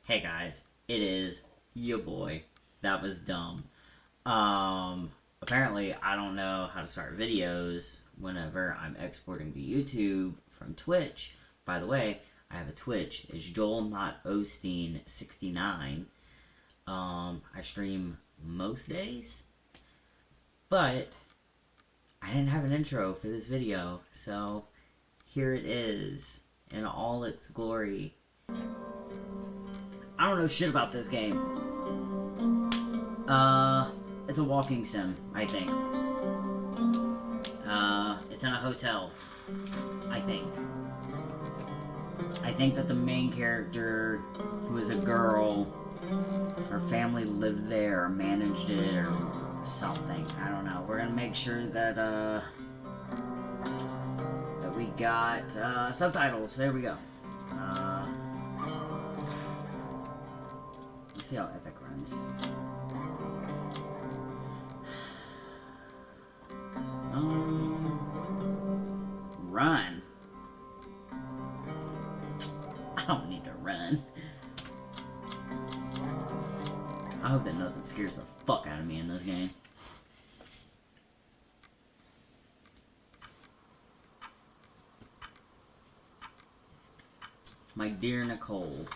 Hey guys, it is your boy. That was dumb. Apparently I don't know how to start videos whenever I'm exporting to YouTube from Twitch. By the way, I have a Twitch. It's Joel Not Osteen 69. I stream most days, but I didn't have an intro for this video, so here it is in all its glory. I don't know shit about this game. It's a walking sim, I think. It's in a hotel, I think. I think that the main character, who is a girl, her family lived there, or managed it, or something. I don't know. We're gonna make sure that, that we got, subtitles. There we go. Let's see how Epic runs. Run. I don't need to run. I hope that nothing scares the fuck out of me in this game. My dear Nicole.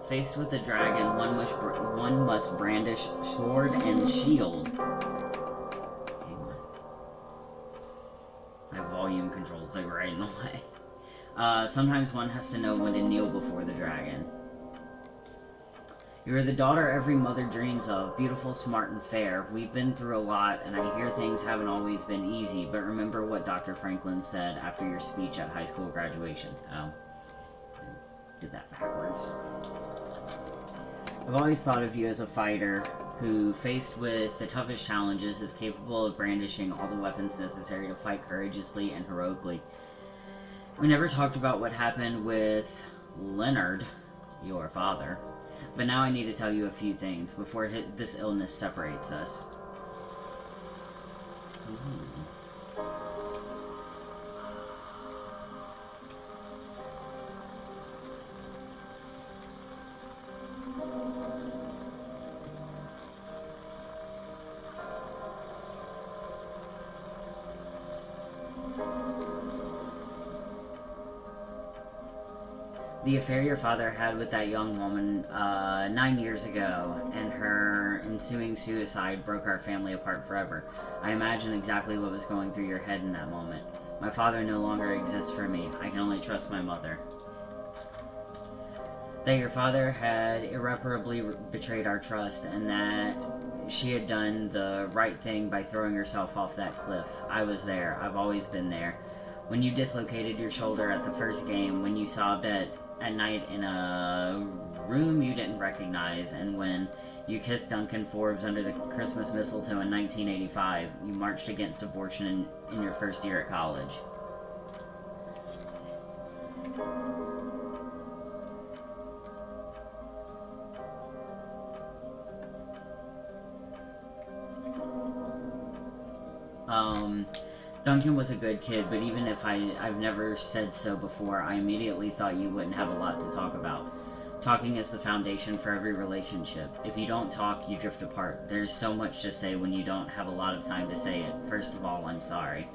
Faced with the dragon, one must brandish sword and shield. Hang on. My volume control's like right in the way. Sometimes one has to know when to kneel before the dragon. You are the daughter every mother dreams of, beautiful, smart, and fair. We've been through a lot, and I hear things haven't always been easy, but remember what Dr. Franklin said after your speech at high school graduation. Oh. I did that backwards. I've always thought of you as a fighter who, faced with the toughest challenges, is capable of brandishing all the weapons necessary to fight courageously and heroically. We never talked about what happened with Leonard, your father, but now I need to tell you a few things before this illness separates us. The affair your father had with that young woman 9 years ago, and her ensuing suicide broke our family apart forever. I imagine exactly what was going through your head in that moment. My father no longer exists for me. I can only trust my mother. That your father had irreparably betrayed our trust, and that she had done the right thing by throwing herself off that cliff. I was there. I've always been there. When you dislocated your shoulder at the first game, when you sobbed at night in a room you didn't recognize, and when you kissed Duncan Forbes under the Christmas mistletoe in 1985, you marched against abortion in your first year at college. Duncan was a good kid, but even if I've never said so before, I immediately thought you wouldn't have a lot to talk about. Talking is the foundation for every relationship. If you don't talk, you drift apart. There's so much to say when you don't have a lot of time to say it. First of all, I'm sorry.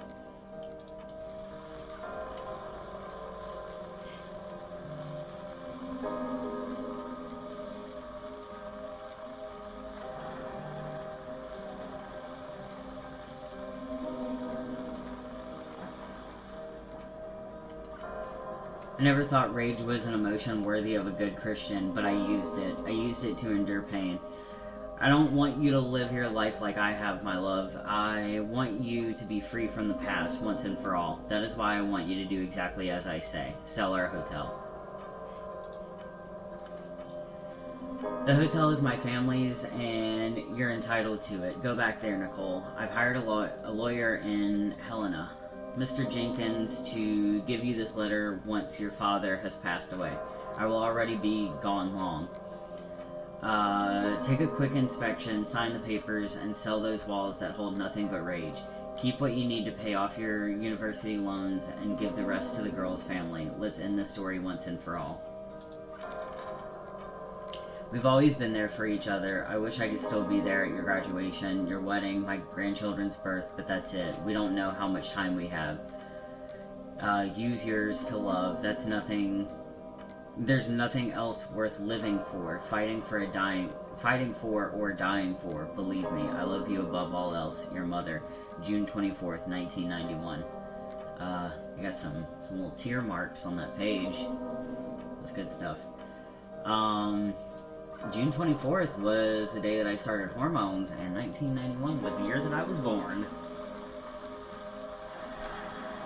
I never thought rage was an emotion worthy of a good Christian, but I used it. I used it to endure pain. I don't want you to live your life like I have, my love. I want you to be free from the past once and for all. That is why I want you to do exactly as I say. Sell our hotel. The hotel is my family's, and you're entitled to it. Go back there, Nicole. I've hired a lawyer in Helena, Mr. Jenkins, to give you this letter once your father has passed away. I will already be gone long. Take a quick inspection, sign the papers, and sell those walls that hold nothing but rage. Keep what you need to pay off your university loans and give the rest to the girl's family. Let's end this story once and for all. We've always been there for each other. I wish I could still be there at your graduation, your wedding, my grandchildren's birth, but that's it. We don't know how much time we have. Use yours to love. There's nothing else worth living for, fighting for or dying for. Believe me, I love you above all else. Your mother, June 24th, 1991. You got some little tear marks on that page. That's good stuff. June 24th was the day that I started hormones, and 1991 was the year that I was born.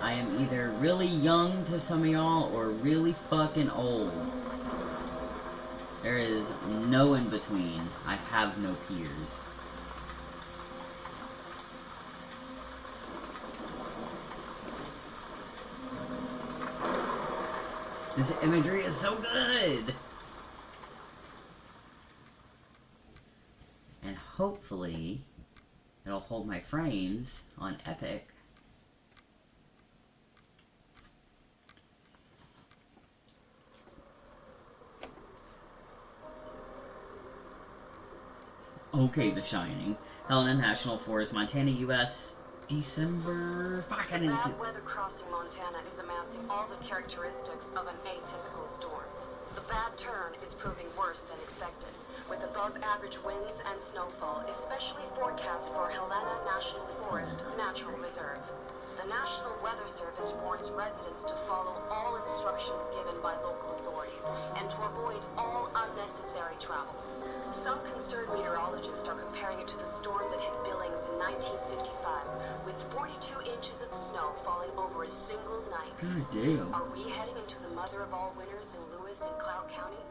I am either really young to some of y'all or really fucking old. There is no in between. I have no peers. This imagery is so good! And hopefully, it'll hold my frames on Epic. Okay, The Shining. Helena National Forest, Montana, U.S. December... Fuck, I didn't see... Bad weather crossing Montana is amassing all the characteristics of an atypical storm. The bad turn is proving worse than expected, with above-average winds and snowfall, especially forecast for Helena National Forest Natural Reserve. The National Weather Service warns residents to follow all instructions given by local authorities and to avoid all unnecessary travel. Some concerned meteorologists are comparing it to the storm that hit Billings in 1955, with 42 inches of snow falling over a single night. God damn. Are we heading into the mother of all winters in Lewis and Cloud County?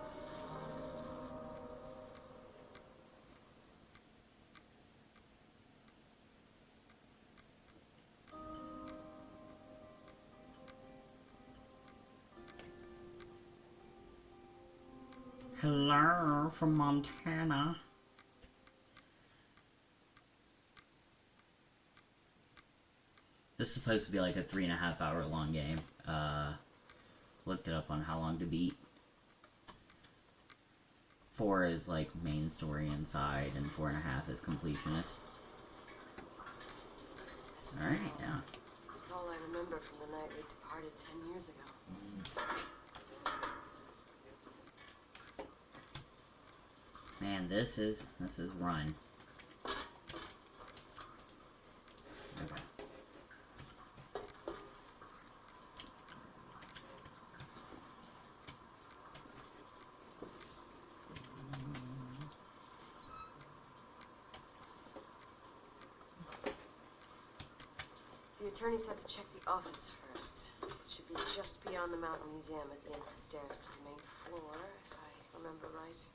Hello from Montana. This is supposed to be like a 3.5 hour long game. Looked it up on how long to beat. 4 is like main story inside, and 4.5 is completionist. Alright, yeah. That's all I remember from the night we departed 10 years ago. Man, this is run. Okay. The attorney said to check the office first. It should be just beyond the Mountain Museum at the end of the stairs to the main floor, if I remember right.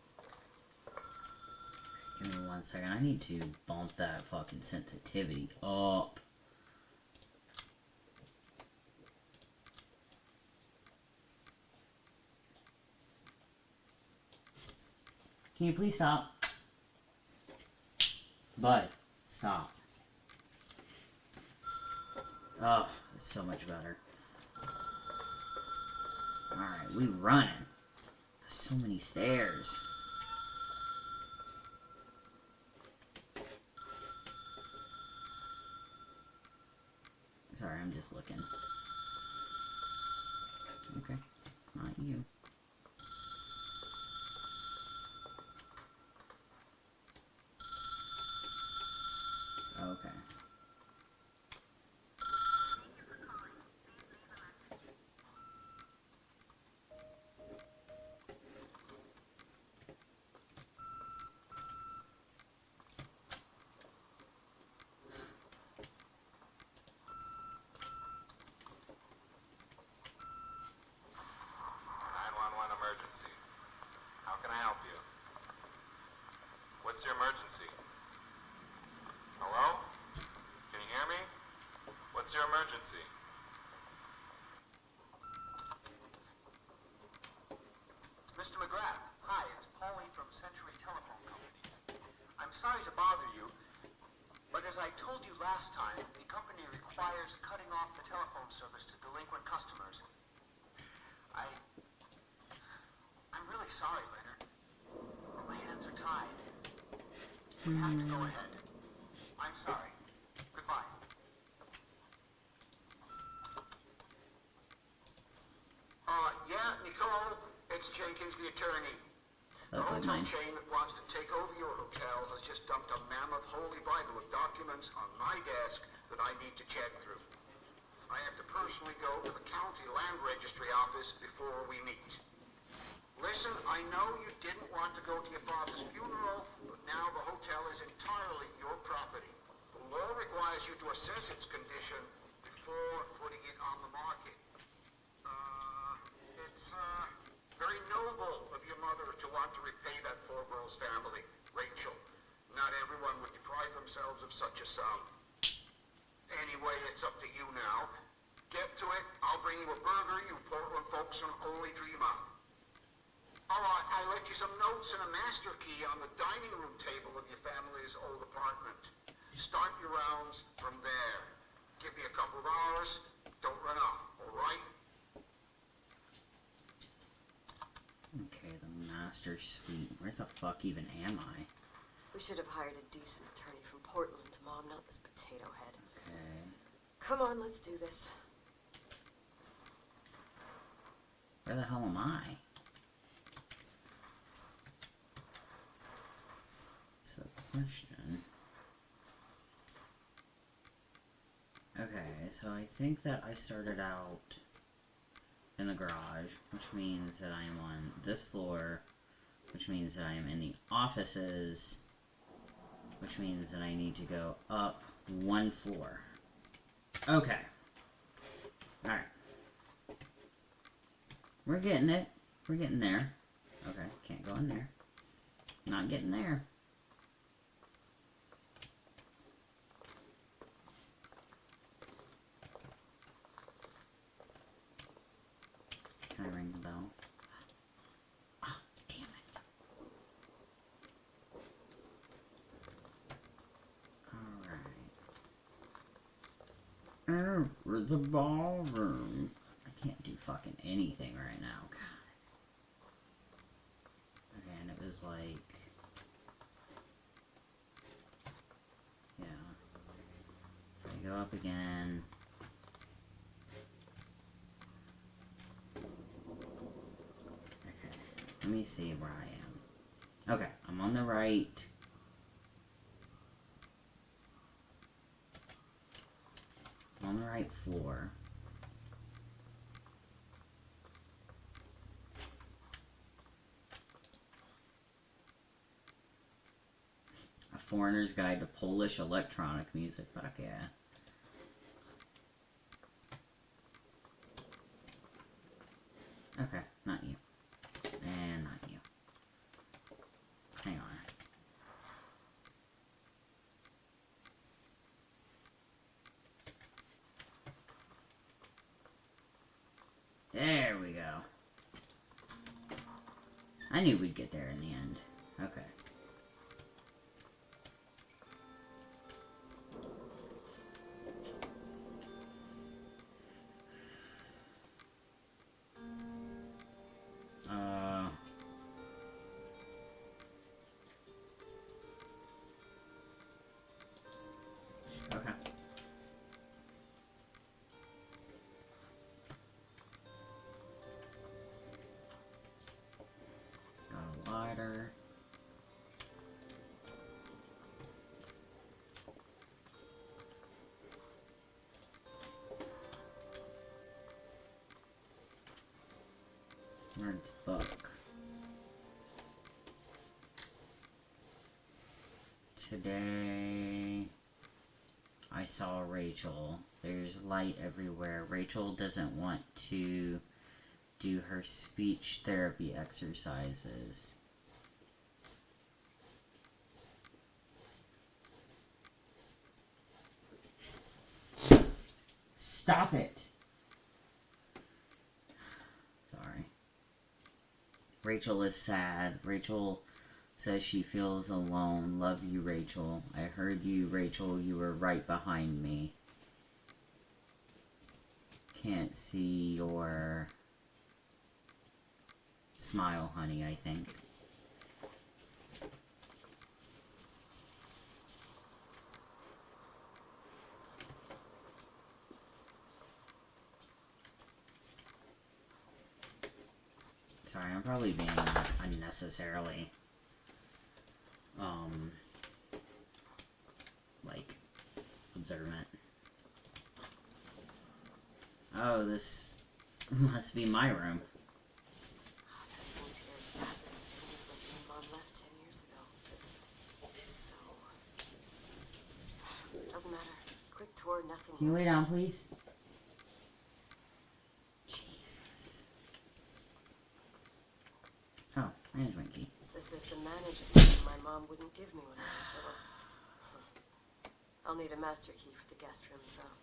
Give me 1 second. I need to bump that fucking sensitivity up. Can you please stop? Bud, stop. Oh, it's so much better. Alright, we running. So many stairs. Sorry, I'm just looking. Okay, not you. Okay. Emergency. How can I help you? What's your emergency? Hello? Can you hear me? What's your emergency? Mr. McGrath, hi, it's Paulie from Century Telephone Company. I'm sorry to bother you, but as I told you last time, the company requires cutting off the telephone service to delinquent customers. I'm really sorry, Leonard. But my hands are tied. We have to go ahead. I'm sorry. Goodbye. Yeah, Nicole, it's Jenkins, the attorney. The hotel chain that wants to take over your hotel has just dumped a mammoth holy Bible of documents on my desk that I need to check through. I have to personally go to the county land registry office before we meet. Listen, I know you didn't want to go to your father's funeral, but now the hotel is entirely your property. The law requires you to assess its condition before putting it on the market. It's very noble of your mother to want to repay that poor girl's family, Rachel. Not everyone would deprive themselves of such a sum. Anyway, it's up to you now. Get to it. I'll bring you a burger you Portland folks can only dream of. All right, I left you some notes and a master key on the dining room table of your family's old apartment. Start your rounds from there. Give me a couple of hours. Don't run off, all right? Okay, the master suite. Where the fuck even am I? We should have hired a decent attorney from Portland, Mom, not this potato head. Okay. Come on, let's do this. Where the hell am I? That's the question. Okay, so I think that I started out in the garage, which means that I am on this floor, which means that I am in the offices, which means that I need to go up one floor. Okay. Alright. We're getting it. We're getting there. Okay, can't go in there. Not getting there. Can I ring the bell? Oh, damn it. Alright. Over the ballroom. I can't do fucking anything right now. God. Okay, and it was like... Yeah. So I go up again. Let me see where I am. Okay, I'm on the right. I'm on the right floor. A Foreigner's Guide to Polish Electronic Music. Fuck yeah. Okay, not you. And not you. Hang on. There we go. I knew we'd get there in the end. Okay. Okay. Got a lighter. Where's book? Today I saw Rachel. There's light everywhere. Rachel doesn't want to do her speech therapy exercises. Stop it! Sorry. Rachel is sad. Rachel Says she feels alone. Love you, Rachel. I heard you, Rachel. You were right behind me. Can't see your smile, honey, I think. Sorry, I'm probably being unnecessarily, like, observant. Oh, this must be my room. Everything's here exactly the same as when Mom left 10 years ago. So... doesn't matter. Quick tour, nothing. Can you lay down, please? Oh, management key. This is the manager's key my mom wouldn't give me when I was little. I'll need a master key for the guest rooms, though.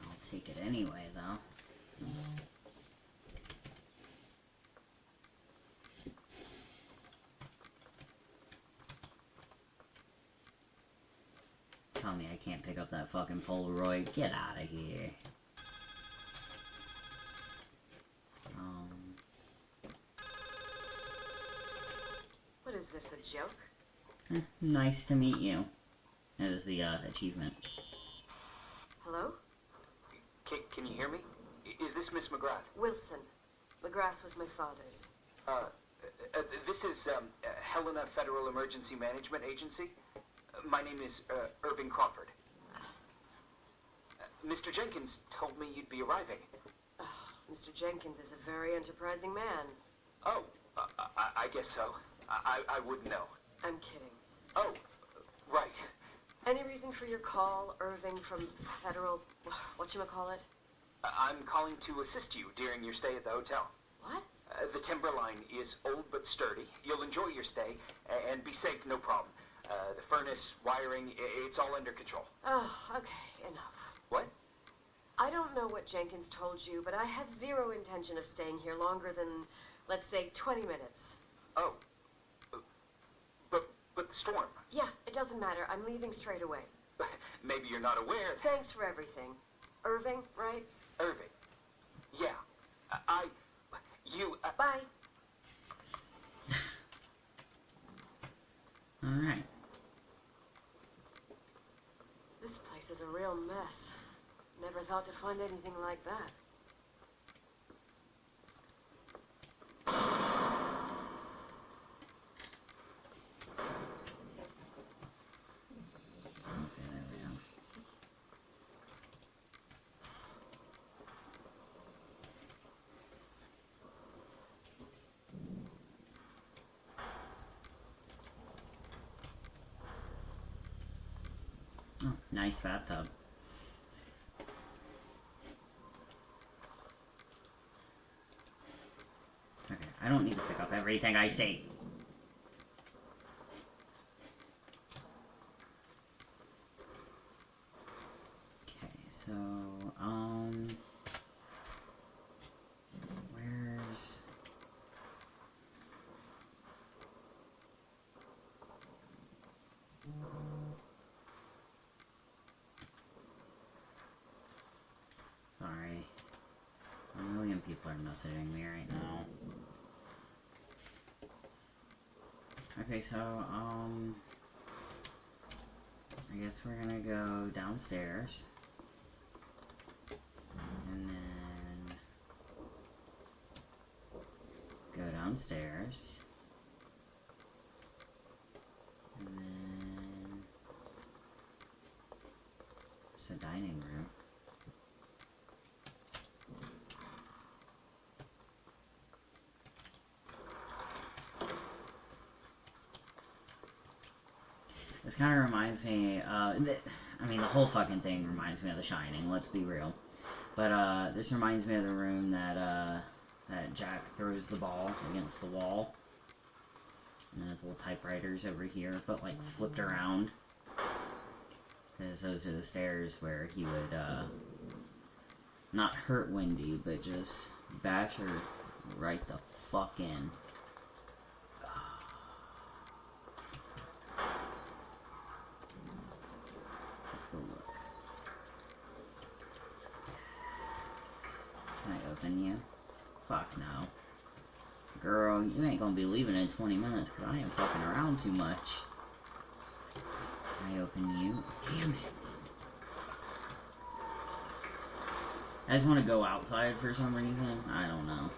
I'll take it anyway, though. Tell me I can't pick up that fucking Polaroid. Get out of here. What is this, a joke? Nice to meet you. That is the achievement. Hello? Can you hear me? Is this Miss McGrath? Wilson. McGrath was my father's. This is Helena Federal Emergency Management Agency. My name is Irving Crawford. Mr. Jenkins told me you'd be arriving. Oh, Mr. Jenkins is a very enterprising man. Oh, I guess so. I wouldn't know. I'm kidding. Oh, right. Any reason for your call, Irving, from Federal... whatchamacallit? I'm calling to assist you during your stay at the hotel. What? The Timberline is old but sturdy. You'll enjoy your stay, and be safe, no problem. The furnace, wiring, it's all under control. Oh, okay, enough. What? I don't know what Jenkins told you, but I have zero intention of staying here longer than, let's say, 20 minutes. Oh. But the storm. Yeah, it doesn't matter. I'm leaving straight away. Maybe you're not aware. Thanks for everything. Irving, right? Irving. Yeah. Bye. Alright. This place is a real mess. Never thought to find anything like that. Okay, there we go. Oh, nice bathtub. Okay, I don't need to pick up everything I see. Okay, so, where's... Sorry. A million people are messaging me right now. Okay, so, I guess we're gonna go downstairs. And then... go downstairs. And then... there's a dining room. This kind of reminds me, I mean, the whole fucking thing reminds me of The Shining, let's be real. But, this reminds me of the room that, that Jack throws the ball against the wall. And then his little typewriters over here, but, like, flipped around. Because those are the stairs where he would, not hurt Wendy, but just bash her right the fuck in. Can I open you? Fuck no. Girl, you ain't gonna be leaving in 20 minutes because I ain't fucking around too much. Can I open you? Damn it. I just want to go outside for some reason. I don't know.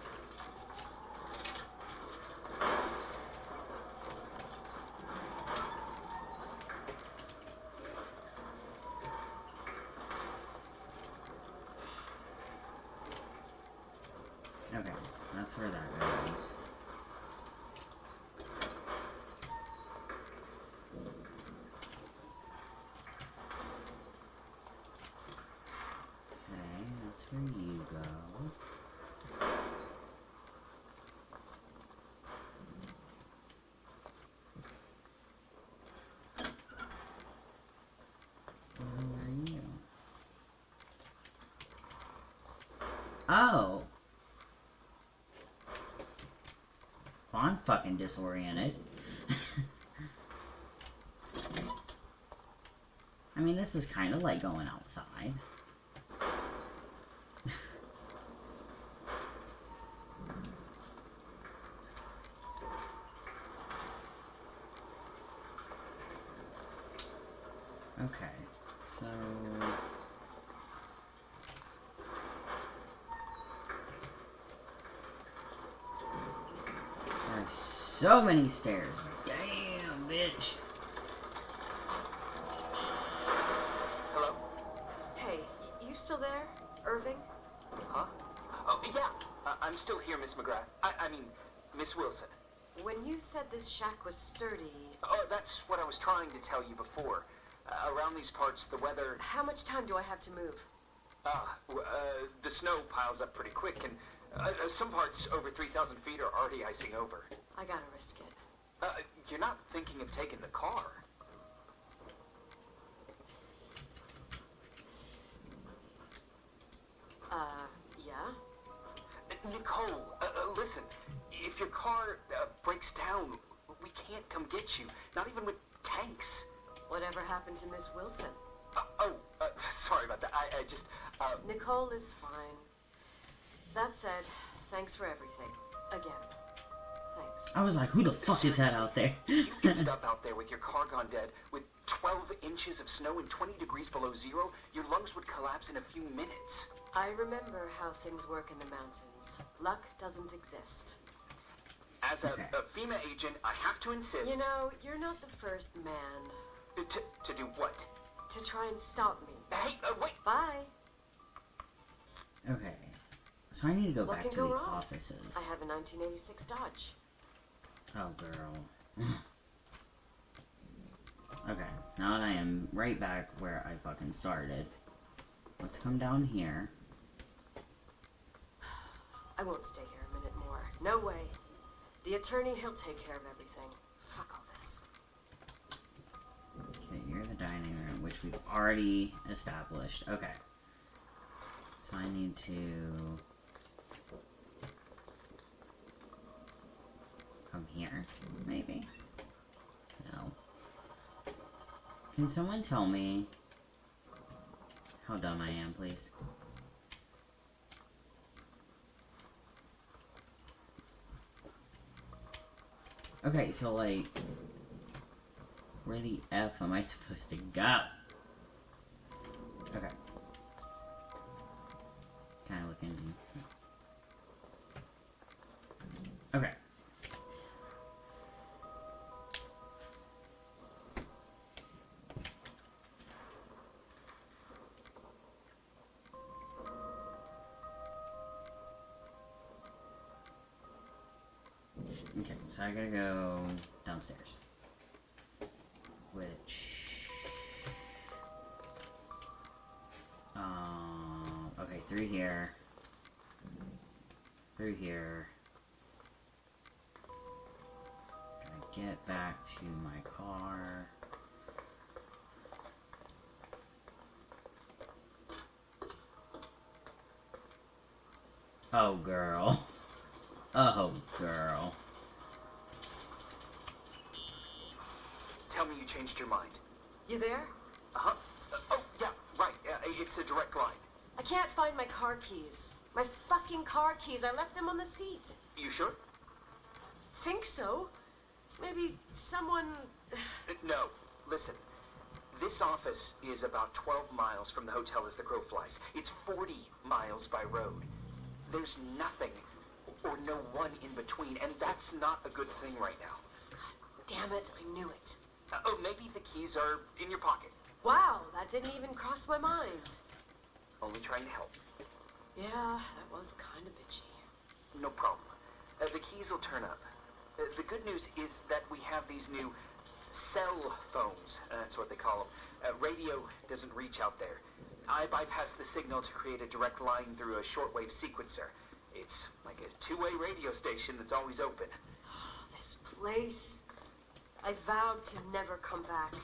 Okay, that's where that goes. Okay, that's where you go. Where are you? Oh! Well, I'm fucking disoriented. I mean, this is kind of like going outside. Okay, so... There are so many stairs. Damn, bitch. Hello? Hey, you still there, Irving? Huh? Oh, yeah. I'm still here, Miss McGrath. I mean, Miss Wilson. When you said this shack was sturdy... Oh, that's what I was trying to tell you before. Around these parts, the weather... How much time do I have to move? The snow piles up pretty quick, and some parts over 3,000 feet are already icing over. I gotta risk it. You're not thinking of taking the car? Yeah? Nicole, listen. If your car breaks down, we can't come get you. Not even with tanks. Whatever happened to Miss Wilson? Sorry about that. I just... Nicole is fine. That said, thanks for everything. Again. Thanks. I was like, who the fuck is that out there? You ended up out there with your car gone dead, with 12 inches of snow and 20 degrees below zero, your lungs would collapse in a few minutes. I remember how things work in the mountains. Luck doesn't exist. As a FEMA agent, I have to insist... You know, you're not the first man. To do what? To try and stop me. Hey, wait! Bye. Okay. So I need to go What back can to go the wrong? offices. I have a 1986 Dodge. Oh, girl. Okay, now that I am right back where I fucking started. Let's come down here. I won't stay here a minute more. No way. The attorney, he'll take care of everything. Fuck all this. Okay, you're the dining room, which we've already established. Okay. So I need to... come here, maybe? No. Can someone tell me how dumb I am, please? Okay, so like, where the F am I supposed to go? Okay. Kind of looking. Okay. Okay, so I gotta go downstairs. Which... okay, through here. Through here. Gotta get back to my car. Oh, girl. Oh, girl. Tell me you changed your mind. You there? Uh-huh. Oh, yeah, right. It's a direct line. I can't find my car keys. My fucking car keys. I left them on the seat. You sure? Think so? Maybe someone... No. Listen. This office is about 12 miles from the hotel as the crow flies. It's 40 miles by road. There's nothing or no one in between, and that's not a good thing right now. God damn it, I knew it. Oh, maybe the keys are in your pocket. Wow, that didn't even cross my mind. Only trying to help. Yeah, that was kind of bitchy. No problem. The keys will turn up. The good news is that we have these new cell phones. That's what they call them. Radio doesn't reach out there. I bypass the signal to create a direct line through a shortwave sequencer. It's like a two-way radio station that's always open. Oh, this place. I vowed to never come back.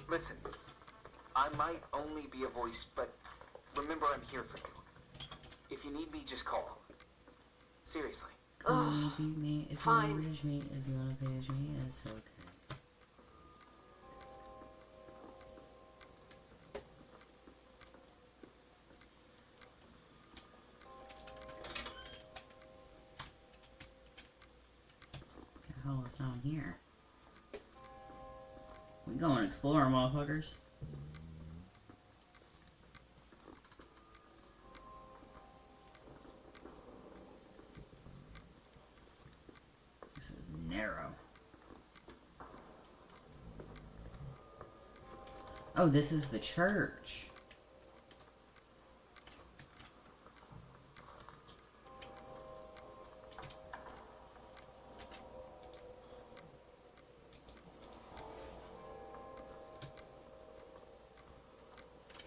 Listen, I might only be a voice, but remember I'm here for you. If you need me, just call. Seriously. Oh, Beat me if fine. you wanna reach me, if you wanna page me, it's okay. What the hell is down here? We go and explore, motherfuckers. This is narrow. Oh, this is the church.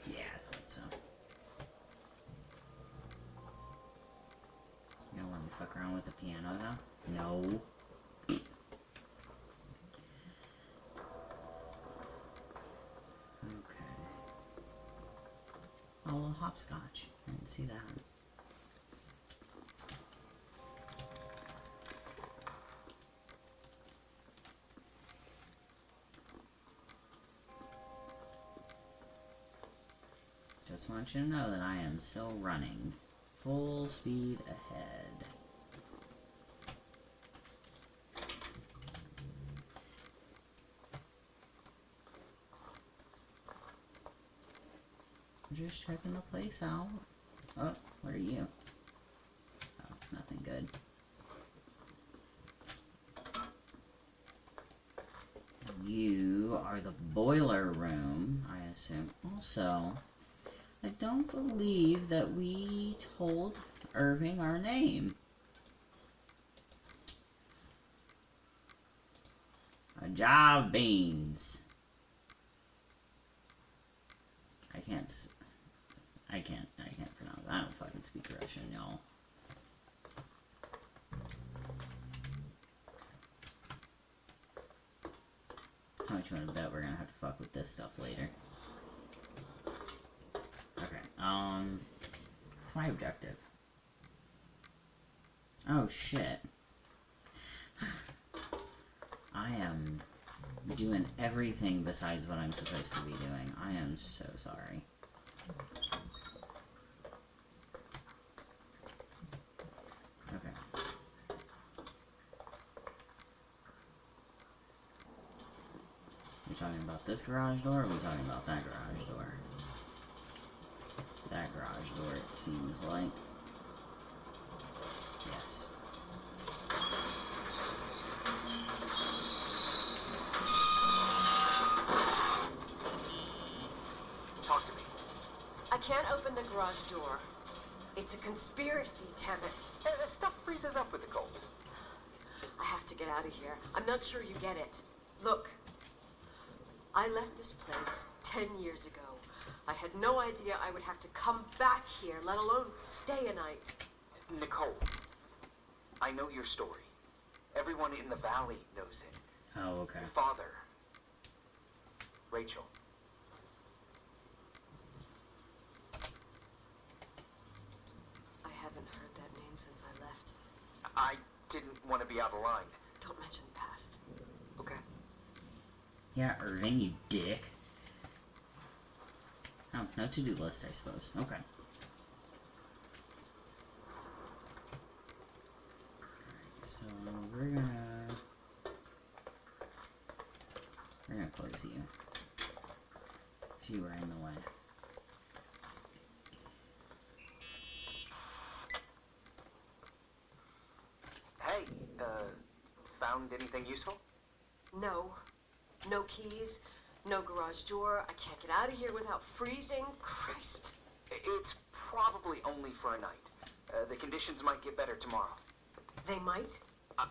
Yeah, I thought so. You don't let me fuck around with the piano now? No. Okay. Oh, a little hopscotch. I didn't see that. Just want you to know that I am still running. Full speed ahead. Just checking the place out. Oh, what are you? Oh, nothing good. You are the boiler room, I assume. Also, I don't believe that we told Irving our name. A job beans. I can't pronounce. I don't fucking speak Russian, y'all. How much you want to bet we're gonna have to fuck with this stuff later? Okay. What's my objective? Oh shit. I am doing everything besides what I'm supposed to be doing. I am so sorry. Okay. We talking about this garage door, or are we talking about that garage door? That garage door, it seems like. Yes. Talk to me. I can't open the garage door. It's a conspiracy, damn it. Stuff freezes up with the cold. I have to get out of here. I'm not sure you get it. Look, I left this place 10 years ago. I had no idea I would have to come back here, let alone stay a night. Nicole, I know your story. Everyone in the valley knows it. Oh, okay. Your father, Rachel. I haven't heard that name since I left. I didn't want to be out of line. Don't mention the past. Okay. Yeah, Irving, you dick. Oh, no to-do list, I suppose. Okay. You were in the way. Hey, found anything useful? No. No keys, no garage door. I can't get out of here without freezing. Christ. It's probably only for a night. The conditions might get better tomorrow. They might?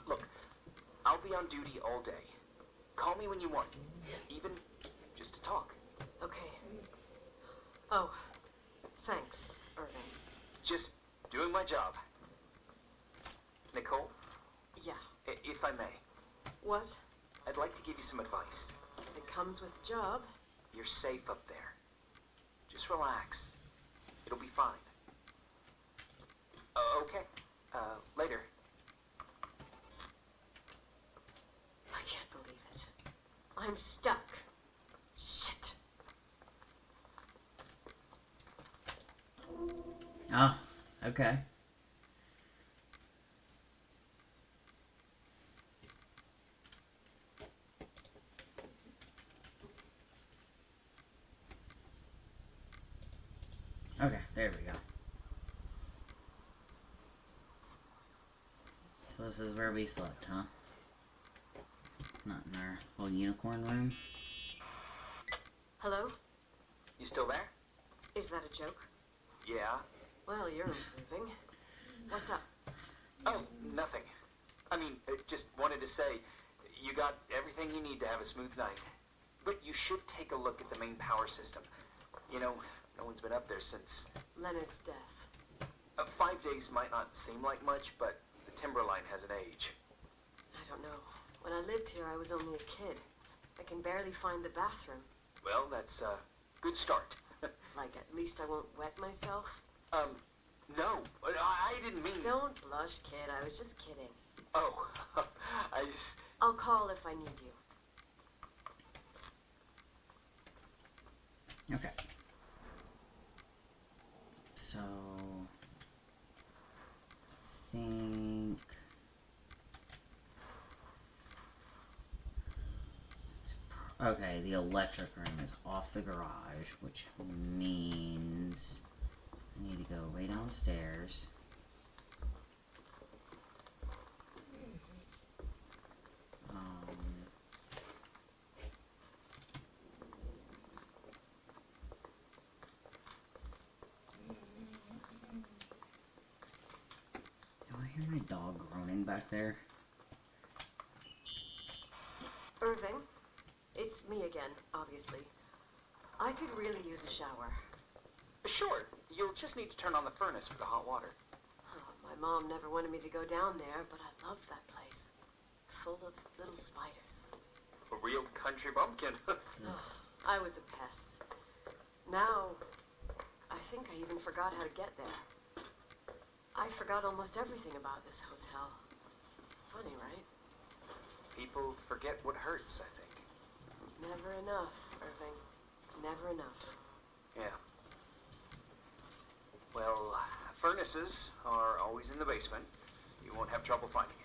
Look, I'll be on duty all day. Call me when you want, even just to talk. Okay. Oh, thanks, Irving. Just doing my job. Nicole, Yeah. if I may, What? I'd like to give you some advice. It comes with the job. You're safe up there. Just relax. It'll be fine. Okay. Later. I can't believe it. I'm stuck. Shit. Oh, okay. Okay, there we go. So this is where we slept, huh? Not in our little unicorn room. Hello? You still there? Is that a joke? Yeah. Well, you're improving. What's up? Oh, nothing. I mean, just wanted to say, you got everything you need to have a smooth night. But you should take a look at the main power system. You know, no one's been up there since... Leonard's death. 5 days might not seem like much, but the Timberline has an age. I don't know. When I lived here, I was only a kid. I can barely find the bathroom. Well, that's a good start. Like, at least I won't wet myself. No, I didn't mean... Don't blush, kid. I was just kidding. Oh, I just... I'll call if I need you. Okay. So... I think... Okay, the electric room is off the garage, which means I need to go way downstairs. Do I hear my dog groaning back there? Irving, it's me again, obviously. I could really use a shower. Sure, you'll just need to turn on the furnace for the hot water. Oh, my mom never wanted me to go down there, but I love that place. Full of little spiders. A real country bumpkin. I was a pest. Now, I think I even forgot how to get there. I forgot almost everything about this hotel. Funny, right? People forget what hurts, I think. Never enough, Irving. Never enough. Yeah. Well, furnaces are always in the basement. You won't have trouble finding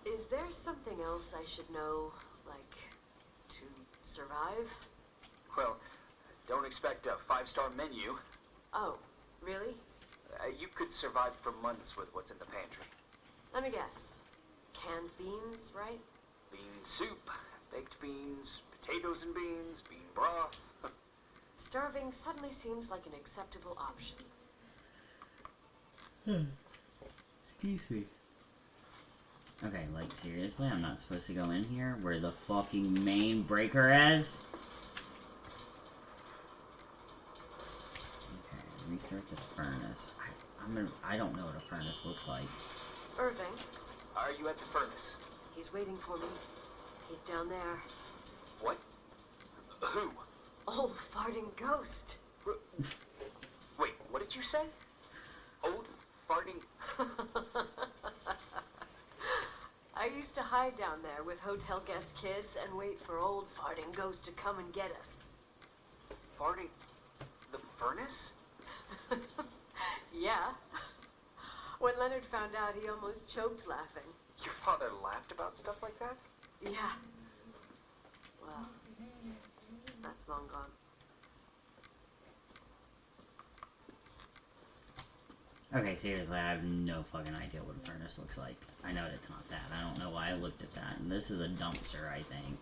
it. Is there something else I should know, like, to survive? Well, don't expect a 5-star menu. Oh, really? You could survive for months with what's in the pantry. Let me guess. Canned beans, right? Bean soup, baked beans, potatoes and beans, bean broth. Starving suddenly seems like an acceptable option. Excuse me. Okay, like seriously, I'm not supposed to go in here where the fucking main breaker is? Okay, restart the furnace. I don't know what a furnace looks like. Irving, Are you at the furnace? he's waiting for me. He's down there. What? Who? Old farting ghost. Wait, what did you say? Old farting... I used to hide down there with hotel guest kids and wait for old farting ghost to come and get us. Farting... the furnace? Yeah. When Leonard found out, he almost choked laughing. Your father laughed about stuff like that? Yeah. Well, That's long gone. Okay, seriously, I have no fucking idea what a furnace looks like. I know it's not that. I don't know why I looked at that. And this is a dumpster, I think.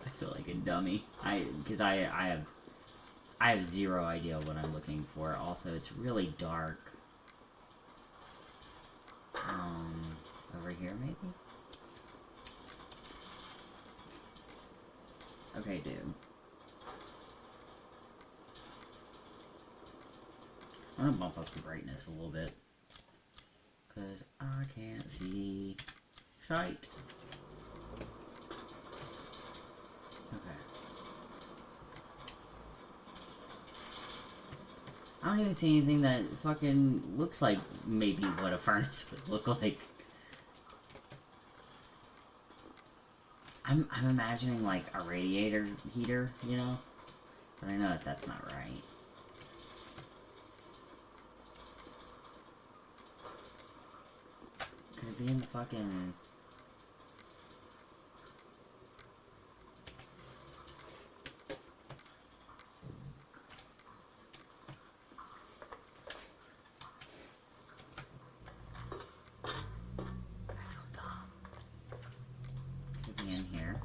I feel like a dummy. Because I have zero idea what I'm looking for. Also, it's really dark. Over here, maybe? Okay, dude. I'm gonna bump up the brightness a little bit. Because I can't see shite. Okay. I don't even see anything that fucking looks like maybe what a furnace would look like. I'm imagining like a radiator heater, you know? But I know that that's not right. Could it be in the fucking... in here.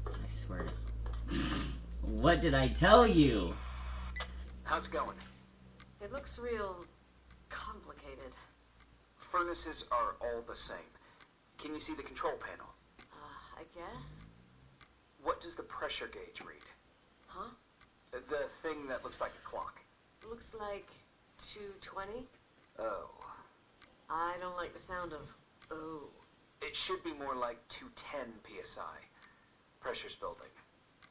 I swear to... What did I tell you? How's it going? It looks real complicated. Furnaces are all the same. Can you see the control panel? I guess. What does the pressure gauge read? Huh? The thing that looks like a clock. Looks like 220. Oh. I don't like the sound of oh. It should be more like 210 psi. Pressure's building.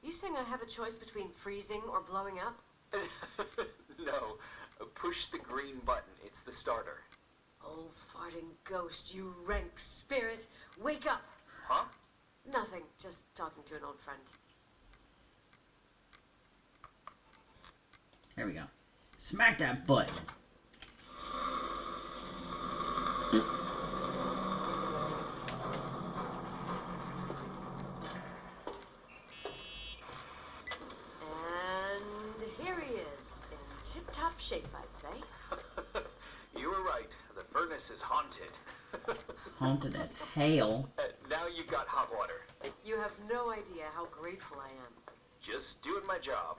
You saying I have a choice between freezing or blowing up? No. Push the green button. It's the starter. Old farting ghost, you rank spirit. Wake up! Huh? Nothing. Just talking to an old friend. There we go. Smack that button. And here he is, in tip-top shape, I'd say. You were right. The furnace is haunted. Haunted as hell. Now you got hot water. You have no idea how grateful I am. Just doing my job.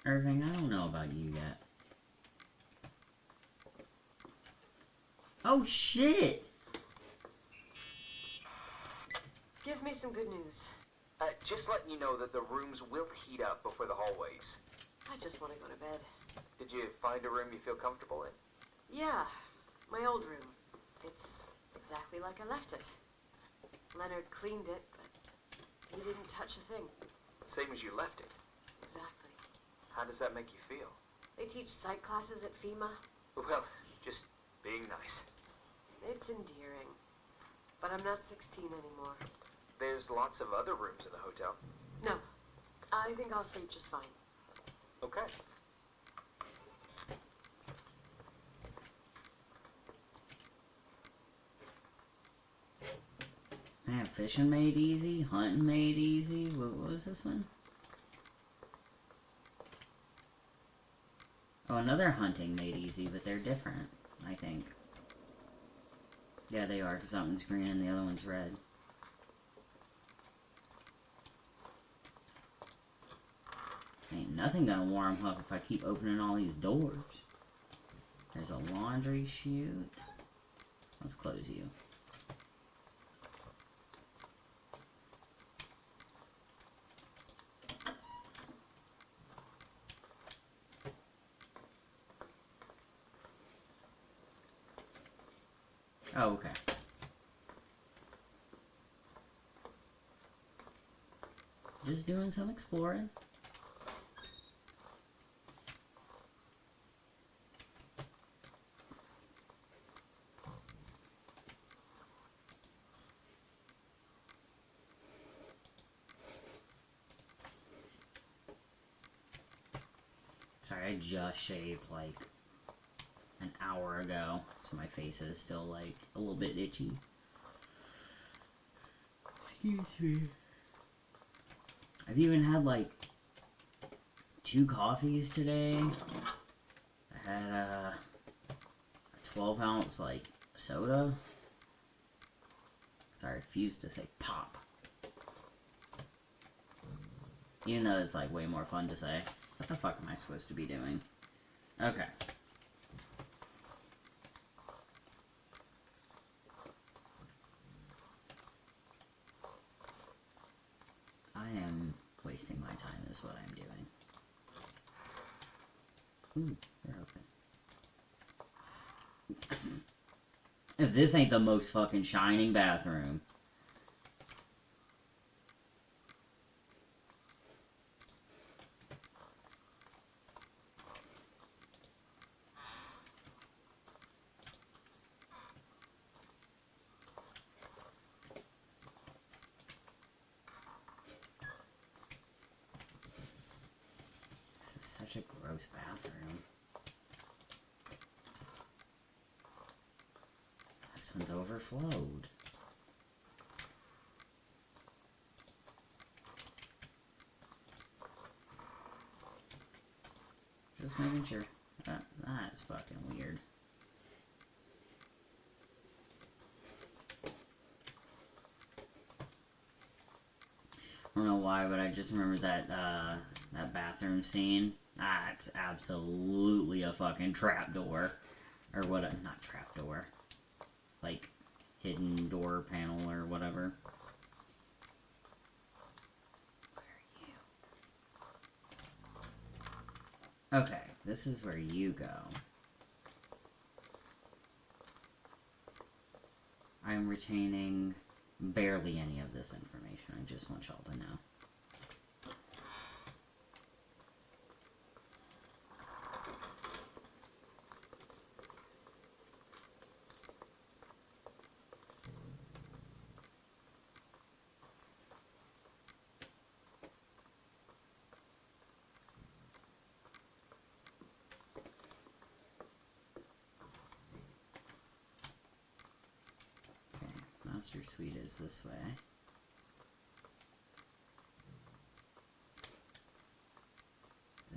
Irving, I don't know about you yet. Oh shit! Give me some good news. Just letting you know that the rooms will heat up before the hallways. I just want to go to bed. Did you find a room you feel comfortable in? Yeah, my old room. It's exactly like I left it. Leonard cleaned it, but he didn't touch a thing. Same as you left it. Exactly. How does that make you feel? They teach psych classes at FEMA. Well, just being nice. It's endearing. But I'm not 16 anymore. There's lots of other rooms in the hotel. No, I think I'll sleep just fine. Okay. Man, fishing made easy, hunting made easy. What was this one? Oh, another hunting made easy, but they're different, I think. Yeah, they are, because something's green and the other one's red. Ain't nothing gonna warm up if I keep opening all these doors. There's a laundry chute. Let's close you. Oh, okay. Just doing some exploring. Sorry, I just shaved like an hour ago, so my face is still like a little bit itchy. Excuse me. I've even had like 2 coffees today. I had a 12-ounce like soda. Sorry, I refused to say pop. Even though it's like way more fun to say. What the fuck am I supposed to be doing? Okay. I am wasting my time is what I'm doing. Ooh, they're open. If this ain't the most fucking shining bathroom. Such a gross bathroom. This one's overflowed. Just making sure. That's fucking weird. I don't know why, but I just remember that that bathroom scene. It's absolutely a fucking trapdoor. Or what, not trapdoor. Like, hidden door panel or whatever. Where are you? Okay, this is where you go. I am retaining barely any of this information. I just want y'all to know. Master Suite is this way.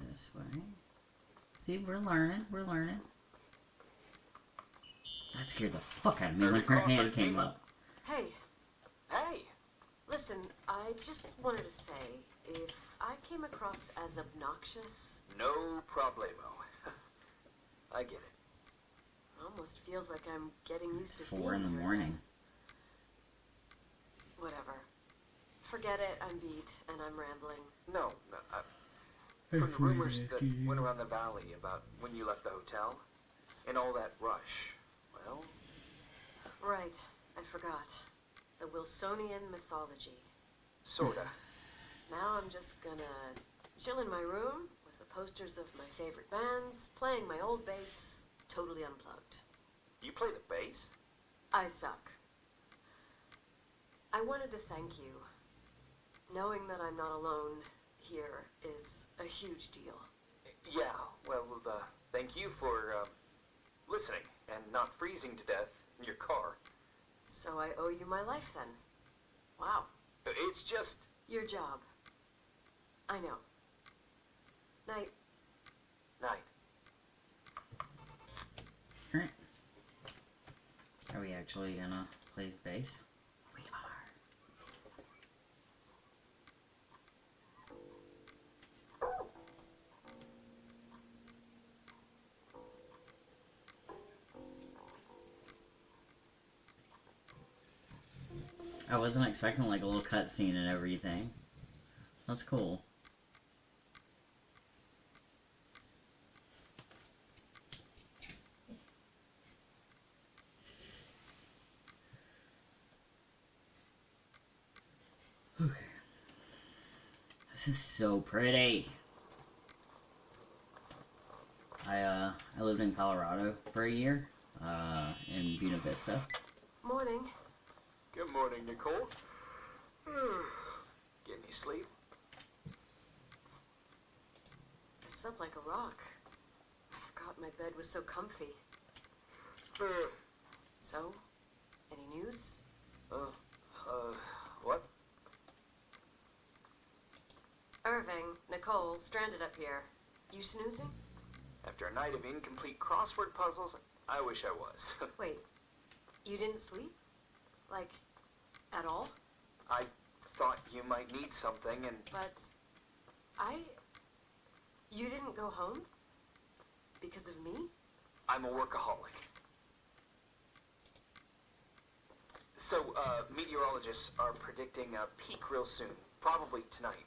This way. See, we're learning. We're learning. That scared the fuck out of me when her hand came up. Hey. Hey! Listen, I just wanted to say, if I came across as obnoxious... No problemo. I get it. Almost feels like I'm getting used to 4 in the being here. morning. Whatever. Forget it, I'm beat, and I'm rambling. No. From the rumors that went around the valley about when you left the hotel, and all that rush, well... Right, I forgot. The Wilsonian mythology. Sorta. Now I'm just gonna chill in my room with the posters of my favorite bands, playing my old bass, totally unplugged. You play the bass? I suck. I wanted to thank you. Knowing that I'm not alone here is a huge deal. Yeah, well, thank you for, listening and not freezing to death in your car. So I owe you my life then. Wow. It's just... Your job. I know. Night. Night. Alright. Are we actually gonna play bass? We are. I wasn't expecting like a little cutscene and everything. That's cool. Okay. This is so pretty. I lived in Colorado for a year, in Buena Vista. Morning. Good morning, Nicole. Get any sleep? As up like a rock. I forgot my bed was so comfy. So, any news? What? Irving, Nicole, stranded up here. You snoozing? After a night of incomplete crossword puzzles, I wish I was. Wait, you didn't sleep? Like, at all? I thought you might need something, and... But, you didn't go home? Because of me? I'm a workaholic. So, meteorologists are predicting a peak real soon. Probably tonight.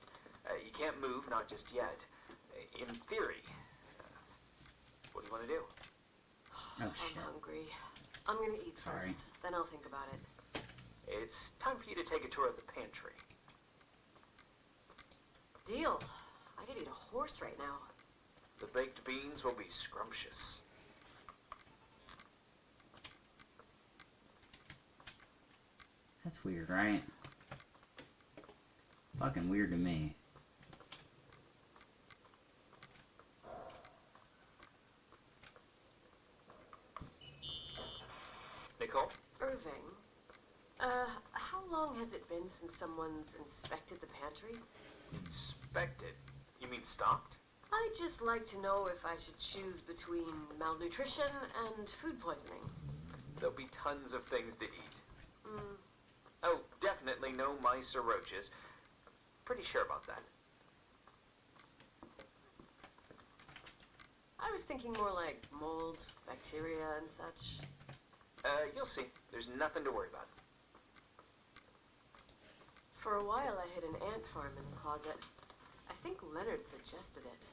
You can't move, not just yet. In theory. What do you want to do? Oh, shit. I'm hungry. I'm gonna eat Sorry. first, then I'll think about it. It's time for you to take a tour of the pantry. Deal. I could eat a horse right now. The baked beans will be scrumptious. That's weird, right? Fucking weird to me. Nicole? Irving, how long has it been since someone's inspected the pantry? Inspected? You mean stocked? I'd just like to know if I should choose between malnutrition and food poisoning. There'll be tons of things to eat. Oh, definitely no mice or roaches. Pretty sure about that. I was thinking more like mold, bacteria, and such. You'll see. There's nothing to worry about. For a while, I hid an ant farm in the closet. I think Leonard suggested it.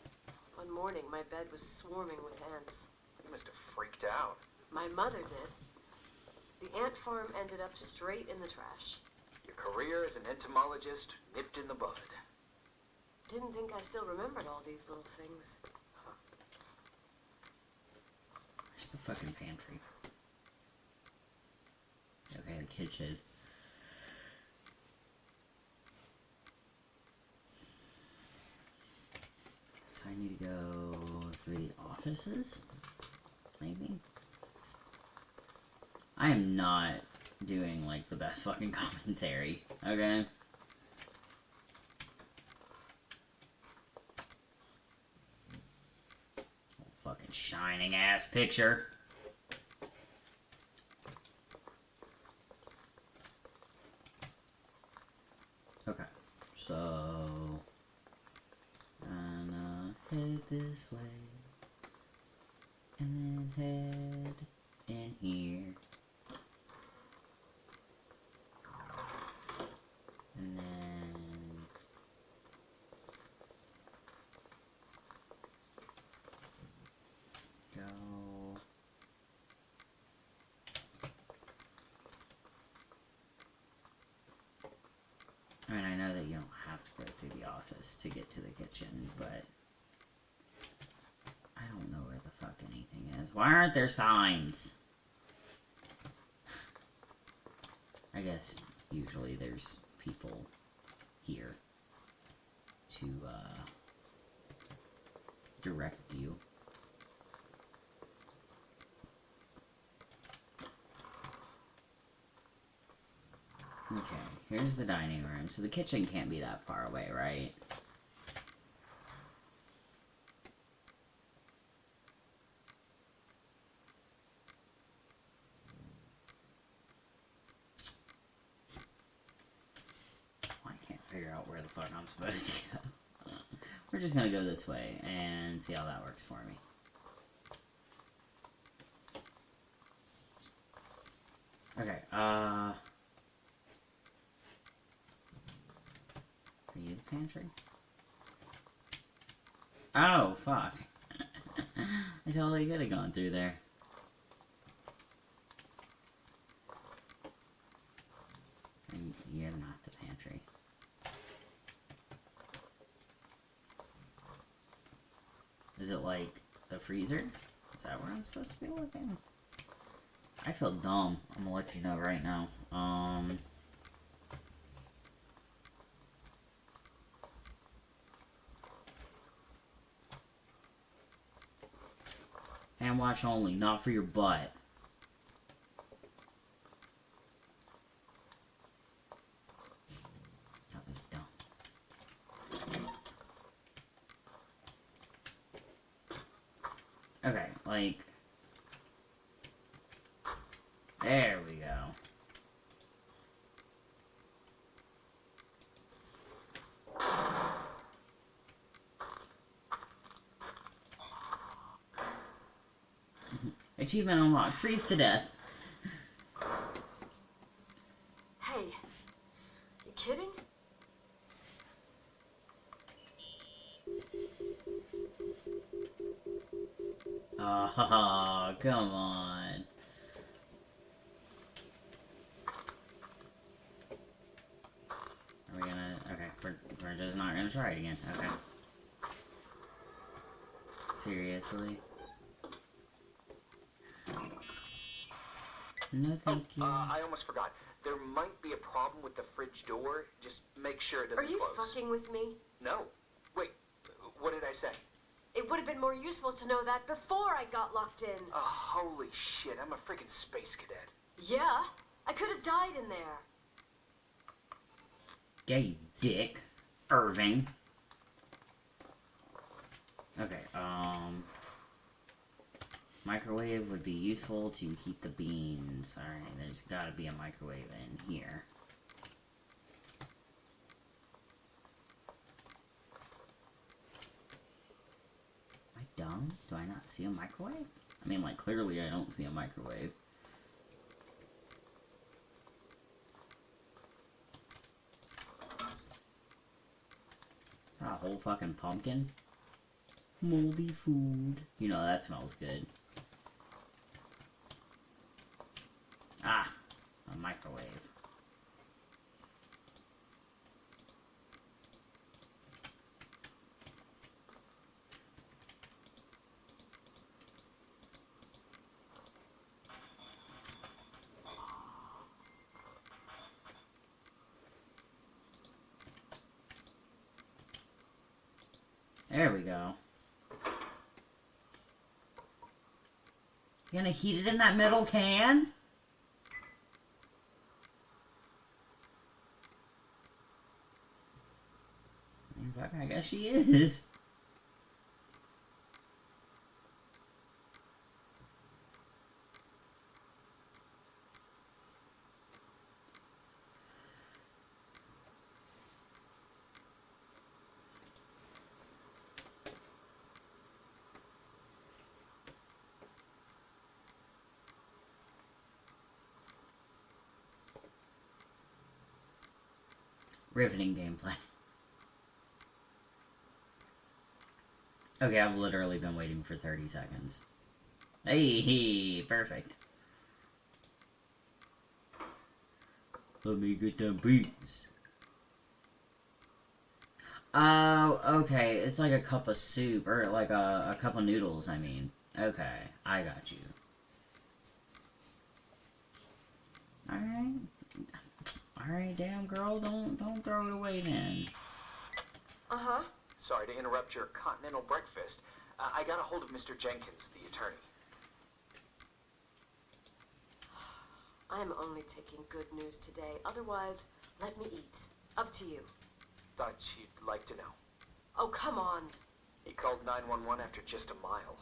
One morning, my bed was swarming with ants. You must have freaked out. My mother did. The ant farm ended up straight in the trash. Your career as an entomologist nipped in the bud. Didn't think I still remembered all these little things. Where's the fucking pantry? Okay, the kitchen. So I need to go through the offices? Maybe? I am not doing, like, the best fucking commentary, okay? Fucking shining ass picture. Okay, so I'm gonna head this way, and then head in here, and then go. I mean, I know that you don't have to go through the office to get to the kitchen, but I don't know where the fuck anything is. Why aren't there signs? I guess usually there's people here to direct you. Okay, here's the dining room. So the kitchen can't be that far away, right? I can't figure out where the fuck I'm supposed to go. We're just gonna go this way and see how that works for me. Okay, are you the pantry? Oh, fuck. I totally could have gone through there. And you're not the pantry. Is it like the freezer? Is that where I'm supposed to be looking? I feel dumb. I'm gonna let you know right now. Hand wash only, not for your butt. That was dumb. Okay, like... There we go. Achievement unlocked. Freeze to death. Hey, you kidding? Oh, come on. Are we gonna... Okay, we're just not gonna try it again. Okay. Seriously? No, thank you. I almost forgot. There might be a problem with the fridge door. Just make sure it doesn't Are you close. fucking with me? No. Wait, what did I say? It would have been more useful to know that before I got locked in. Oh, holy shit, I'm a freaking space cadet. Yeah, I could have died in there. Yeah, you dick. Irving. Okay, microwave would be useful to heat the beans. Alright, there's gotta be a microwave in here. Am I dumb? Do I not see a microwave? I mean, like, clearly I don't see a microwave. Is that a whole fucking pumpkin? Moldy food. You know, that smells good. Ah, a microwave. There we go. You gonna heat it in that metal can? I guess she is. Riveting gameplay. Okay, I've literally been waiting for 30 seconds. Hey, perfect. Let me get them beans. Oh, okay, it's like a cup of soup, or like a cup of noodles, I mean. Okay, I got you. Alright. Alright, damn girl, don't throw it away then. Uh-huh. Sorry to interrupt your continental breakfast. I got a hold of Mr. Jenkins, the attorney. I'm only taking good news today. Otherwise, let me eat. Up to you. Thought you'd like to know. Oh, come on. He called 911 after just a mile.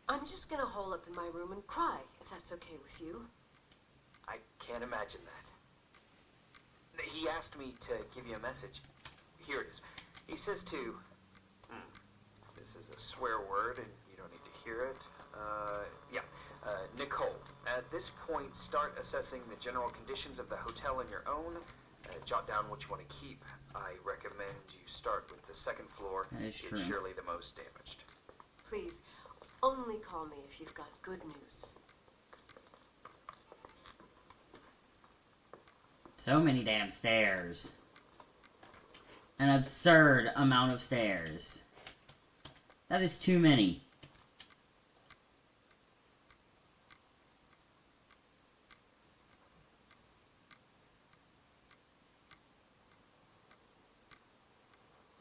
I'm just gonna hole up in my room and cry, if that's okay with you. I can't imagine that. He asked me to give you a message. Here it is. He says to... this is a swear word, and you don't need to hear it. Nicole, at this point, start assessing the general conditions of the hotel on your own. Jot down what you want to keep. I recommend you start with the second floor. That is true. It's surely the most damaged. Please, only call me if you've got good news. So many damn stairs. An absurd amount of stairs. That is too many.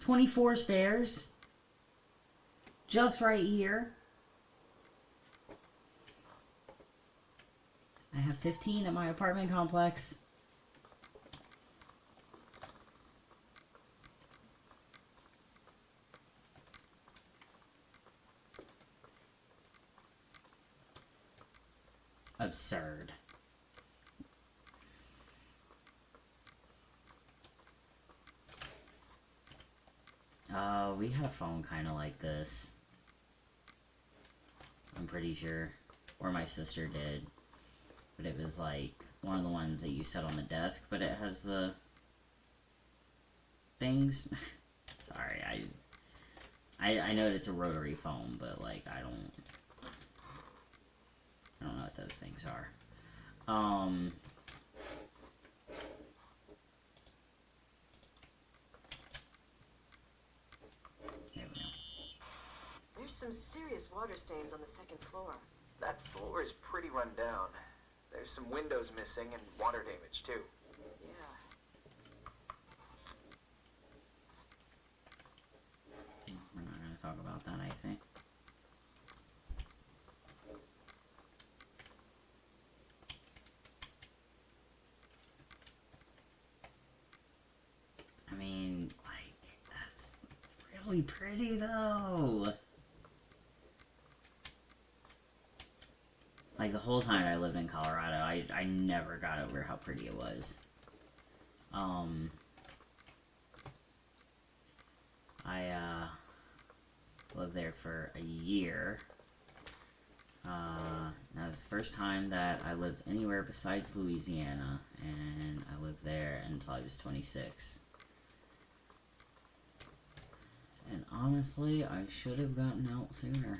"24 stairs? just right here. I have 15 at my apartment complex. Absurd. We had a phone kind of like this. I'm pretty sure. Or my sister did. But it was like one of the ones that you set on the desk, but it has the things. Sorry, I know that it's a rotary phone, but like I don't know what those things are. There we go. There's some serious water stains on the second floor. That floor is pretty run down. There's some windows missing and water damage, too. Yeah. We're not going to talk about that, I see. I mean, like, that's really pretty, though. Like, the whole time I lived in Colorado, I never got over how pretty it was. I lived there for a year. That was the first time that I lived anywhere besides Louisiana, and I lived there until I was 26. And honestly, I should have gotten out sooner.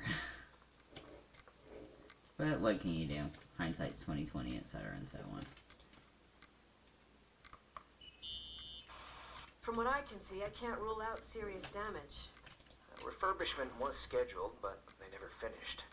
But what can you do? Hindsight's 20/20, etc. and so on. From what I can see, I can't rule out serious damage. Refurbishment was scheduled, but they never finished.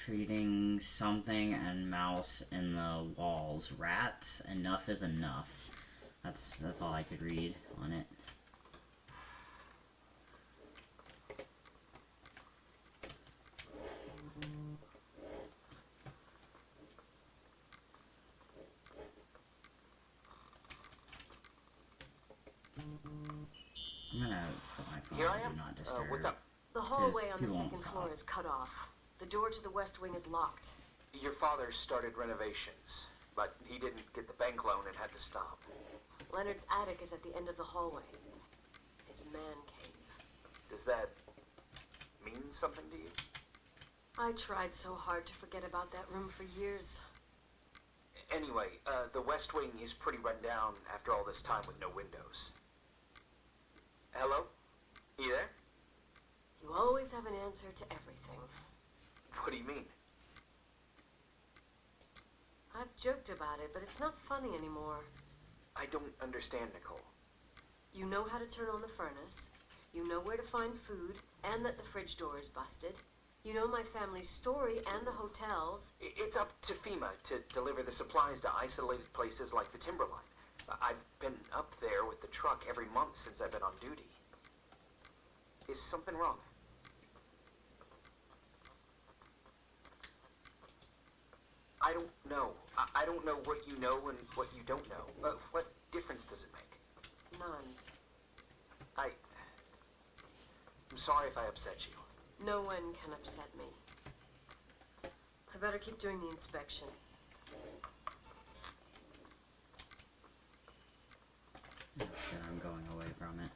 Treating something and mouse in the walls. Rats, enough is enough. That's all I could read on it. I'm gonna put my phone Here I on am. Do Not Disturb. What's up? The hallway on the people won't second floor stop. is cut off. The door to the west wing is locked. Your father started renovations, but he didn't get the bank loan and had to stop. Leonard's attic is at the end of the hallway. His man cave. Does that mean something to you? I tried so hard to forget about that room for years. Anyway, the west wing is pretty run down after all this time with no windows. Hello? You there? You always have an answer to everything. What do you mean? I've joked about it, but it's not funny anymore. I don't understand, Nicole. You know how to turn on the furnace. You know where to find food, and that the fridge door is busted. You know my family's story and the hotels. It's up to FEMA to deliver the supplies to isolated places like the Timberline. I've been up there with the truck every month since I've been on duty. Is something wrong? I don't know. I don't know what you know and what you don't know. What difference does it make? None. I'm sorry if I upset you. No one can upset me. I better keep doing the inspection. Oh shit, I'm going away from it.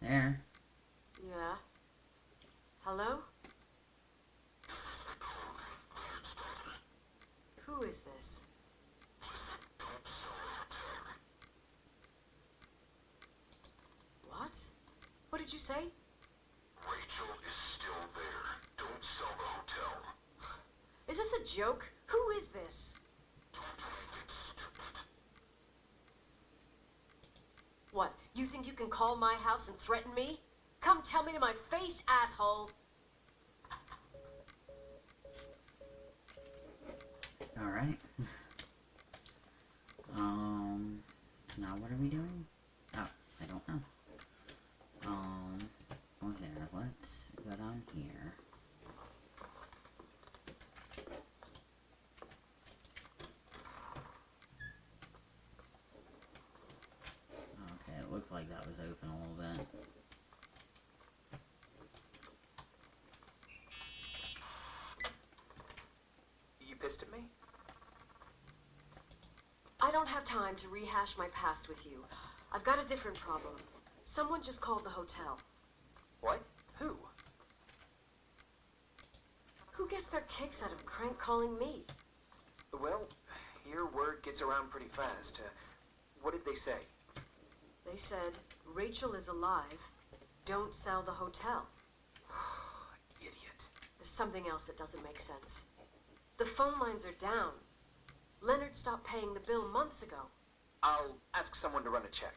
There. Yeah? Hello? Who is this? Don't sell the hotel. What? What did you say? Rachel is still there. Don't sell the hotel. Is this a joke? Who is this? Don't do anything stupid. What, you think you can call my house and threaten me? Come tell me to my face, asshole! Alright. Now what are we doing? Oh, I don't know. Oh there, let's go down here. Okay, it looked like that was open a little bit. You pissed at me? I don't have time to rehash my past with you. I've got a different problem. Someone just called the hotel. What? Who? Who gets their kicks out of crank calling me? Well, your word gets around pretty fast. What did they say? They said, Rachel is alive. Don't sell the hotel. Idiot. There's something else that doesn't make sense. The phone lines are down. Leonard stopped paying the bill months ago. I'll ask someone to run a check.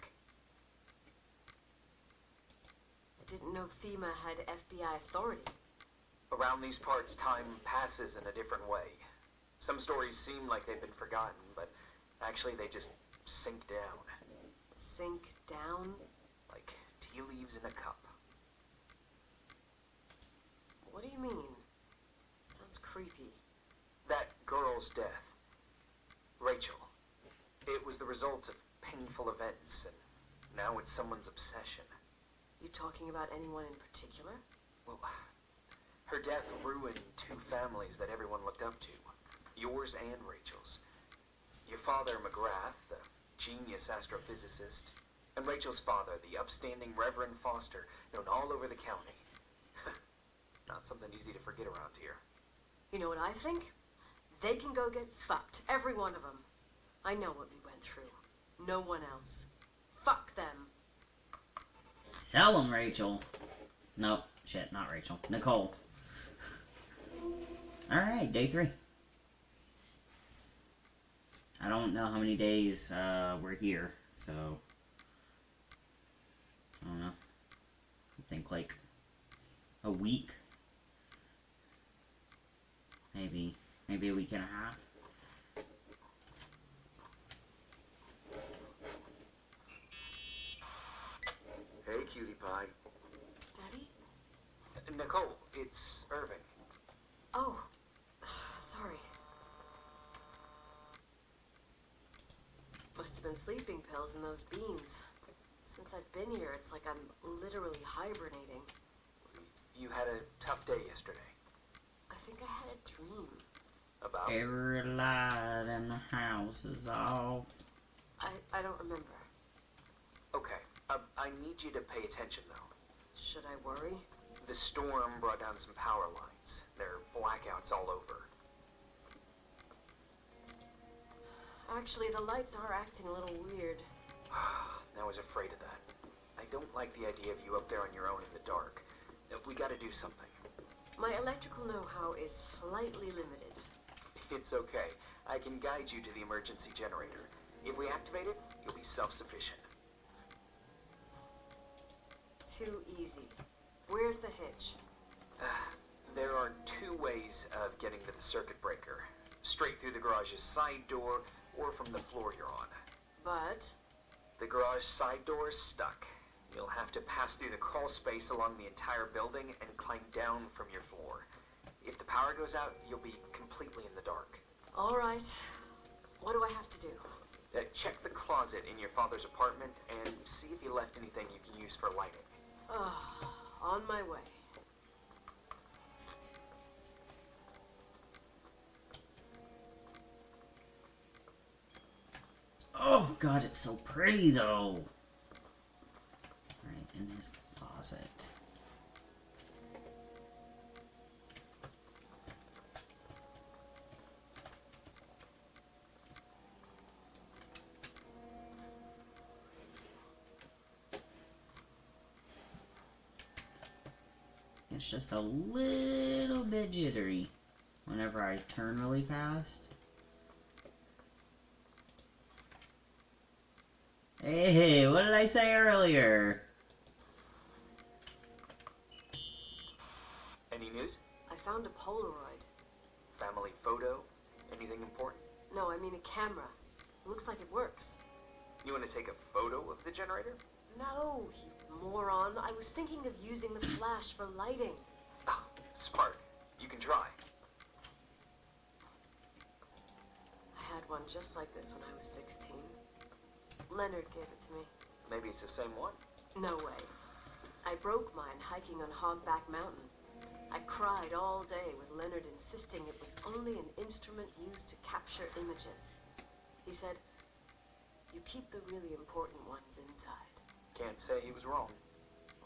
I didn't know FEMA had FBI authority. Around these parts, time passes in a different way. Some stories seem like they've been forgotten, but actually they just sink down. Sink down? Like tea leaves in a cup. What do you mean? Sounds creepy. That girl's death. Rachel. It was the result of painful events, and now it's someone's obsession. You talking about anyone in particular? Well, her death ruined two families that everyone looked up to. Yours and Rachel's. Your father, McGrath, the genius astrophysicist, and Rachel's father, the upstanding Reverend Foster, known all over the county. Not something easy to forget around here. You know what I think? They can go get fucked, every one of them. I know what we went through. No one else. Fuck them. Sell them, Rachel. Nope. Shit, not Rachel. Nicole. Alright, day 3. I don't know how many days we're here, so I don't know. I think like a week. Maybe a week and a half. Hey, cutie pie. Daddy? Nicole, it's Irving. Oh, sorry. Must have been sleeping pills in those beans. Since I've been here, it's like I'm literally hibernating. You had a tough day yesterday. I think I had a dream. About? Every light in the house is off. I don't remember. Okay. I need you to pay attention, though. Should I worry? The storm brought down some power lines. There are blackouts all over. Actually, the lights are acting a little weird. I was afraid of that. I don't like the idea of you up there on your own in the dark. We gotta do something. My electrical know-how is slightly limited. It's okay. I can guide you to the emergency generator. If we activate it, you'll be self-sufficient. Too easy. Where's the hitch? There are 2 ways of getting to the circuit breaker. Straight through the garage's side door, or from the floor you're on. But The garage side door is stuck. You'll have to pass through the crawl space along the entire building and climb down from your floor. If the power goes out, you'll be completely in the dark. all right. What do I have to do? Check the closet in your father's apartment and see if he left anything you can use for lighting. On my way. Oh god, it's so pretty though. Right in his closet. It's just a little bit jittery whenever I turn really fast. Hey, what did I say earlier? Any news? I found a Polaroid. Family photo? Anything important? No, I mean a camera. It looks like it works. You want to take a photo of the generator? No, you moron. I was thinking of using the flash for lighting. Ah, smart. You can try. I had one just like this when I was 16. Leonard gave it to me. Maybe it's the same one. No way. I broke mine hiking on Hogback Mountain. I cried all day with Leonard insisting it was only an instrument used to capture images. He said, "You keep the really important ones inside." Can't say he was wrong.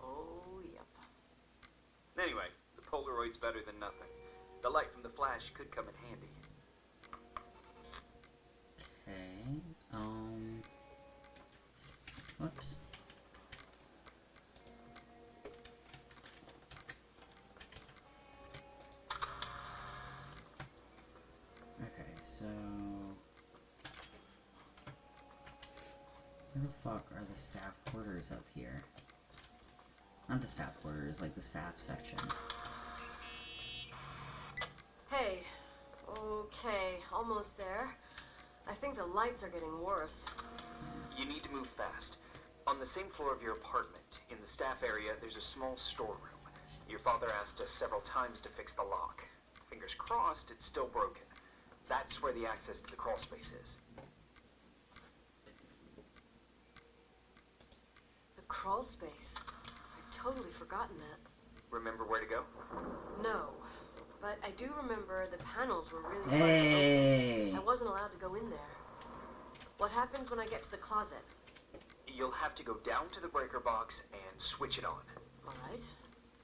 Oh, yep. Anyway, the Polaroid's better than nothing. The light from the flash could come in handy. Okay, whoops. Okay, so... where the fuck are the staff quarters up here? Not the staff quarters, like the staff section. Hey. Okay, almost there. I think the lights are getting worse. You need to move fast. On the same floor of your apartment, in the staff area, there's a small storeroom. Your father asked us several times to fix the lock. Fingers crossed, it's still broken. That's where the access to the crawl space is. The crawl space. I'd totally forgotten that. Remember where to go? No. But I do remember the panels were really hard Hey! to open. I wasn't allowed to go in there. What happens when I get to the closet? You'll have to go down to the breaker box and switch it on. All right.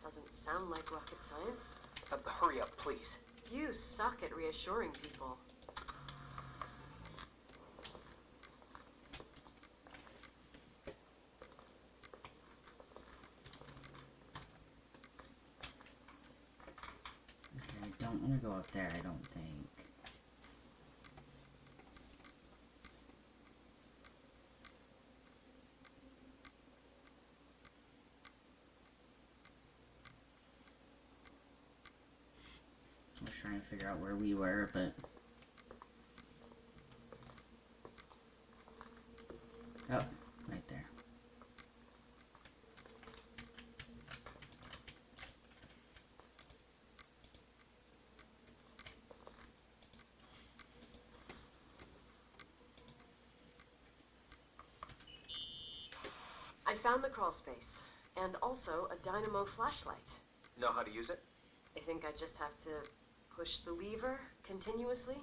Doesn't sound like rocket science. Hurry up, please. You suck at reassuring people. Okay, I don't want to go up there, I don't think. I was trying to figure out where we were, but... oh, right there. I found the crawl space, and also a dynamo flashlight. Know how to use it? I think I just have to push the lever continuously.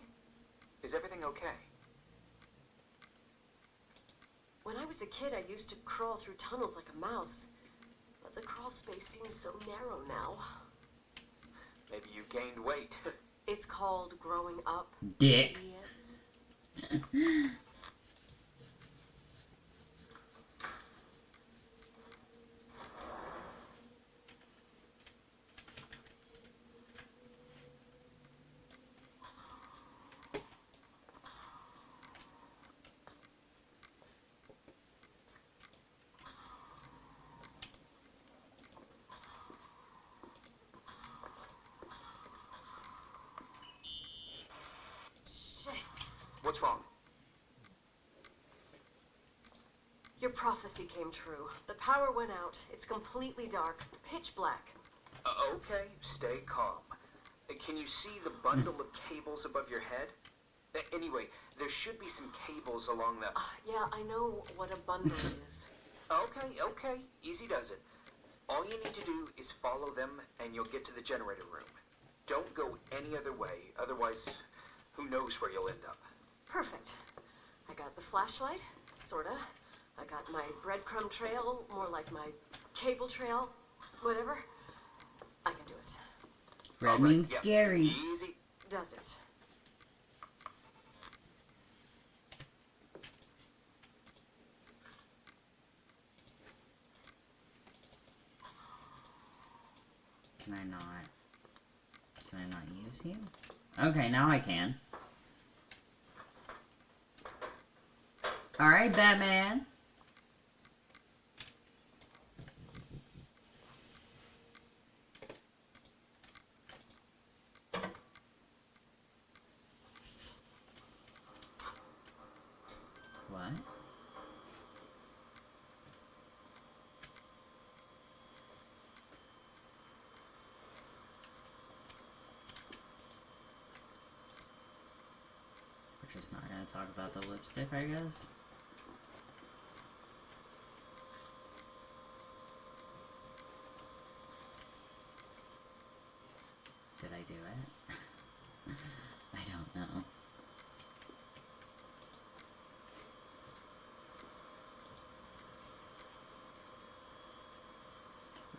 Is everything okay? When I was a kid, I used to crawl through tunnels like a mouse. But the crawl space seems so narrow now. Maybe you gained weight. It's called growing up. Dick. Idiot. What's wrong? Your prophecy came true. The power went out. It's completely dark. Pitch black. Okay, stay calm. Can you see the bundle of cables above your head? Anyway, there should be some cables along the... Yeah, I know what a bundle is. Okay. Easy does it. All you need to do is follow them and you'll get to the generator room. Don't go any other way, otherwise, who knows where you'll end up. Perfect. I got the flashlight, sorta. I got my breadcrumb trail, more like my cable trail, whatever. I can do it. Red means scary. Easy. Does it? Can I not? Can I not use you? Okay, now I can. Alright, Batman. What? We're just not gonna talk about the lipstick, I guess. Did I do it? I don't know.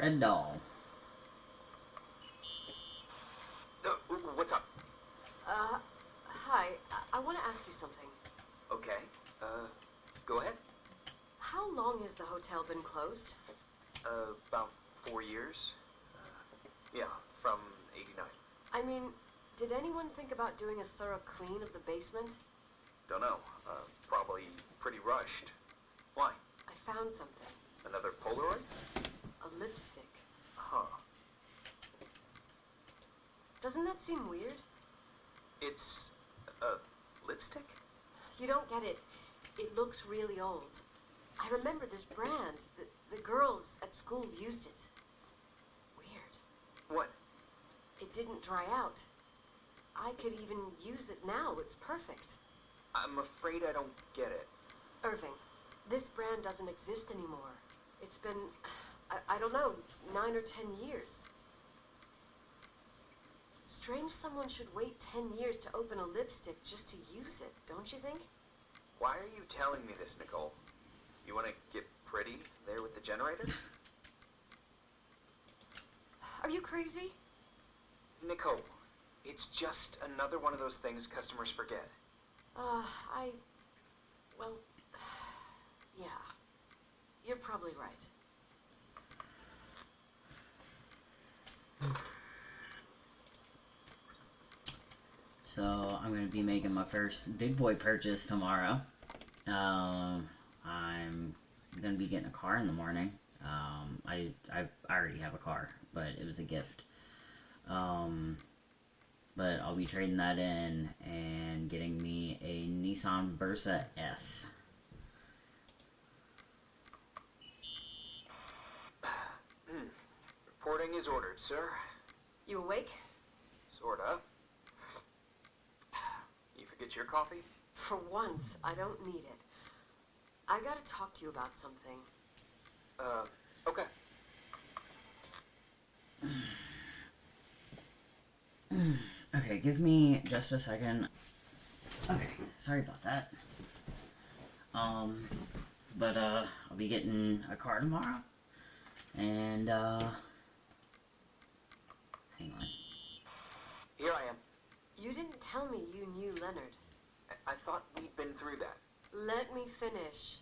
Red doll. What's up? Hi. I want to ask you something. Okay. Go ahead. How long has the hotel been closed? About 4 years. Yeah, from 89. I mean, did anyone think about doing a thorough clean of the basement? Don't know. Probably pretty rushed. Why? I found something. Another Polaroid? A lipstick. Huh. Doesn't that seem weird? It's a lipstick? You don't get it. It looks really old. I remember this brand. The girls at school used it. Weird. What? It didn't dry out. I could even use it now. It's perfect. I'm afraid I don't get it. Irving, this brand doesn't exist anymore. It's been, I don't know, 9 or 10 years. Strange someone should wait 10 years to open a lipstick just to use it, don't you think? Why are you telling me this, Nicole? You want to get pretty there with the generator? Are you crazy? Nicole, it's just another one of those things customers forget. Well, yeah. You're probably right. So, I'm going to be making my first big boy purchase tomorrow. I'm going to be getting a car in the morning. I already have a car, but it was a gift. But I'll be trading that in and getting me a Nissan Versa S. Reporting is ordered, sir. You awake? Sorta. You forget your coffee? For once, I don't need it. I gotta talk to you about something. Okay. Okay, give me just a second. Okay, sorry about that. But I'll be getting a car tomorrow. And, hang on. Here I am. You didn't tell me you knew Leonard. I thought we'd been through that. Let me finish.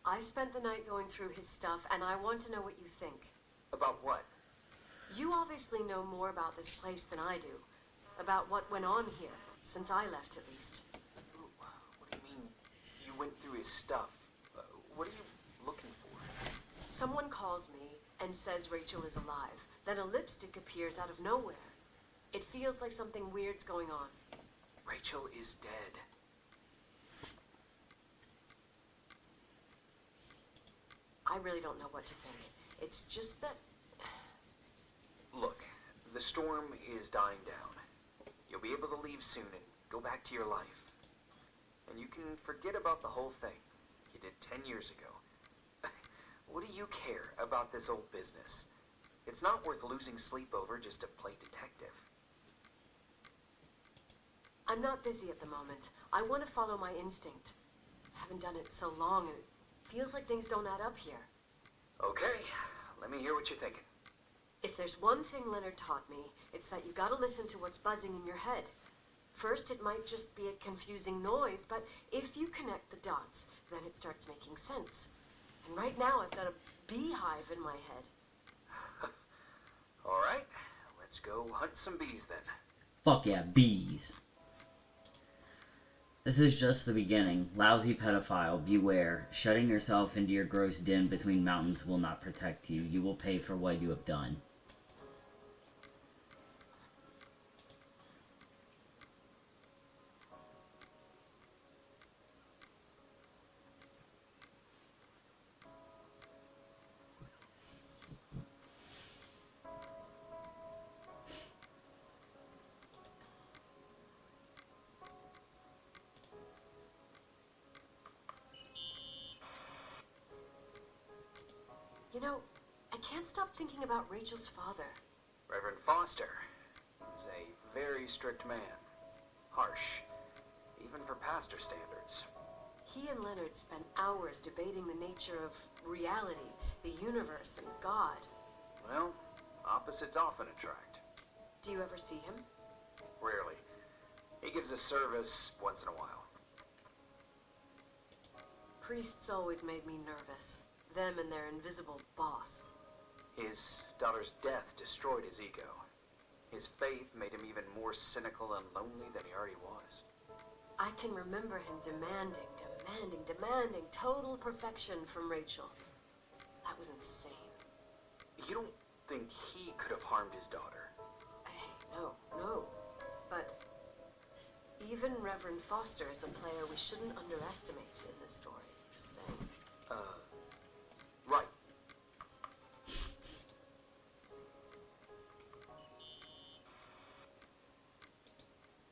I spent the night going through his stuff, and I want to know what you think. About what? You obviously know more about this place than I do. About what went on here, since I left at least. What do you mean, you went through his stuff? What are you looking for? Someone calls me and says Rachel is alive. Then a lipstick appears out of nowhere. It feels like something weird's going on. Rachel is dead. I really don't know what to think. It's just that... Look, the storm is dying down. You'll be able to leave soon and go back to your life. And you can forget about the whole thing you did 10 years ago. What do you care about this old business? It's not worth losing sleep over just to play detective. I'm not busy at the moment. I want to follow my instinct. I haven't done it so long, and it feels like things don't add up here. Okay, let me hear what you're thinking. If there's one thing Leonard taught me, it's that you gotta listen to what's buzzing in your head. First, it might just be a confusing noise, but if you connect the dots, then it starts making sense. And right now, I've got a beehive in my head. All right, Let's go hunt some bees then. Fuck yeah, bees. This is just the beginning. Lousy pedophile, beware. Shutting yourself into your gross den between mountains will not protect you. You will pay for what you have done. You know, I can't stop thinking about Rachel's father. Reverend Foster was a very strict man. Harsh, even for pastor standards. He and Leonard spent hours debating the nature of reality, the universe, and God. Well, opposites often attract. Do you ever see him? Rarely. He gives a service once in a while. Priests always made me nervous. Them and their invisible boss. His daughter's death destroyed his ego. His faith made him even more cynical and lonely than he already was. I can remember him demanding total perfection from Rachel. That was insane. You don't think he could have harmed his daughter? Hey, no. But even Reverend Foster is a player we shouldn't underestimate in this story. Just saying. Right.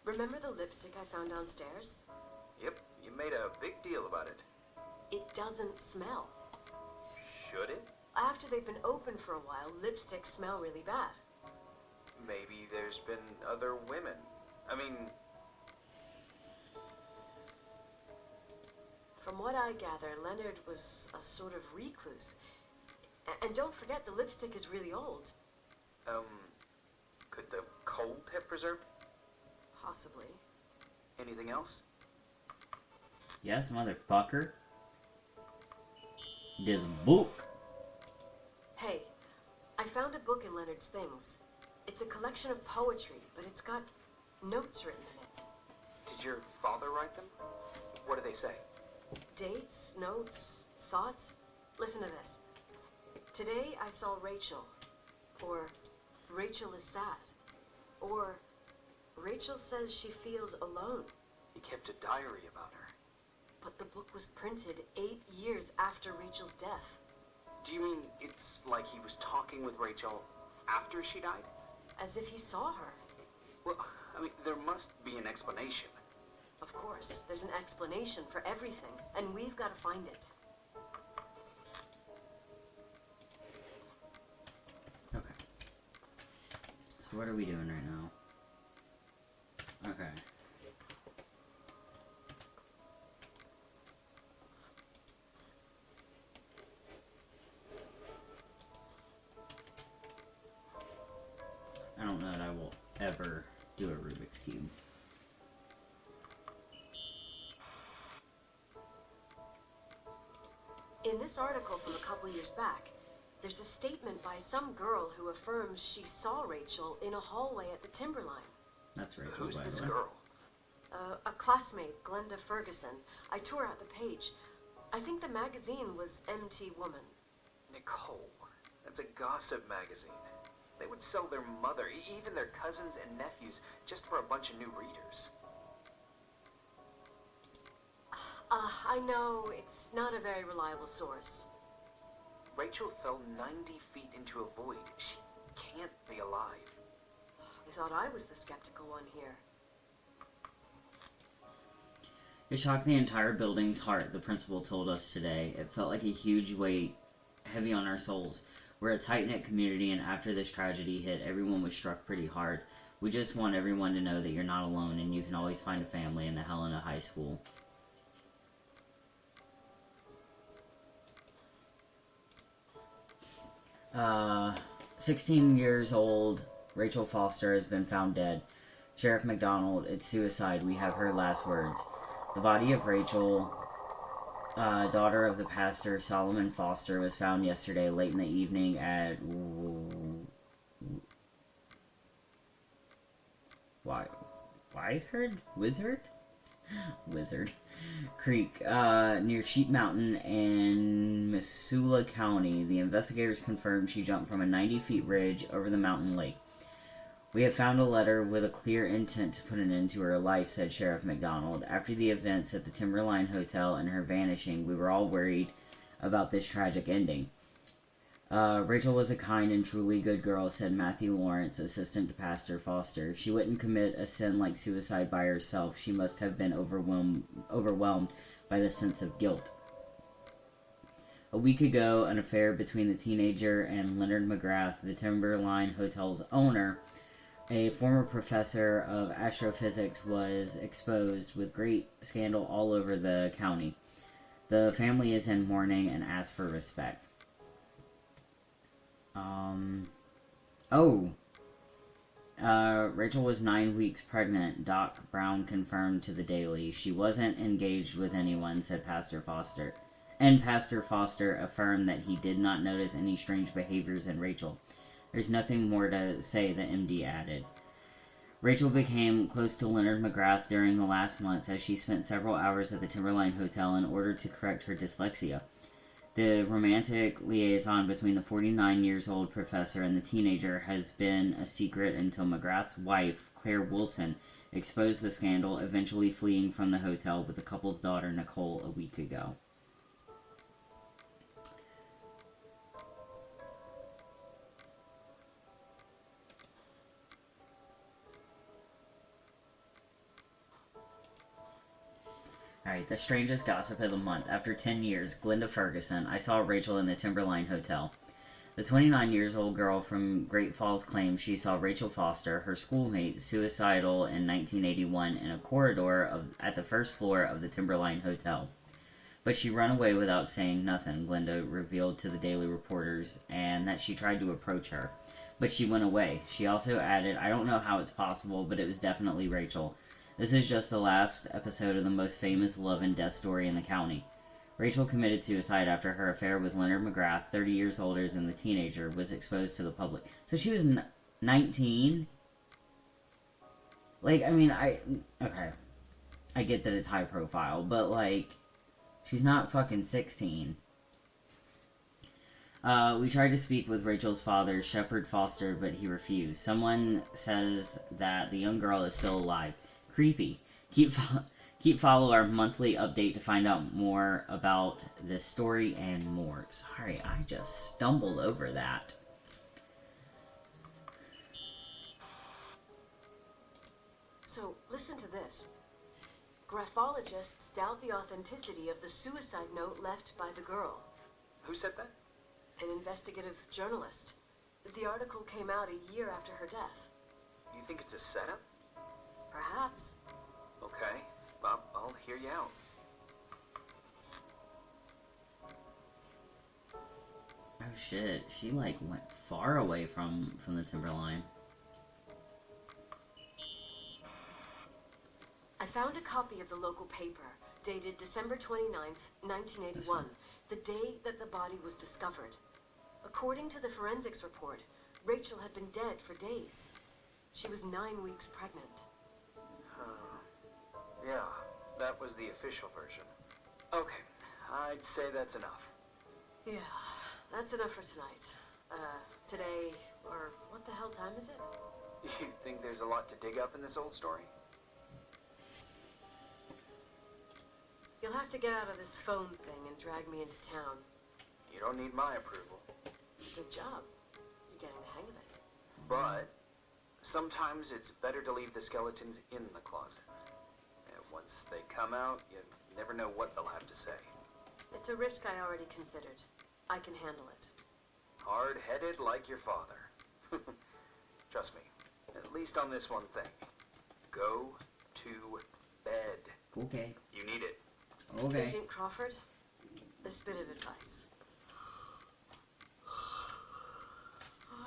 Remember the lipstick I found downstairs? Yep, you made a big deal about it. It doesn't smell. Should it? After they've been open for a while, lipsticks smell really bad. Maybe there's been other women. I mean... From what I gather, Leonard was a sort of recluse. And don't forget, the lipstick is really old. Could the cold have preserved? Possibly. Anything else? Yes, motherfucker. This book. Hey, I found a book in Leonard's things. It's a collection of poetry, but it's got notes written in it. Did your father write them? What do they say? Dates, notes, thoughts. Listen to this. Today I saw Rachel. Or Rachel is sad. Or Rachel says she feels alone. He kept a diary about her. But the book was printed 8 years after Rachel's death. Do you mean it's like he was talking with Rachel after she died? As if he saw her. Well, I mean, there must be an explanation. Of course, there's an explanation for everything, and we've got to find it. Okay. So what are we doing right now? Okay. I don't know that I will ever do a Rubik's Cube. In this article from a couple years back, there's a statement by some girl who affirms she saw Rachel in a hallway at the Timberline. That's Rachel, Who's by this the way. girl? A classmate, Glenda Ferguson. I tore out the page. I think the magazine was MT Woman. Nicole. That's a gossip magazine. They would sell their mother, even their cousins and nephews, just for a bunch of new readers. I know it's not a very reliable source. Rachel fell 90 feet into a void. She can't be alive. I thought I was the skeptical one here. It shocked the entire building's heart, the principal told us today. It felt like a huge weight, heavy on our souls. We're a tight-knit community, and after this tragedy hit, everyone was struck pretty hard. We just want everyone to know that you're not alone, and you can always find a family in the Helena High School. Uh, 16 years old, Rachel Foster has been found dead. Sheriff McDonald, it's suicide. We have her last words. The body of Rachel, daughter of the pastor Solomon Foster, was found yesterday late in the evening at Wizard Creek, near Sheep Mountain in Missoula County. The investigators confirmed she jumped from a 90-foot ridge over the mountain lake. We have found a letter with a clear intent to put an end to her life, said Sheriff McDonald. After the events at the Timberline Hotel and her vanishing, we were all worried about this tragic ending. Rachel was a kind and truly good girl, said Matthew Lawrence, assistant to Pastor Foster. She wouldn't commit a sin like suicide by herself. She must have been overwhelmed by the sense of guilt. A week ago, an affair between the teenager and Leonard McGrath, the Timberline Hotel's owner, a former professor of astrophysics, was exposed with great scandal all over the county. The family is in mourning and asks for respect. Rachel was 9 weeks pregnant, Doc Brown confirmed to the Daily. She wasn't engaged with anyone, said Pastor Foster. And Pastor Foster affirmed that he did not notice any strange behaviors in Rachel. There's nothing more to say, the MD added. Rachel became close to Leonard McGrath during the last months as she spent several hours at the Timberline Hotel in order to correct her dyslexia. The romantic liaison between the 49-years-old professor and the teenager has been a secret until McGrath's wife, Claire Wilson, exposed the scandal, eventually fleeing from the hotel with the couple's daughter, Nicole, a week ago. Alright, the strangest gossip of the month. After 10 years, Glenda Ferguson, I saw Rachel in the Timberline Hotel. The 29-year-old girl from Great Falls claims she saw Rachel Foster, her schoolmate, suicidal in 1981 in a corridor at the first floor of the Timberline Hotel. But she ran away without saying nothing, Glenda revealed to the Daily Reporters, and that she tried to approach her. But she went away. She also added, I don't know how it's possible, but it was definitely Rachel. This is just the last episode of the most famous love and death story in the county. Rachel committed suicide after her affair with Leonard McGrath, 30 years older than the teenager, was exposed to the public. So she was 19? Like, I mean, okay. I get that it's high profile, but, like, she's not fucking 16. We tried to speak with Rachel's father, Shepard Foster, but he refused. Someone says that the young girl is still alive. Creepy. Keep follow our monthly update to find out more about this story and more. Sorry, I just stumbled over that. So, listen to this. Graphologists doubt the authenticity of the suicide note left by the girl. Who said that? An investigative journalist. The article came out a year after her death. You think it's a setup? Perhaps. Okay, I'll hear you out. Oh shit, she like went far away from the Timberline. I found a copy of the local paper, dated December 29th, 1981, the day that the body was discovered. According to the forensics report, Rachel had been dead for days. She was 9 weeks pregnant. Yeah, that was the official version. Okay, I'd say that's enough. Yeah, that's enough for tonight. Today, or what the hell time is it? You think there's a lot to dig up in this old story? You'll have to get out of this phone thing and drag me into town. You don't need my approval. Good job. You're getting the hang of it. But sometimes it's better to leave the skeletons in the closet. And once they come out, you never know what they'll have to say. It's a risk I already considered. I can handle it. Hard-headed like your father. Trust me, at least on this one thing. Go to bed. Okay. You need it. Okay. Agent Crawford, this bit of advice.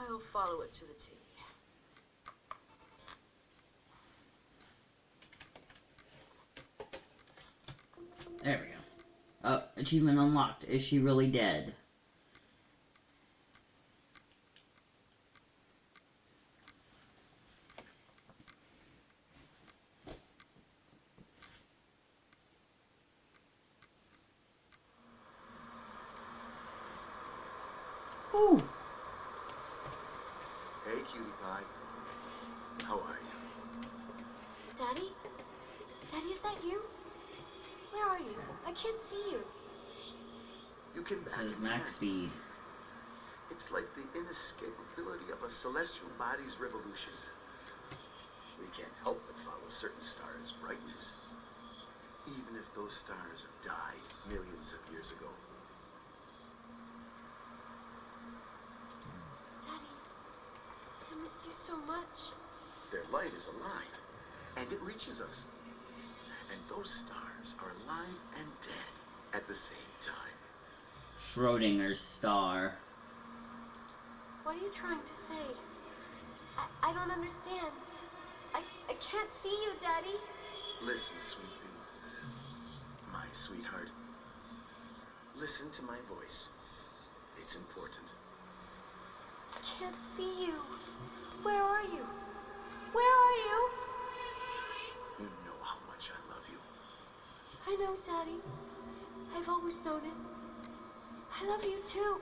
I'll follow it to the T. There we go. Achievement unlocked. Is she really dead? Ooh. Hey, cutie pie. How are you? Daddy? Daddy, is that you? Where are you? I can't see you. You came back Says again. max speed. It's like the inescapability of a celestial body's revolution. We can't help but follow certain stars' brightness, even if those stars have died millions of years ago. Daddy, I missed you so much. Their light is alive, and it reaches us. And those stars are alive and dead at the same time. Schrodinger's star. What are you trying to say? I don't understand. I can't see you, Daddy. Listen, sweet pea. My sweetheart. Listen to my voice. It's important. I can't see you. Where are you? Where are you? You know how much I love you. I know, Daddy. I've always known it. I love you too.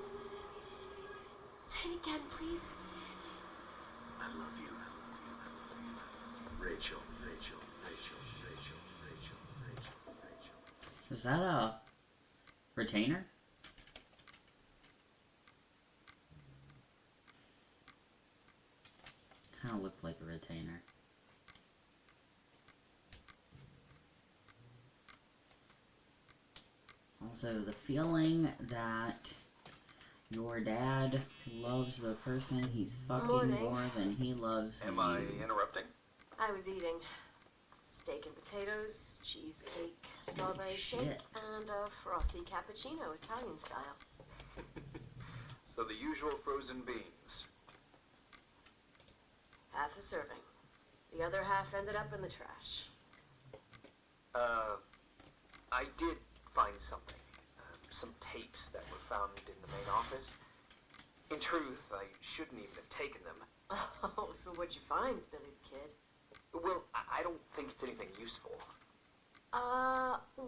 Say it again, please. I love you. I love you. I love you. Rachel, Rachel, Rachel, Rachel, Rachel, Rachel, Rachel. Is that a retainer? Kind of looked like a retainer. Also, the feeling that your dad loves the person he's fucking Morning. more than he loves Am you. I interrupting? I was eating steak and potatoes, cheesecake, strawberry Shit. shake, and a frothy cappuccino, Italian style. So the usual frozen beans. Half a serving. The other half ended up in the trash. I did find something. Some tapes that were found in the main office. In truth, I shouldn't even have taken them. Oh, so what'd you find, Billy the Kid? Well, I don't think it's anything useful.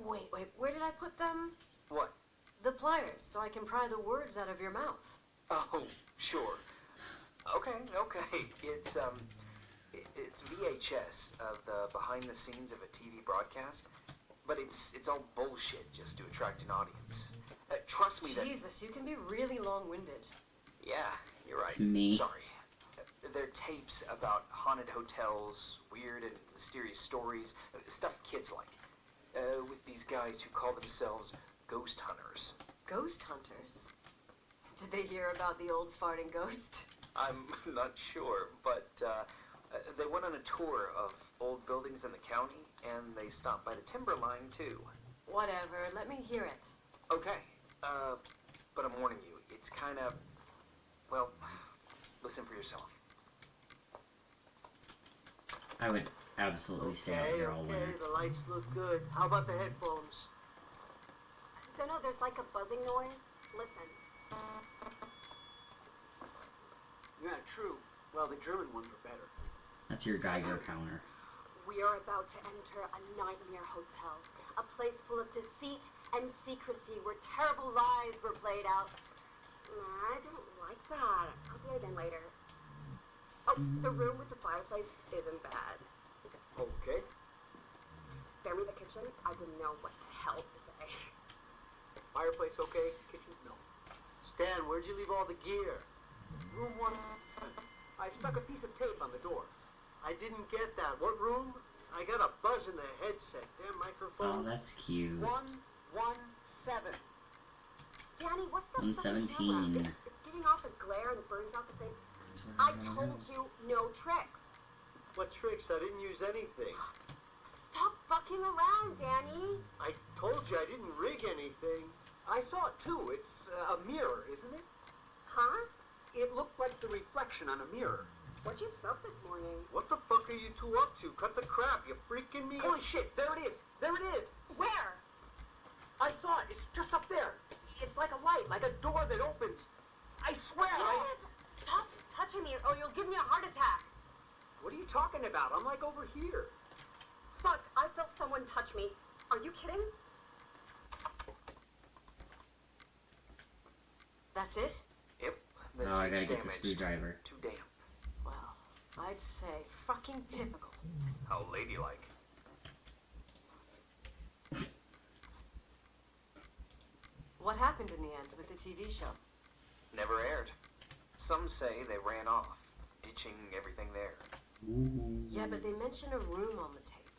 Wait, where did I put them? What? The pliers, so I can pry the words out of your mouth. Oh, sure. Okay. It's VHS of the behind the scenes of a TV broadcast, but it's all bullshit just to attract an audience. Trust me that... Jesus, you can be really long-winded. Yeah, you're right. It's me. Sorry. They're tapes about haunted hotels, weird and mysterious stories, stuff kids like. With these guys who call themselves ghost hunters. Ghost hunters? Did they hear about the old farting ghost? I'm not sure, but they went on a tour of old buildings in the county, and they stopped by the Timberline, too. Whatever, let me hear it. Okay, but I'm warning you, it's kind of, well, listen for yourself. I would absolutely stay out here all winter. The lights look good. How about the headphones? Don't know, there's like a buzzing noise. Listen. Yeah, true. Well, the German ones were better. That's your Geiger counter. We are about to enter a nightmare hotel. A place full of deceit and secrecy where terrible lies were played out. Nah, I don't like that. I'll do it again later. Oh, the room with the fireplace isn't bad. Okay. Spare me the kitchen. I didn't know what the hell to say. Fireplace okay? Kitchen? No. Stan, where'd you leave all the gear? Room 1. I stuck a piece of tape on the door. I didn't get that. What room? I got a buzz in the headset. Damn microphone. Oh, that's cute. 117. Danny, what's that? 117. It's giving off a glare and burns out the thing. That's where I I'm gonna told go. you no tricks. What tricks? I didn't use anything. Stop fucking around, Danny. I told you I didn't rig anything. I saw it too. It's a mirror, isn't it? Huh? It looked like the reflection on a mirror. What'd you smoke this morning? What the fuck are you two up to? Cut the crap. You freaking me. Holy shit. There it is. There it is. Where? I saw it. It's just up there. It's like a light, like a door that opens. I swear. Dad, stop touching me or you'll give me a heart attack. What are you talking about? I'm like over here. Fuck, I felt someone touch me. Are you kidding? That's it? Yep, The Oh, I gotta tape's get the damaged. screwdriver. Too damp. Well, I'd say fucking typical. How ladylike. What happened in the end with the TV show? Never aired. Some say they ran off, ditching everything there. Ooh. Yeah, but they mention a room on the tape.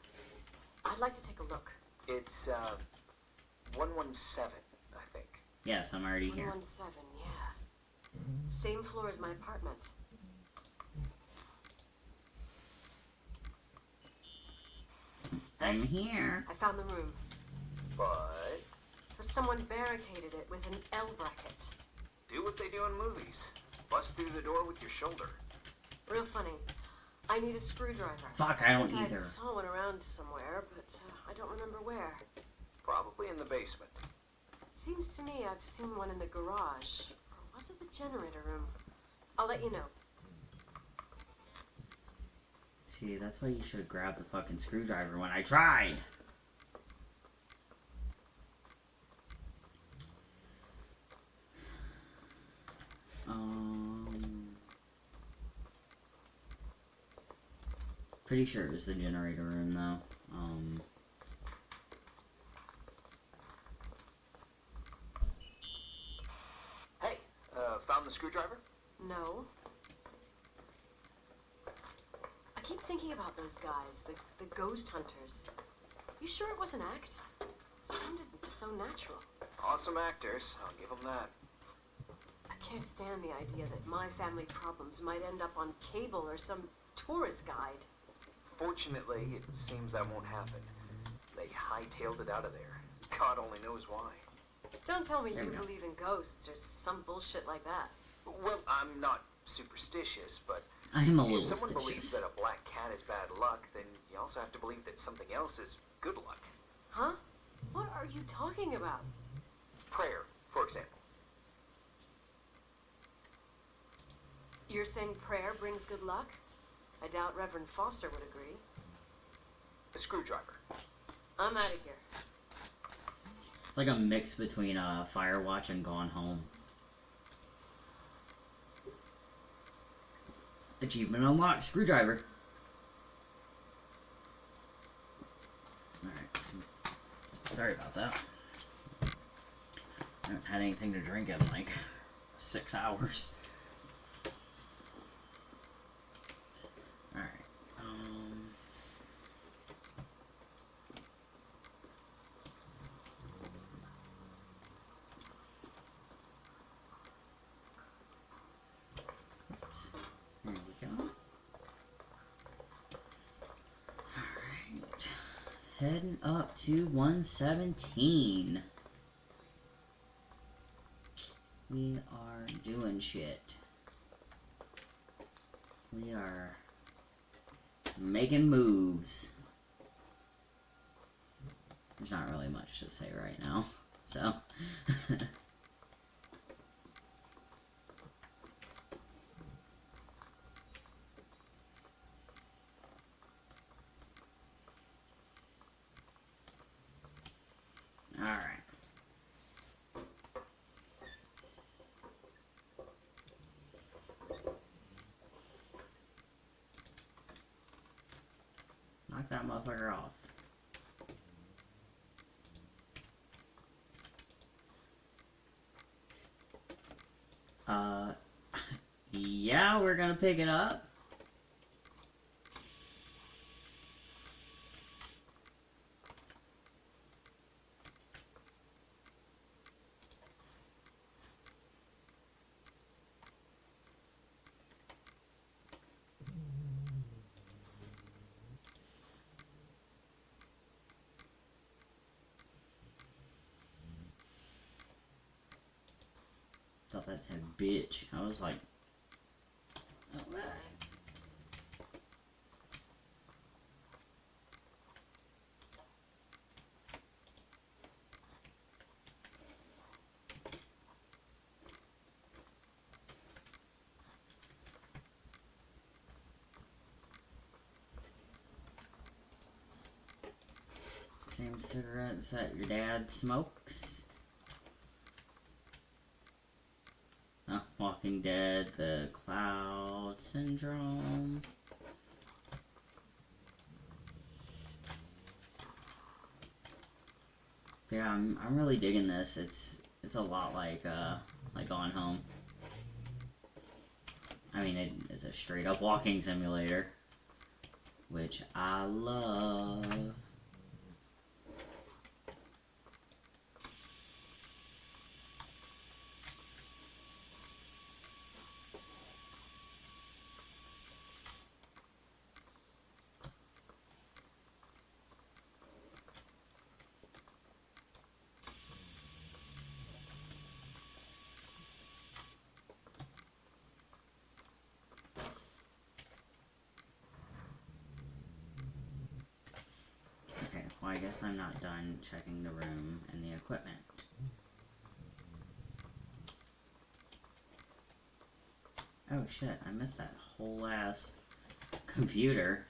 I'd like to take a look. It's, 117, I think. Yes, I'm already here. 117, yeah. Same floor as my apartment. I'm here. I found the room. But But someone barricaded it with an L bracket. do what they do in movies. Bust through the door with your shoulder. Real funny. I need a screwdriver. Fuck, I don't think either. I saw one around somewhere, but I don't remember where. Probably in the basement. Seems to me I've seen one in the garage. Or was it the generator room? I'll let you know. See, that's why you should have grabbed the fucking screwdriver when I tried. Pretty sure it was the generator room, though. Hey, found the screwdriver? No. I keep thinking about those guys, the ghost hunters. You sure it was an act? It sounded so natural. Awesome actors, I'll give them that. I can't stand the idea that my family problems might end up on cable or some tourist guide. Fortunately, it seems that won't happen. They hightailed it out of there. God only knows why. Don't tell me There you we go. believe in ghosts or some bullshit like that. Well, I'm not superstitious, but I'm a little if someone believes suspicious. that a black cat is bad luck, then you also have to believe that something else is good luck. Huh? What are you talking about? Prayer, for example. You're saying prayer brings good luck? I doubt Reverend Foster would agree. A screwdriver. I'm out of here. It's like a mix between Firewatch and Gone Home. Achievement unlocked. Screwdriver. Alright. Sorry about that. I haven't had anything to drink in like 6 hours. Alright. Oops. There we go. Alright. Heading up to 117. We are doing shit. We are making moves. There's not really much to say right now, so. Alright. Knock that motherfucker off. Yeah, we're gonna pick it up. Thought that said bitch. I was like, alright. Same cigarettes that your dad smokes. Walking Dead, the Cloud Syndrome. Yeah, I'm really digging this. It's a lot like Gone Home. I mean, it's a straight up walking simulator, which I love. Well, I guess I'm not done checking the room and the equipment. Oh shit, I missed that whole ass computer.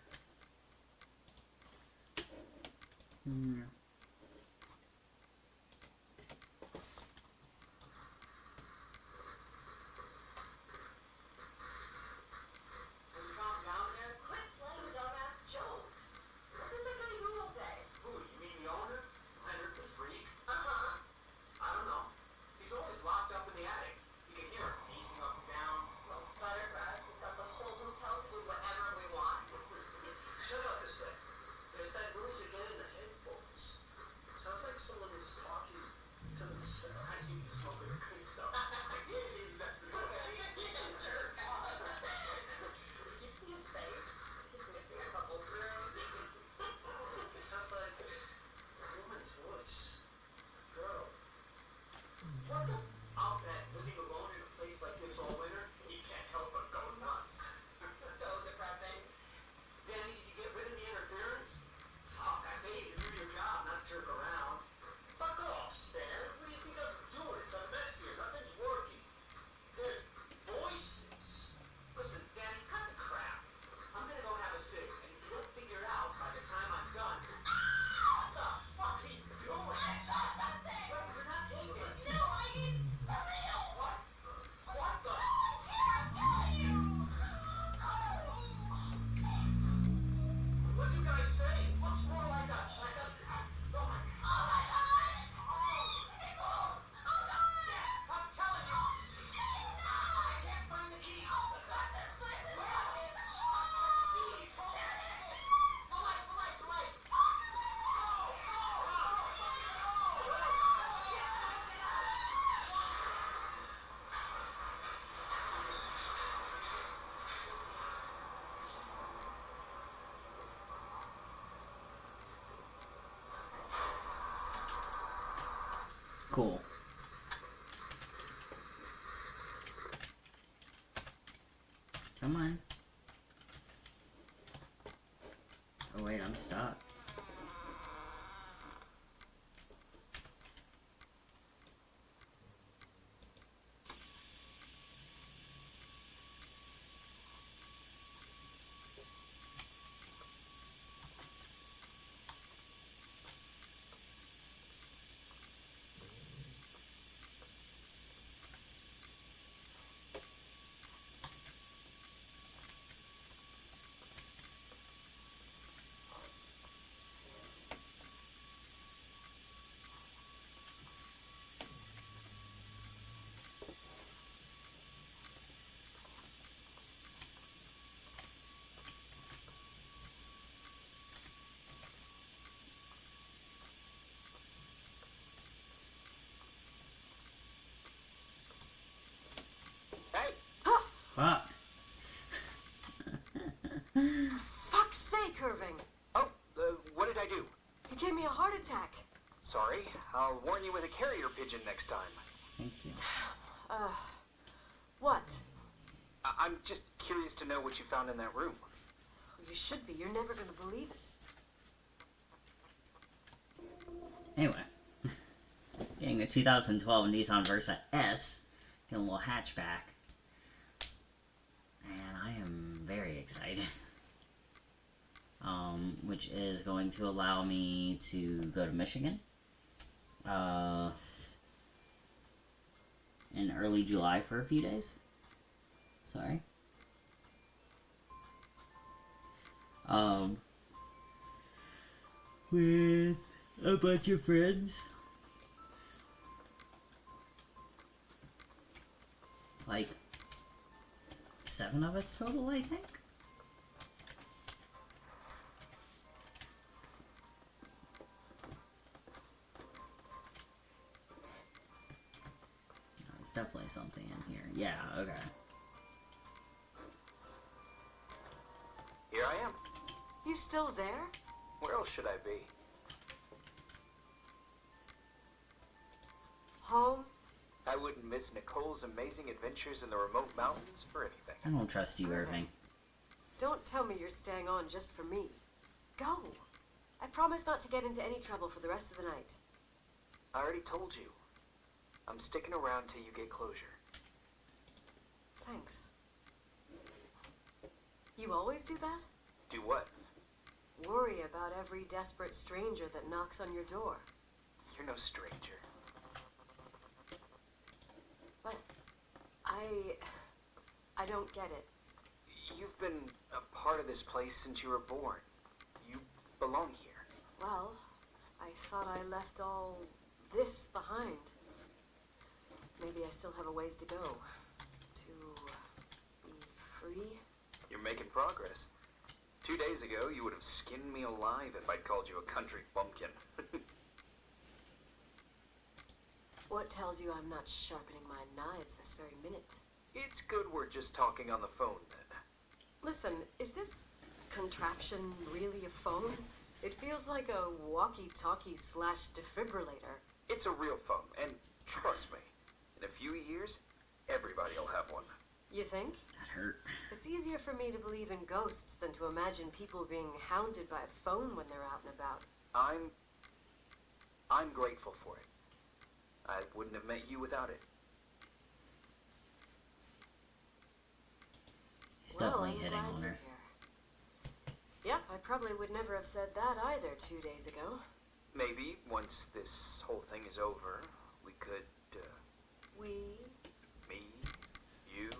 Cool. Come on. Oh wait, I'm stuck. Fuck. For fuck's sake, Irving. Oh, what did I do? You gave me a heart attack. Sorry, I'll warn you with a carrier pigeon next time. Thank you. What? I'm just curious to know what you found in that room. Well, you should be. You're never going to believe it. Anyway. Getting a 2012 Nissan Versa S. Getting a little hatchback. And I am very excited. Which is going to allow me to go to Michigan. in early July for a few days. Sorry. With a bunch of friends. Like 7 of us total, I think. There's definitely something in here. Yeah, okay. Here I am. You still there? Where else should I be? Home? I wouldn't miss Nicole's amazing adventures in the remote mountains for anything. I don't trust you, Irving. Don't tell me you're staying on just for me. Go. I promise not to get into any trouble for the rest of the night. I already told you. I'm sticking around till you get closure. Thanks. You always do that? Do what? Worry about every desperate stranger that knocks on your door. You're no stranger. But I don't get it. You've been a part of this place since you were born. You belong here. Well, I thought I left all this behind. Maybe I still have a ways to go. To be free? You're making progress. 2 days ago, you would have skinned me alive if I'd called you a country bumpkin. What tells you I'm not sharpening my knives this very minute? It's good we're just talking on the phone, then. Listen, is this contraption really a phone? It feels like a walkie-talkie / defibrillator. It's a real phone, and trust me, in a few years, everybody will have one. You think? That hurt. It's easier for me to believe in ghosts than to imagine people being hounded by a phone when they're out and about. I'm grateful for it. I wouldn't have met you without it. He's definitely I'm hitting glad on you're her. here. Yep, I probably would never have said that either 2 days ago. Maybe once this whole thing is over, we could, We? me, you,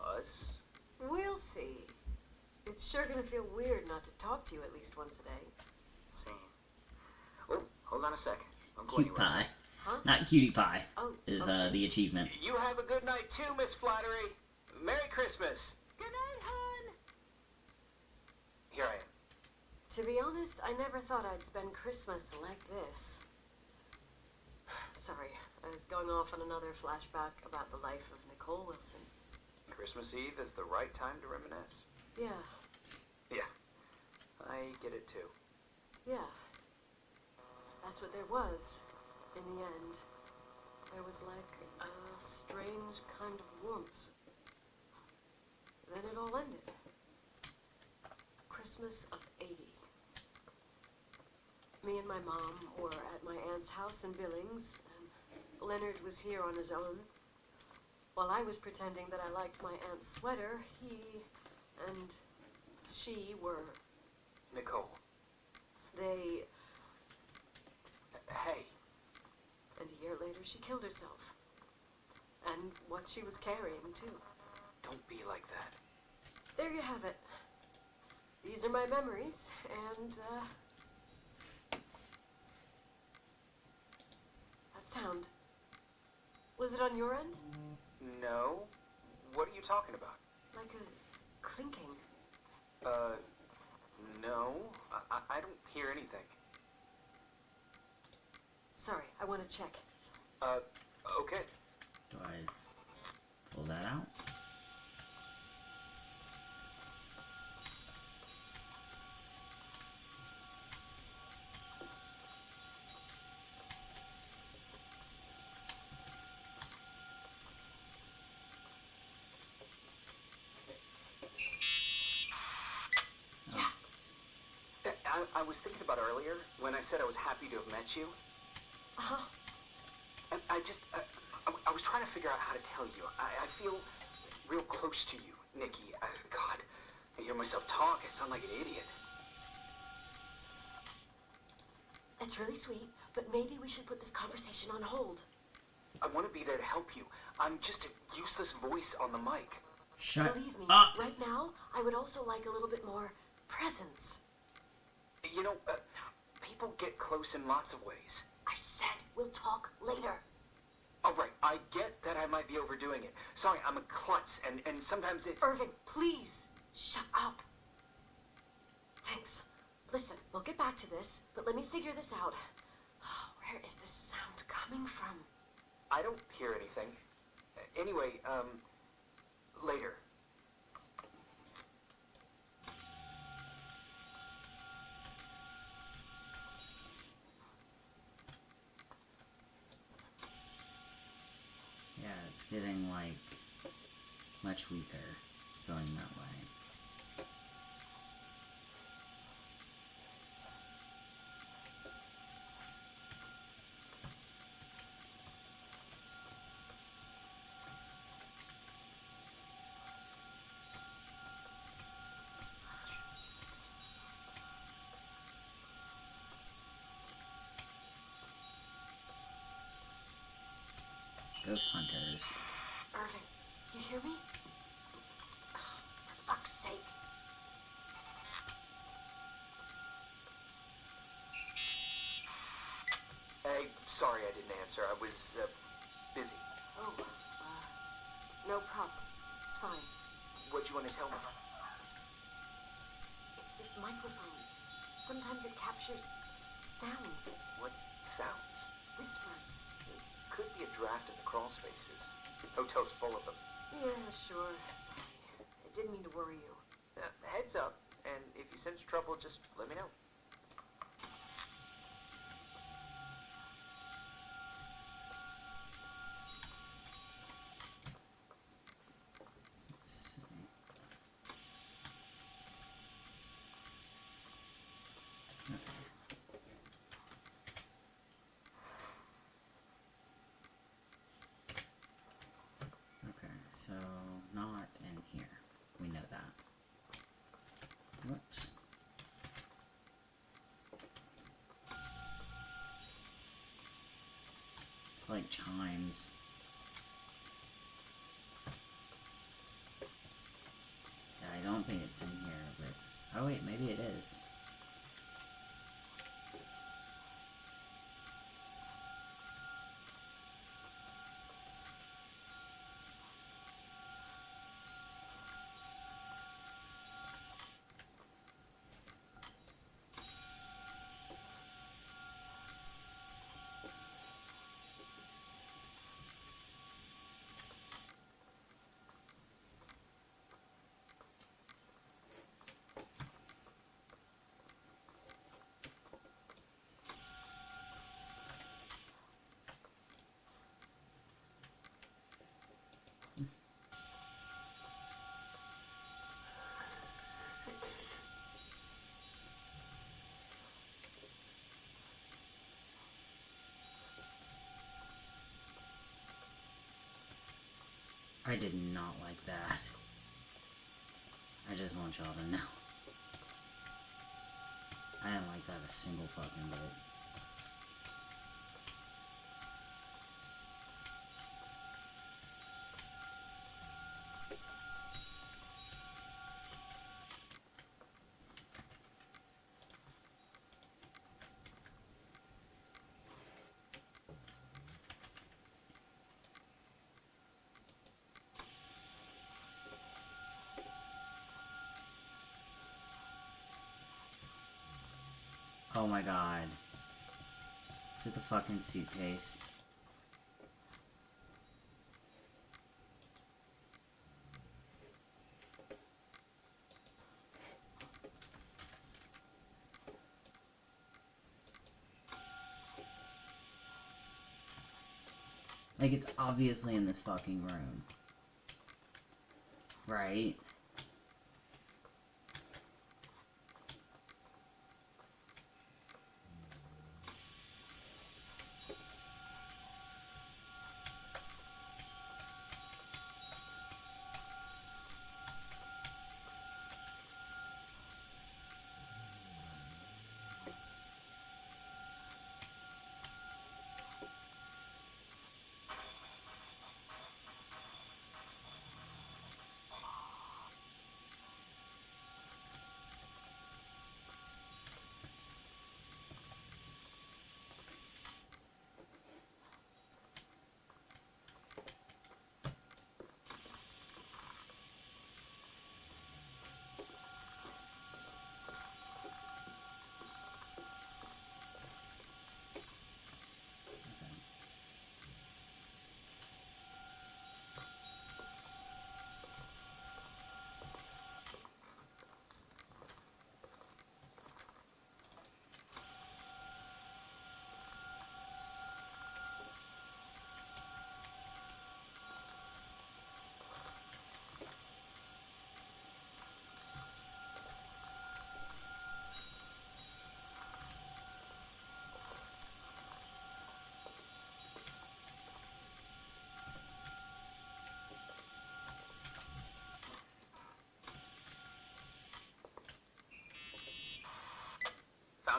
us. We'll see. It's sure gonna feel weird not to talk to you at least once a day. Same. Oh, hold on a sec. I'm going Cute pie. Huh? Not cutie pie Oh, is okay. the achievement. You have a good night too, Miss Flattery. Merry Christmas. Good night, hon. Here I am. To be honest, I never thought I'd spend Christmas like this. Sorry, I was going off on another flashback about the life of Nicole Wilson. Christmas Eve is the right time to reminisce. Yeah, Yeah, I get it too. yeah. That's what there was, in the end. There was like a strange kind of warmth. Then it all ended. Christmas of '80. Me and my mom were at my aunt's house in Billings, and Leonard was here on his own. While I was pretending that I liked my aunt's sweater, he and she were... Nicole. They... Hey, And a year later, she killed herself. And what she was carrying, too. don't be like that. There you have it. These are my memories, and, that sound. Was it on your end? No. What are you talking about? Like a clinking. No. I don't hear anything. Sorry, I want to check. Okay. Do I pull that out? I was thinking about earlier when I said I was happy to have met you. Uh-huh. I was trying to figure out how to tell you. I feel real close to you, Nikki. God, I hear myself talk. I sound like an idiot. It's really sweet, but maybe we should put this conversation on hold. I want to be there to help you. I'm just a useless voice on the mic. Shut Believe me, up. right now, I would also like a little bit more presence. You know, people get close in lots of ways. I said we'll talk later. All right, I get that I might be overdoing it. Sorry, I'm a klutz, and sometimes it's... Irving, please, shut up. Thanks. Listen, we'll get back to this, but let me figure this out. Where is this sound coming from? I don't hear anything. Anyway, later. Yeah, it's getting, like, much weaker going that way. Ghost hunters. Irving, you hear me? Oh, for fuck's sake. Hey, sorry I didn't answer. I was, busy. Oh, no problem. It's fine. What'd you want to tell me? It's this microphone. Sometimes it captures sounds, What sounds? whispers. Could be a draft in the crawl spaces. Hotel's full of them. Yeah, sure. Sorry. I didn't mean to worry you. Heads up, and if you sense trouble, just let me know. Let's see. Okay, so not in here. We know that. Whoops. It's like chimes. Yeah, I don't think it's in here, but... Oh wait, maybe it is. I did not like that. I just want y'all to know. I didn't like that a single fucking bit. Oh my god. Is it the fucking suitcase? Like, it's obviously in this fucking room. Right?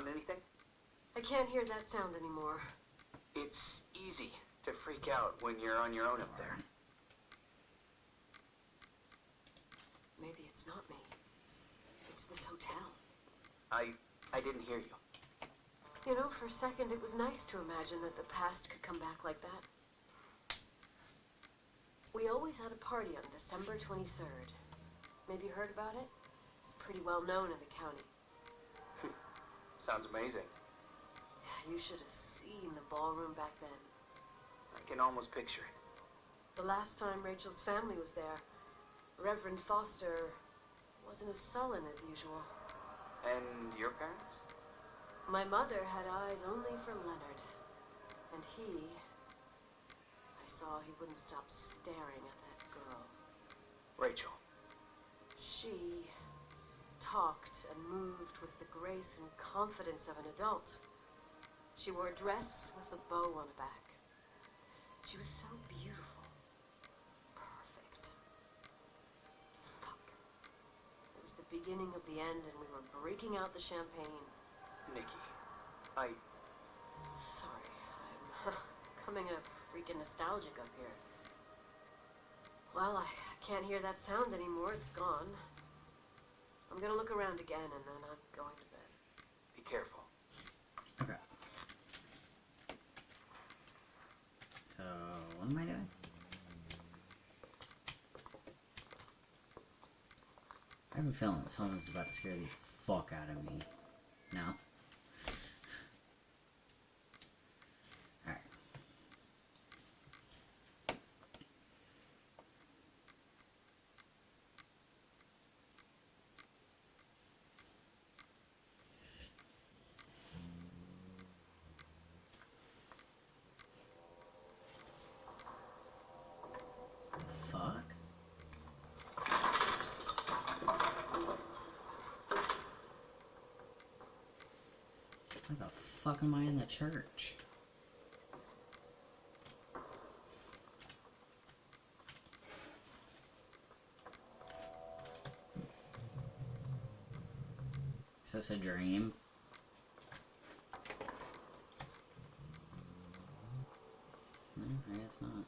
found anything? I can't hear that sound anymore. It's easy to freak out when you're on your own up there. Maybe it's not me. It's this hotel. I didn't hear you. You know, for a second, it was nice to imagine that the past could come back like that. We always had a party on December 23rd. Maybe you heard about it? It's pretty well known in the county. Sounds amazing. You should have seen the ballroom back then. I can almost picture it. The last time Rachel's family was there, Reverend Foster wasn't as sullen as usual. And your parents? My mother had eyes only for Leonard. And I saw he wouldn't stop staring at that girl. Rachel. She talked and moved with the grace and confidence of an adult. She wore a dress with a bow on her back. She was so beautiful. Perfect. Fuck. It was the beginning of the end, and we were breaking out the champagne. Nikki, Sorry, I'm becoming a freaking nostalgic up here. Well, I can't hear that sound anymore. It's gone. I'm gonna look around again, and then I'm going to bed. Be careful. Okay. So, what am I doing? I have a feeling that someone's about to scare the fuck out of me. No? Alright. Fuck? Why the fuck am I in the church? Is this a dream? No, I guess not.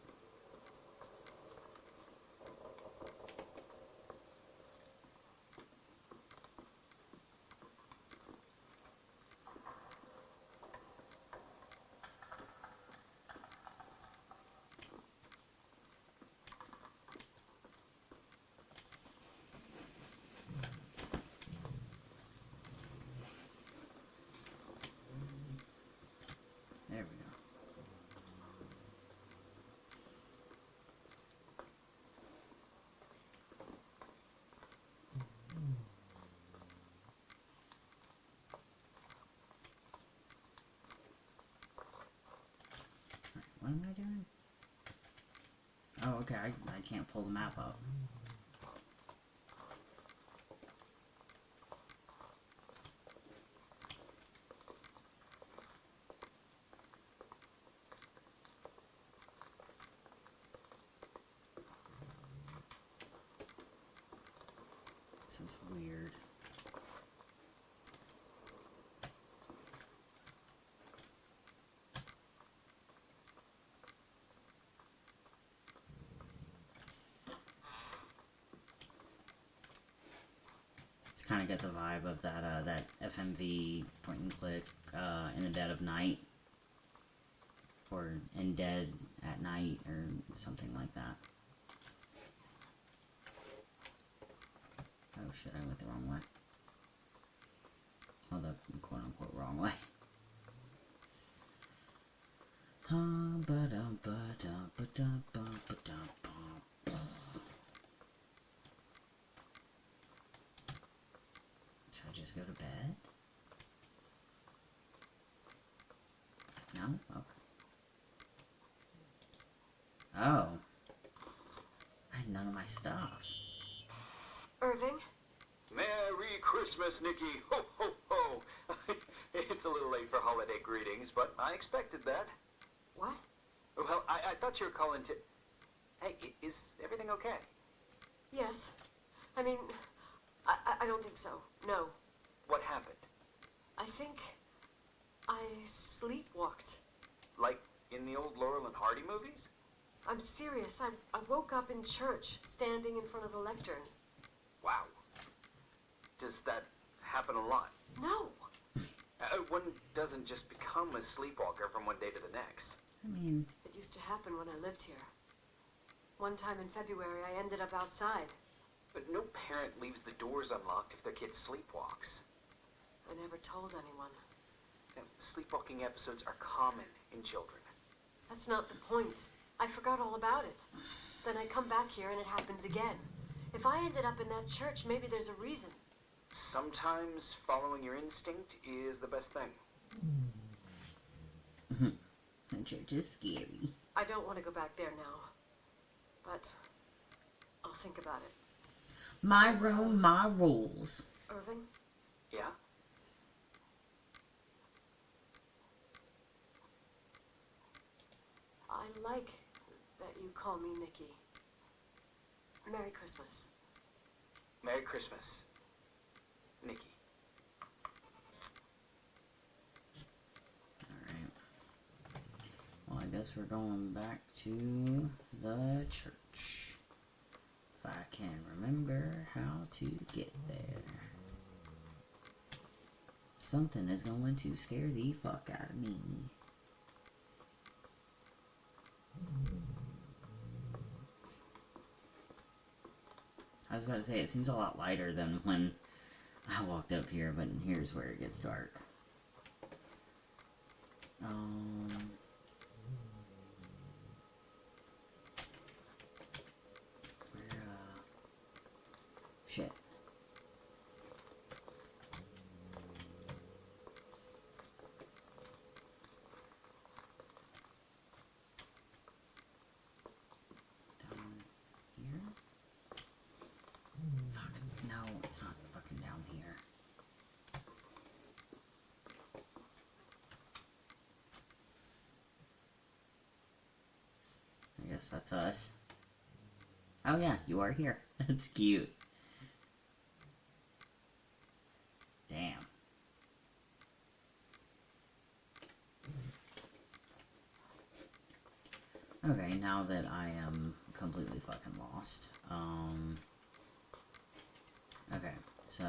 There we go. What am I doing? Oh, okay, I can't pull the map up. This is weird. Just kind of get the vibe of that FMV point and click in the dead of night, or in Dead at Night, or something like that. Oh shit, I went the wrong way. Oh, the quote-unquote wrong way. Should I just go to bed? No? Okay. Oh. I had none of my stuff. Irving? Merry Christmas, Nikki. Ho, ho, ho. It's a little late for holiday greetings, but I expected that. What? Well, I thought you were calling to... Hey, is everything okay? Yes. I mean, I don't think so. No. What happened? I think I sleepwalked. Like in the old Laurel and Hardy movies? I'm serious. I woke up in church, standing in front of the lectern. Wow. Does that happen a lot? No. One doesn't just become a sleepwalker from one day to the next. I mean... It used to happen when I lived here. One time in February, I ended up outside. But no parent leaves the doors unlocked if their kid sleepwalks. I never told anyone. Sleepwalking episodes are common in children. That's not the point. I forgot all about it. Then I come back here and it happens again. If I ended up in that church, maybe there's a reason. Sometimes following your instinct is the best thing. The church is scary. I don't want to go back there now. But I'll think about it. My room, my rules. Irving? Yeah? I like that you call me Nikki. Merry Christmas. Merry Christmas, Nikki. Alright. Well, I guess we're going back to the church. If I can remember how to get there. Something is going to scare the fuck out of me. I was about to say, it seems a lot lighter than when I walked up here, but here's where it gets dark. Shit. Down here? Fuck, no, it's not fucking down here. I guess that's us. Oh yeah, you are here. That's cute. Damn. Okay, now that I am completely fucking lost. Okay, so...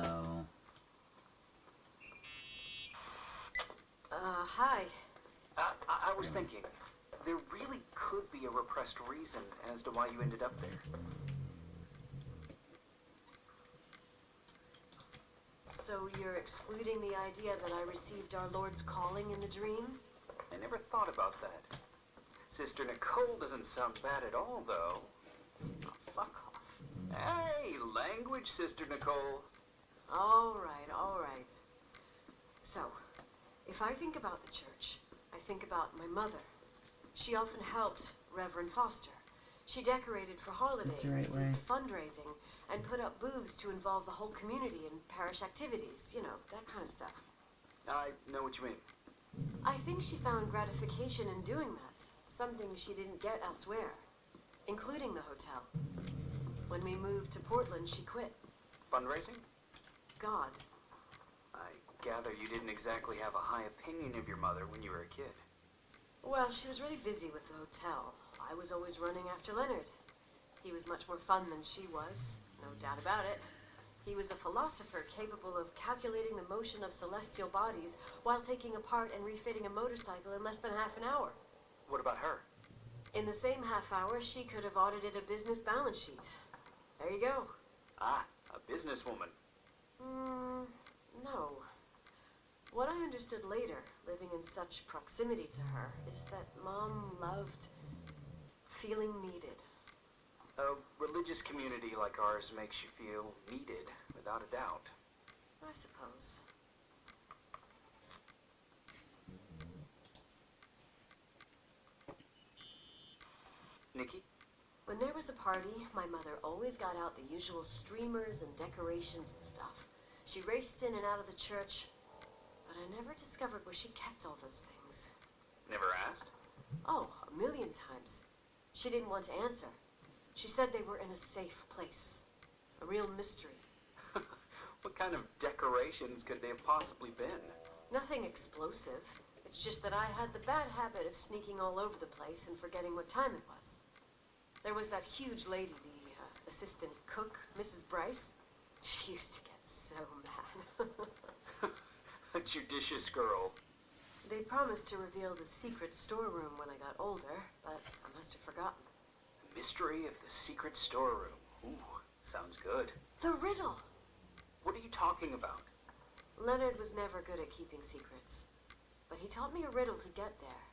Hi. I was thinking, there really could be a repressed reason as to why you ended up there. So you're excluding the idea that I received our Lord's calling in the dream? I never thought about that. Sister Nicole doesn't sound bad at all, though. Oh, fuck off. Hey, language, Sister Nicole. All right. So, if I think about the church, I think about my mother. She often helped Reverend Foster. She decorated for holidays, did fundraising, and put up booths to involve the whole community in parish activities. You know, that kind of stuff. I know what you mean. I think she found gratification in doing that, something she didn't get elsewhere, including the hotel. When we moved to Portland, she quit. Fundraising? God. I gather you didn't exactly have a high opinion of your mother when you were a kid. Well, she was really busy with the hotel. I was always running after Leonard. He was much more fun than she was, no doubt about it. He was a philosopher capable of calculating the motion of celestial bodies while taking apart and refitting a motorcycle in less than half an hour. What about her? In the same half hour, she could have audited a business balance sheet. There you go. Ah, a businesswoman. No. What I understood later, living in such proximity to her, is that Mom loved feeling needed. A religious community like ours makes you feel needed, without a doubt. I suppose. Nikki? When there was a party, my mother always got out the usual streamers and decorations and stuff. She raced in and out of the church, but I never discovered where she kept all those things. Never asked? Oh, a million times. She didn't want to answer. She said they were in a safe place. A real mystery. What kind of decorations could they have possibly been? Nothing explosive. It's just that I had the bad habit of sneaking all over the place and forgetting what time it was. There was that huge lady, the assistant cook, Mrs. Bryce. She used to get so mad. A judicious girl. They promised to reveal the secret storeroom when I got older, but I must have forgotten. The mystery of the secret storeroom. Ooh, sounds good. The riddle! What are you talking about? Leonard was never good at keeping secrets, but he taught me a riddle to get there.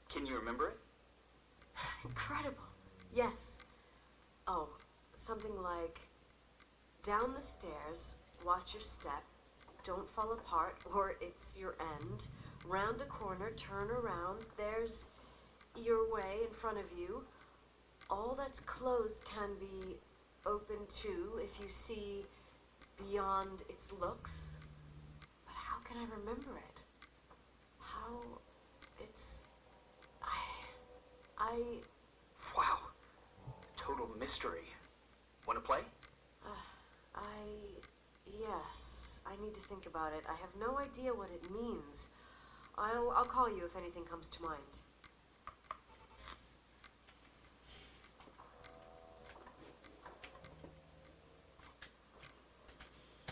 Can you remember it? Incredible. Yes. Oh, something like, down the stairs, watch your step, don't fall apart or it's your end, round a corner, turn around, there's your way in front of you. All that's closed can be opened too if you see beyond its looks. But how can I remember it? How it's... I... Wow. Total mystery. Want to play? Yes. I need to think about it. I have no idea what it means. I'll call you if anything comes to mind.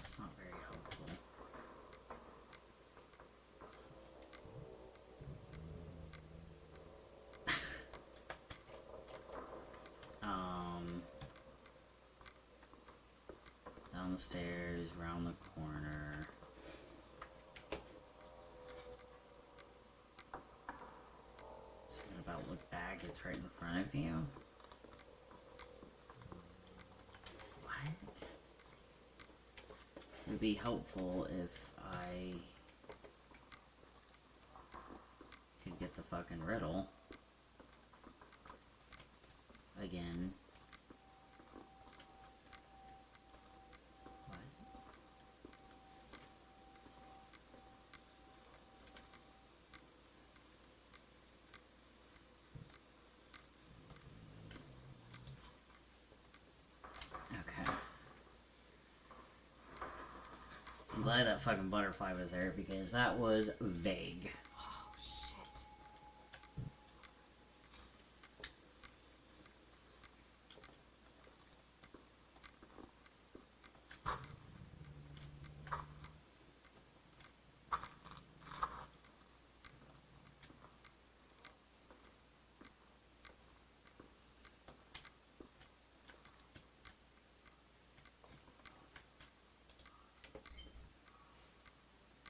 It's not very helpful. Down the stairs, round the corner. Something about look back, it's right in front of you. What? It would be helpful if I could get the fucking riddle. Again. I'm glad that fucking butterfly was there because that was vague. Oh, shit.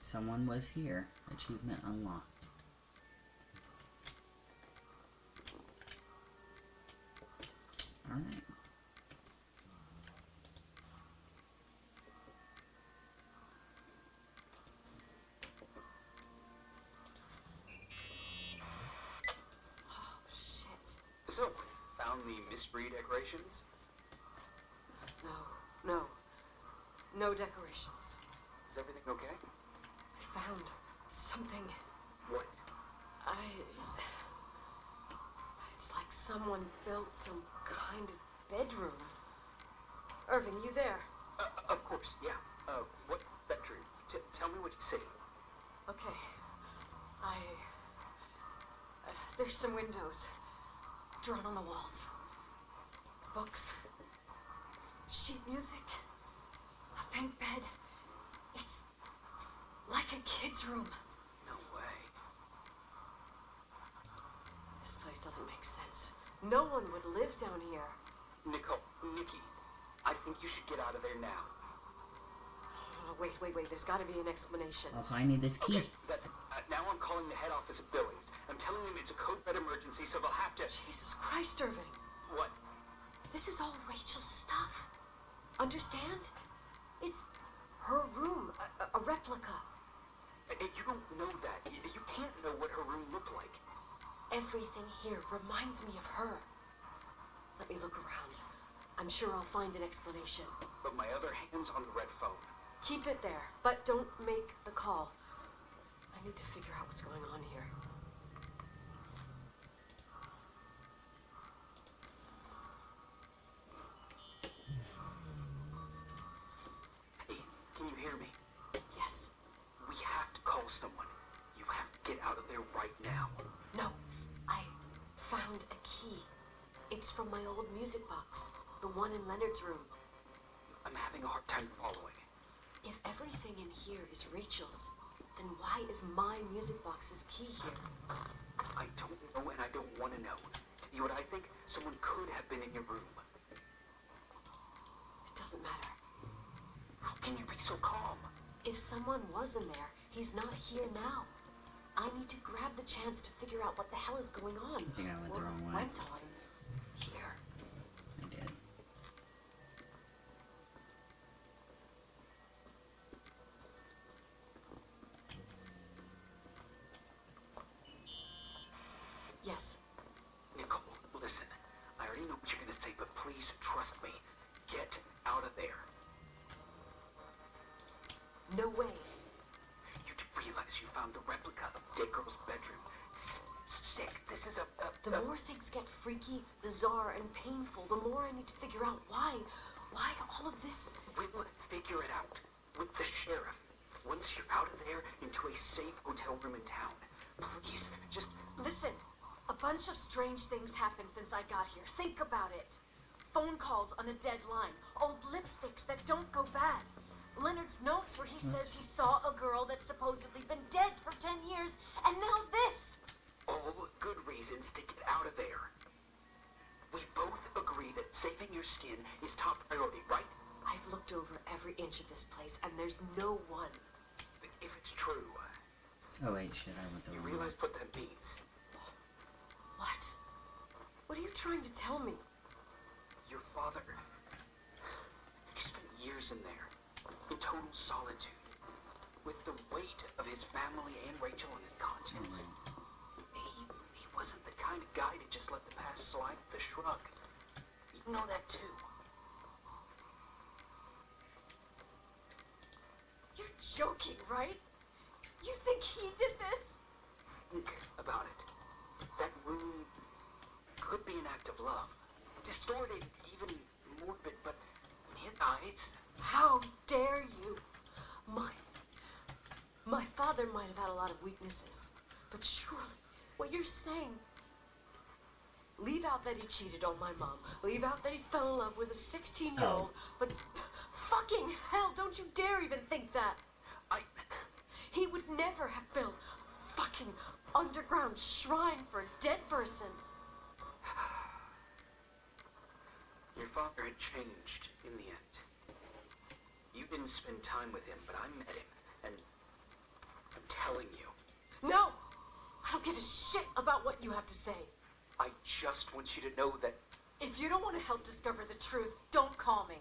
Someone was here. Achievement unlocked. Alright. Oh, shit. So, found the mystery decorations? No. No decorations. Is everything okay? I found something. What? It's like someone built some kind of bedroom. Irving, you there? Of course, yeah. What bedroom? Tell me what you see. Okay. There's some windows drawn on the walls. Books. Sheet music. A pink bed. It's like a kid's room. No way. This place doesn't make sense. No one would live down here. Nikki, I think you should get out of there now. Oh, wait. There's got to be an explanation. Also, I need this key. Okay, that's it. Now I'm calling the head office of Billings. I'm telling them it's a code red emergency, so they'll have to... Jesus Christ, Irving. What? This is all Rachel's stuff. Understand? It's her room, a replica. You don't know that. You can't know what her room looked like. Everything here reminds me of her. Let me look around. I'm sure I'll find an explanation. But my other hand's on the red phone. Keep it there, but don't make the call. I need to figure out what's going on here. Hey, can you hear me? Yes. We have to call someone. You have to get out of there found a key. It's from my old music box, the one in Leonard's room. I'm having a hard time following. If everything in here is Rachel's, then why is my music box's key here? I don't know, and I don't want to know. Tell you what I think? Someone could have been in your room. It doesn't matter. How can you be so calm? If someone was in there, he's not here now. I need to grab the chance to figure out what the hell is going on. I think I went the wrong way. Went on here. I did. Yes. Nicole, listen. I already know what you're going to say, but please trust me. Get out of there. No way. You do realize you found the replica of Dead Girl's bedroom. Sick. This is The more things get freaky, bizarre, and painful, the more I need to figure out why. Why all of this? We'll figure it out. With the sheriff. Once you're out of there, into a safe hotel room in town. Please, just... Listen. A bunch of strange things happened since I got here. Think about it. Phone calls on a dead line. Old lipsticks that don't go bad. Leonard's notes where he says he saw a girl that's supposedly been dead for 10 years, and now this! All good reasons to get out of there. We both agree that saving your skin is top priority, right? I've looked over every inch of this place, and there's no one. If it's true... Oh wait, shit, I went the You wrong way. realize what that means? What? What are you trying to tell me? Your father... He spent years in there. In total solitude. With the weight of his family and Rachel on his conscience. He wasn't the kind of guy to just let the past slide with a shrug. You know that too. You're joking, right? You think he did this? Think about it. That room could be an act of love. Distorted, even morbid, but in his eyes... How dare you? My father might have had a lot of weaknesses, but surely what you're saying... Leave out that he cheated on my mom. Leave out that he fell in love with a 16-year-old. But fucking hell, don't you dare even think that. He would never have built a fucking underground shrine for a dead person. Your father had changed in the end. You didn't spend time with him, but I met him, and I'm telling you. No! I don't give a shit about what you have to say. I just want you to know that... If you don't want to help discover the truth, don't call me.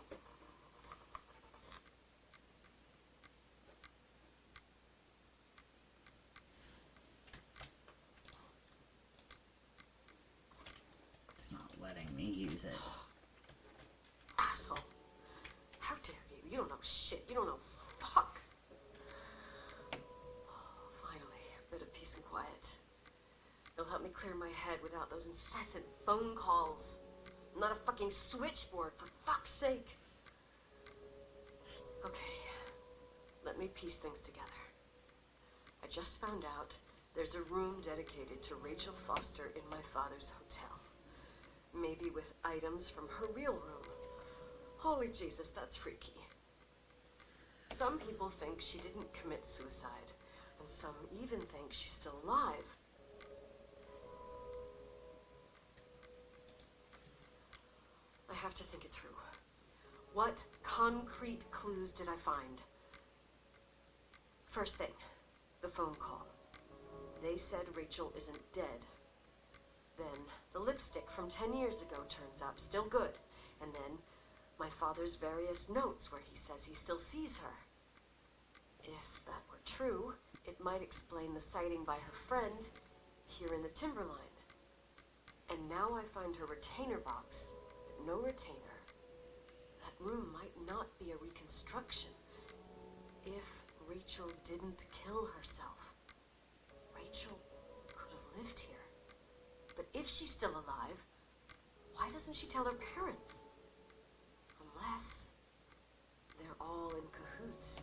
It's not letting me use it. Asshole. How dare you? You don't know shit. You don't know fuck. Finally, a bit of peace and quiet. It'll help me clear my head without those incessant phone calls. I'm not a fucking switchboard, for fuck's sake. Okay, let me piece things together. I just found out there's a room dedicated to Rachel Foster in my father's hotel. Maybe with items from her real room. Holy Jesus, that's freaky. Some people think she didn't commit suicide, and some even think she's still alive. I have to think it through. What concrete clues did I find? First thing, the phone call. They said Rachel isn't dead. Then the lipstick from 10 years ago turns up, still good. And then my father's various notes where he says he still sees her. If that were true, it might explain the sighting by her friend here in the Timberline. And now I find her retainer box, but no retainer. That room might not be a reconstruction. If Rachel didn't kill herself, Rachel could have lived here. But if she's still alive, why doesn't she tell her parents? Unless they're all in cahoots.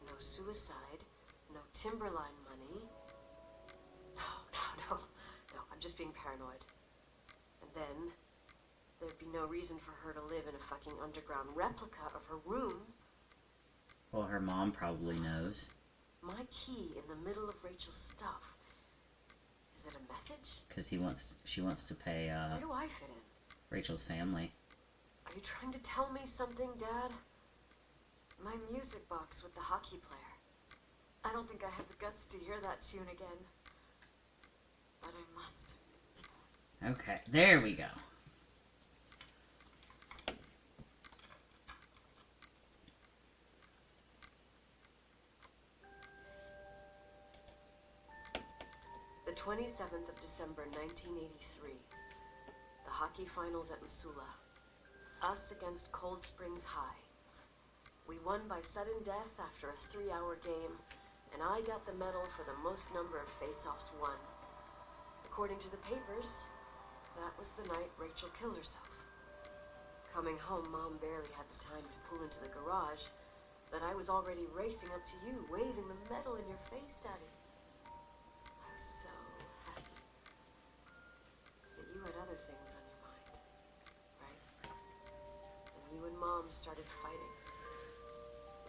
No suicide, no Timberline money. No, I'm just being paranoid. then there'd be no reason for her to live in a fucking underground replica of her room. Well, her mom probably knows. My key in the middle of Rachel's stuff. Is it a message? Because she wants to pay, Where do I fit in? Rachel's family. Are you trying to tell me something, Dad? My music box with the hockey player. I don't think I have the guts to hear that tune again. But I must. Okay, there we go. The 27th of December, 1983. The hockey finals at Missoula. Us against Cold Springs High. We won by sudden death after a 3-hour game, and I got the medal for the most number of face-offs won. According to the papers, that was the night Rachel killed herself. Coming home, Mom barely had the time to pull into the garage, but I was already racing up to you, waving the medal in your face, Daddy. I was so happy. But you had other things on your mind, right? And you and Mom started fighting.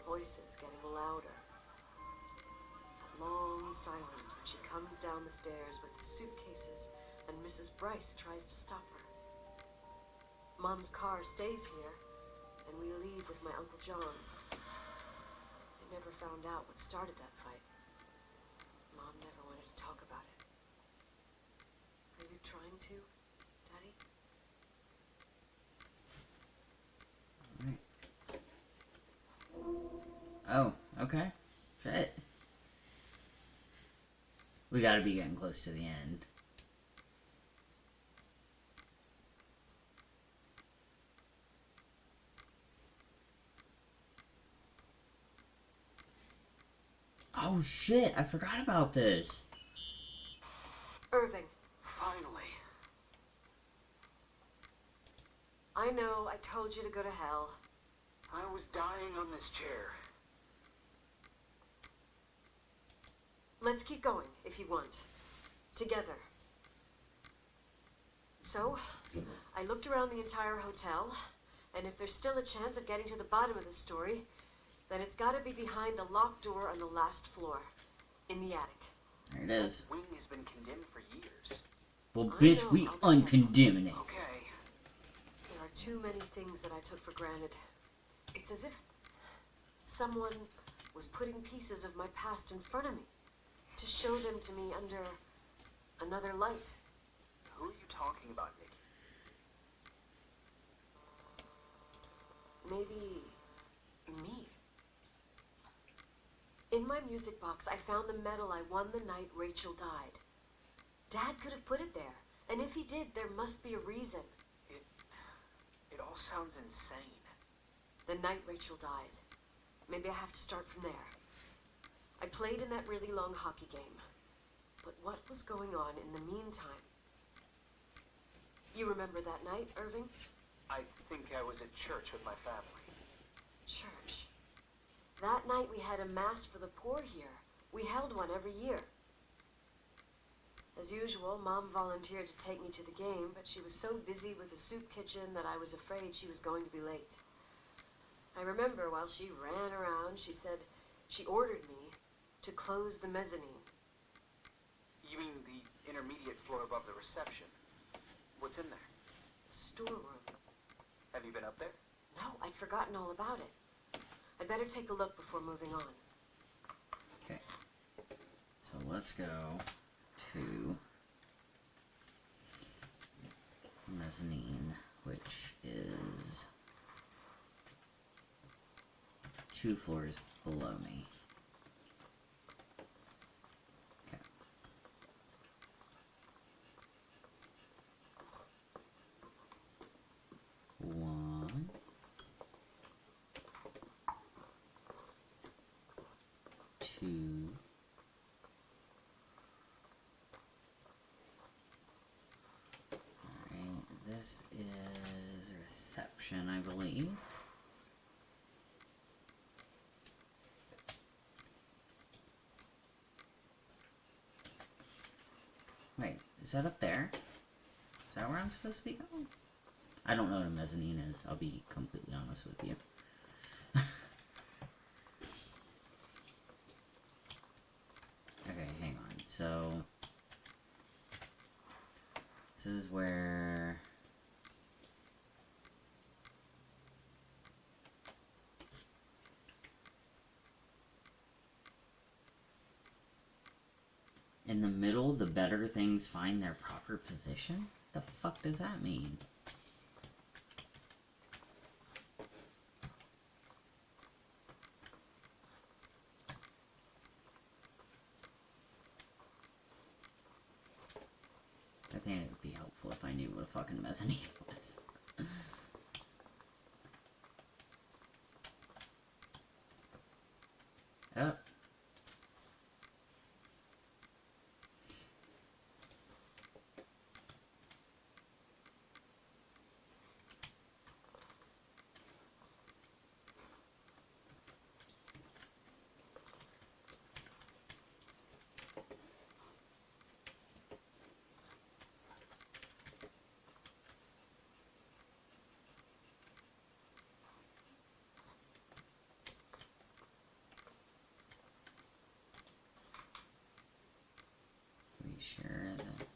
Voices getting louder. That long silence when she comes down the stairs with the suitcases and Mrs. Bryce tries to stop her. Mom's car stays here, and we leave with my Uncle John's. I never found out what started that fight. Mom never wanted to talk about it. Are you trying to, Daddy? Oh, okay. Shit. We gotta be getting close to the end. Oh shit, I forgot about this. Irving. Finally. I know, I told you to go to hell. I was dying on this chair. Let's keep going, if you want. Together. So, I looked around the entire hotel, and if there's still a chance of getting to the bottom of the story, then it's gotta be behind the locked door on the last floor, in the attic. There it is. That wing has been condemned for years. Well, I bitch, know, we I'll be uncondemn it. Okay. There are too many things that I took for granted. It's as if someone was putting pieces of my past in front of me to show them to me under another light. Who are you talking about, Nikki? Maybe me. In my music box, I found the medal I won the night Rachel died. Dad could have put it there, and if he did, there must be a reason. It all sounds insane. The night Rachel died. Maybe I have to start from there. I played in that really long hockey game. But what was going on in the meantime? You remember that night, Irving? I think I was at church with my family. Church. That night we had a mass for the poor here. We held one every year. As usual, Mom volunteered to take me to the game, but she was so busy with the soup kitchen that I was afraid she was going to be late. I remember while she ran around, she said she ordered me to close the mezzanine. You mean the intermediate floor above the reception? What's in there? The storeroom. Have you been up there? No, I'd forgotten all about it. I'd better take a look before moving on. Okay. So let's go to mezzanine, which is 2 floors below me. Okay. One. Two. Alright, this is reception, I believe. Wait, is that up there? Is that where I'm supposed to be going? I don't know what a mezzanine is. I'll be completely honest with you. Okay, hang on. So this is where... In the middle, the better things find their proper position? The fuck does that mean? I think it would be helpful if I knew what a fucking mezzanine was. Oh. Sure that...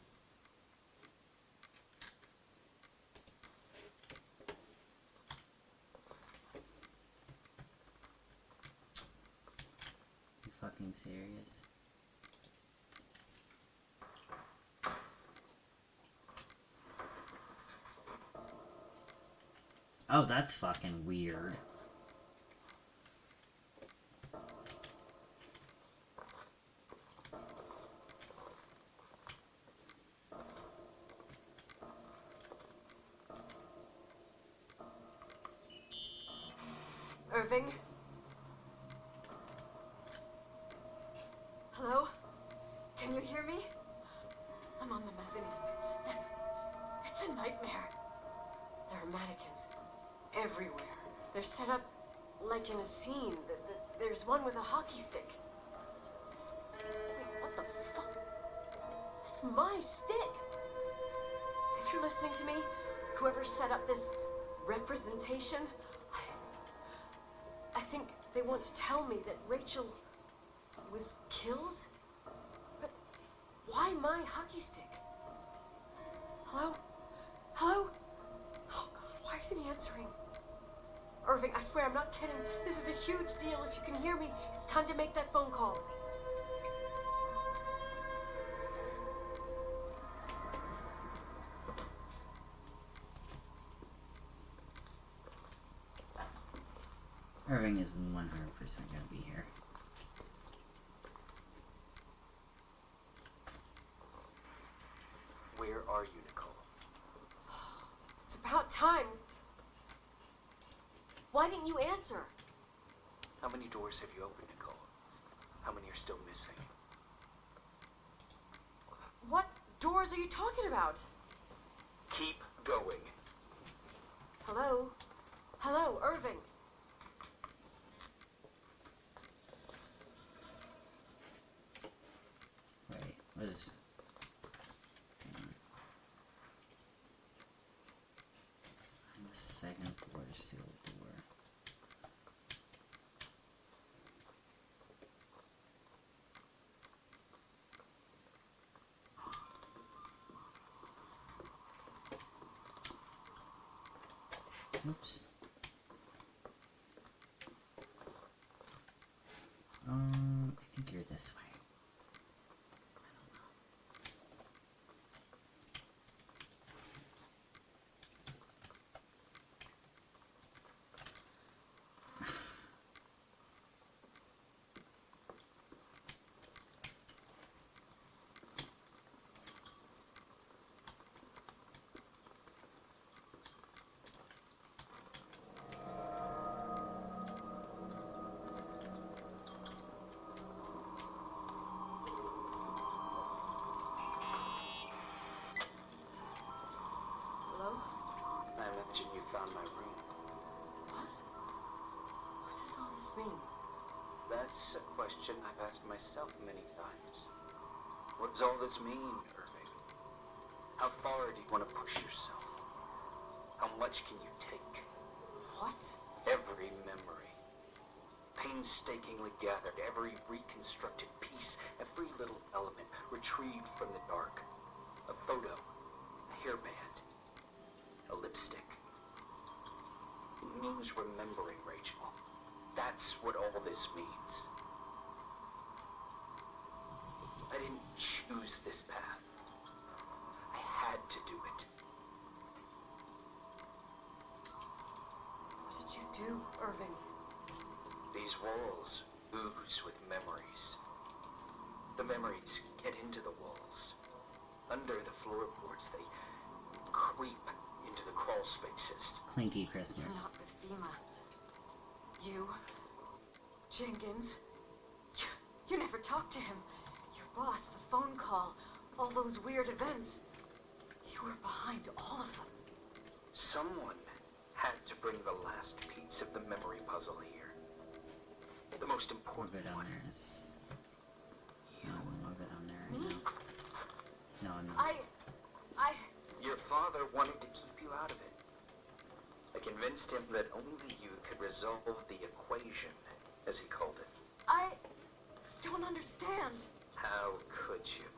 You fucking serious? Oh, that's fucking weird. Irving? Hello? Can you hear me? I'm on the mezzanine, and it's a nightmare. There are mannequins everywhere. They're set up like in a scene. There's one with a hockey stick. Wait, what the fuck? That's my stick! If you're listening to me, whoever set up this representation, I think they want to tell me that Rachel was killed? But why my hockey stick? Hello? Hello? Oh God, why isn't he answering? Irving, I swear I'm not kidding. This is a huge deal. If you can hear me, it's time to make that phone call. Irving is 100% gonna be here. Where are you, Nicole? It's about time. Why didn't you answer? How many doors have you opened, Nicole? How many are still missing? What doors are you talking about? Keep going. Hello? Hello, Irving. Wait, what is... Hang on. On the second floor sealed door. Oops. I think you're this way. Hello? I imagine you found my room. What? What does all this mean? That's a question I've asked myself many times. What does all this mean, Irving? How far do you want to push yourself? How much can you take? What? Every memory. Painstakingly gathered, every reconstructed piece, every little element retrieved from the dark. A photo, a hairband, a lipstick. It means remembering, Rachel. That's what all this means. I didn't choose this path. I had to do it. What did you do, Irving? These walls ooze with memories. The memories get into the walls. Under the floorboards, they creep into the crawl spaces. Clinky You're Christmas. not with FEMA. You, Jenkins, you never talked to him. Your boss, the phone call, all those weird events. You were behind all of them. Someone had to bring the last piece of the memory puzzle here. The most Move important it down one. there. No, move it down there. Me? No, no. I... Your father wanted to keep you out of it. I convinced him that only you could resolve the equation, as he called it. I don't understand. How could you?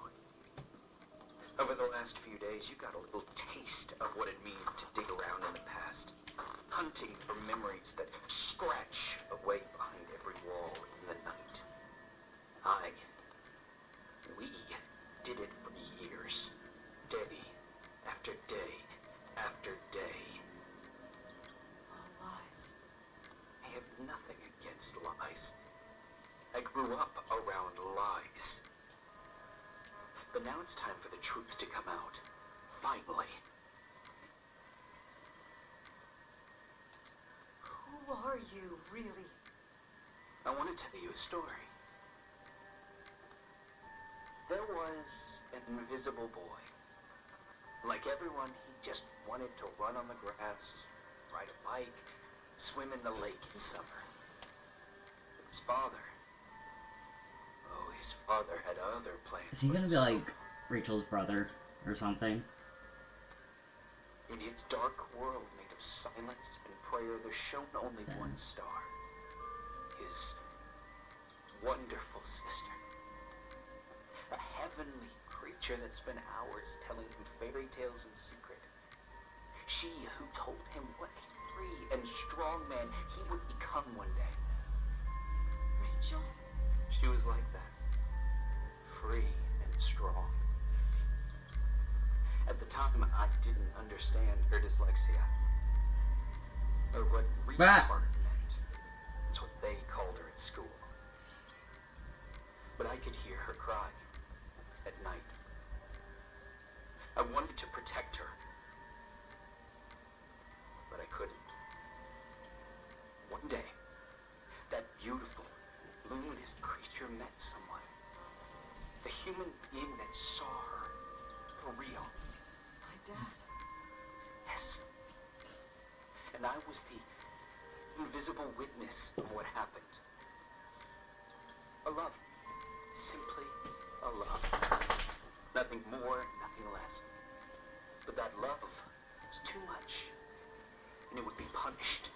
Over the last few days, you got a little taste of what it means to dig around in the past. Hunting for memories that scratch away behind every wall in the night. We did it for years. Day after day after day. All lies. I have nothing against lies. I grew up around lies. But now it's time for the truth to come out. Finally. Who are you, really? I want to tell you a story. There was an invisible boy. Like everyone, he just wanted to run on the grass, ride a bike, swim in the lake in summer. But his father had other plans. Is he gonna be like Rachel's brother or something? In his dark world made of silence and prayer, there shone only one star. His wonderful sister. A heavenly creature that spent hours telling him fairy tales in secret. She who told him what a free and strong man he would become one day. Rachel? She was like that. Free and strong. At the time, I didn't understand her dyslexia. Or what retard meant. That's what they called her at school. But I could hear her cry at night. I wanted to protect her. But I couldn't. One day, that beautiful, luminous creature met someone. A human being that saw her for real. My dad. Yes. And I was the invisible witness of what happened. A love. Simply a love. Nothing more, nothing less. But that love was too much. And it would be punished.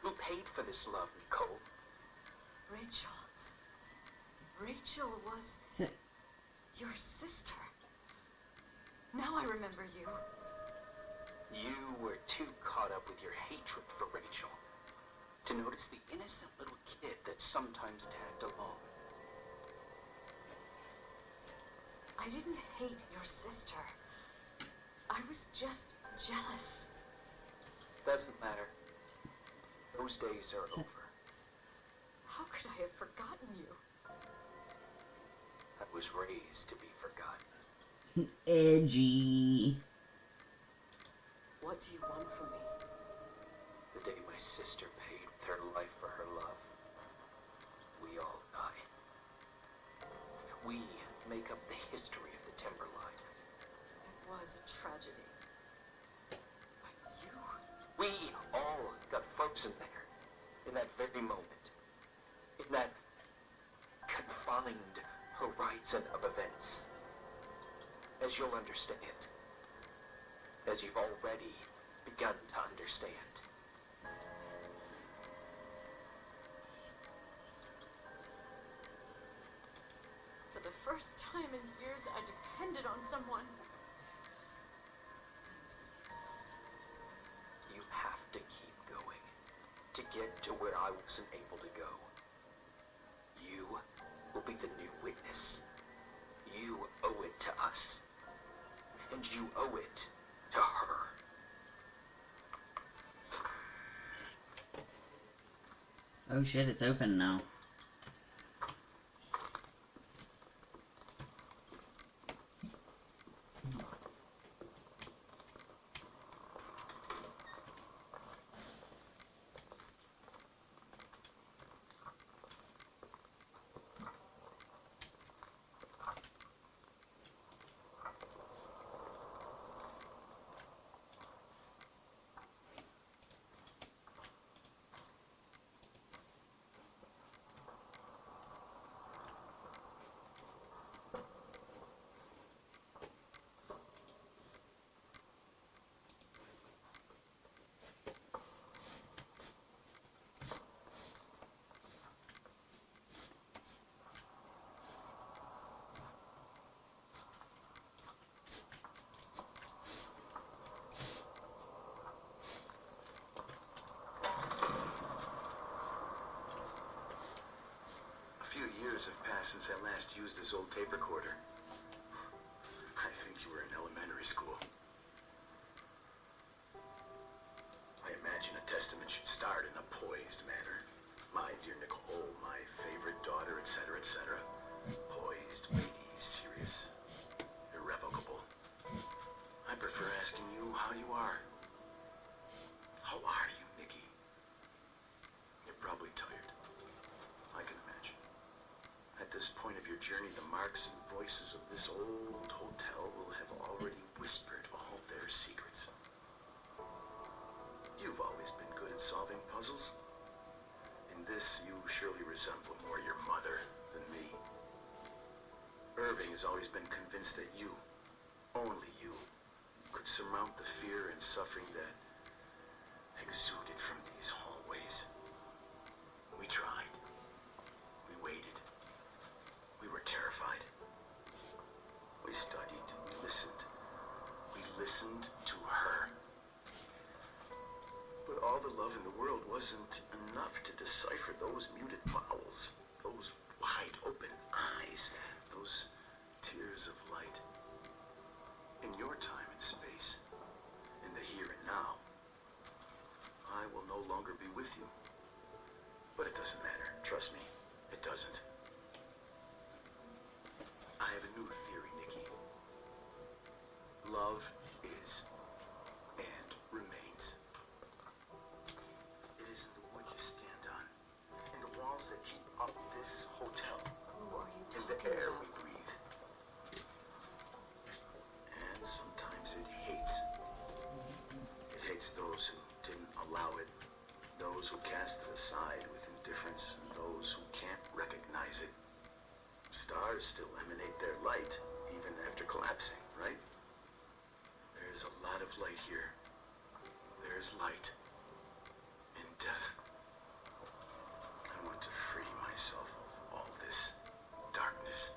Who paid for this love, Nicole? Rachel. Rachel was your sister. Now I remember you. You were too caught up with your hatred for Rachel to notice the innocent little kid that sometimes tagged along. I didn't hate your sister. I was just jealous. Doesn't matter. Those days are over. How could I have forgotten you? I was raised to be forgotten. Edgy. What do you want from me? The day my sister paid with her life for her love, we all die. We make up the history of the Timberline. It was a tragedy. But you... We all got frozen there, in that very moment, in that confined horizon of events. As as you'll understand. As you've already begun to understand. For the first time in years, I depended on someone. This is the result. You have to keep going to get to where I wasn't able to go. You will be the new witness. You owe it to us. And you owe it to her. Oh shit, it's open now. Years have passed since I last used this old tape recorder. I think you were in elementary school. I imagine a testament should start in a poised manner. My dear Nicole, my favorite daughter, etc., etc. Poised, weighty, serious, irrevocable. I prefer asking you how you are. How are you, Nikki? You're probably tired. I can imagine. At this point of your journey, the marks and voices of this old hotel will have already whispered all their secrets. You've always been good at solving puzzles. In this, you surely resemble more your mother than me. Irving has always been convinced that you, only you, could surmount the fear and suffering that exuded from these hallways. We tried. We waited. We were terrified. We studied. We listened. We listened to her. But all the love in the world wasn't enough to decipher those muted vowels, those wide open eyes, those tears of light. In your time and space, in the here and now, I will no longer be with you. But it doesn't matter. Trust me, it doesn't. I have a new theory, Nikki. Love is and remains. It is in the wood you stand on, in the walls that keep up this hotel, Who are you in the talking air about? we breathe. And sometimes it hates. It hates those who didn't allow it, those who cast it aside with indifference, and those who can't recognize it. Stars still emanate their light, even after collapsing, right? There's a lot of light here. There's light in death. I want to free myself of all this darkness.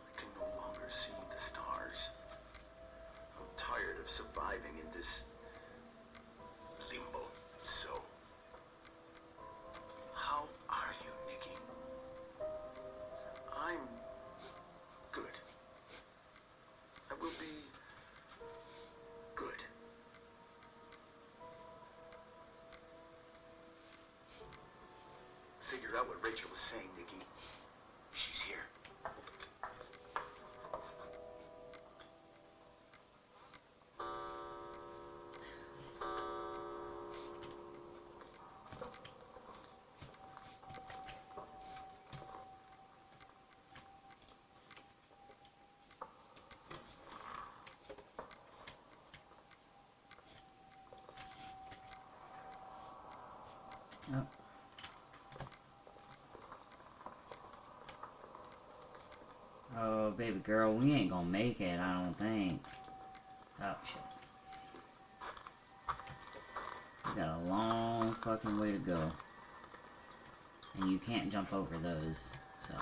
I can no longer see the stars. I'm tired of surviving in this limbo. So, how are you, Nikki? I'm good. I will be good. Figure out what Rachel was saying, Nikki. She's here. Oh. Oh, baby girl, we ain't gonna make it, I don't think. Oh, shit. We got a long fucking way to go. And you can't jump over those, so.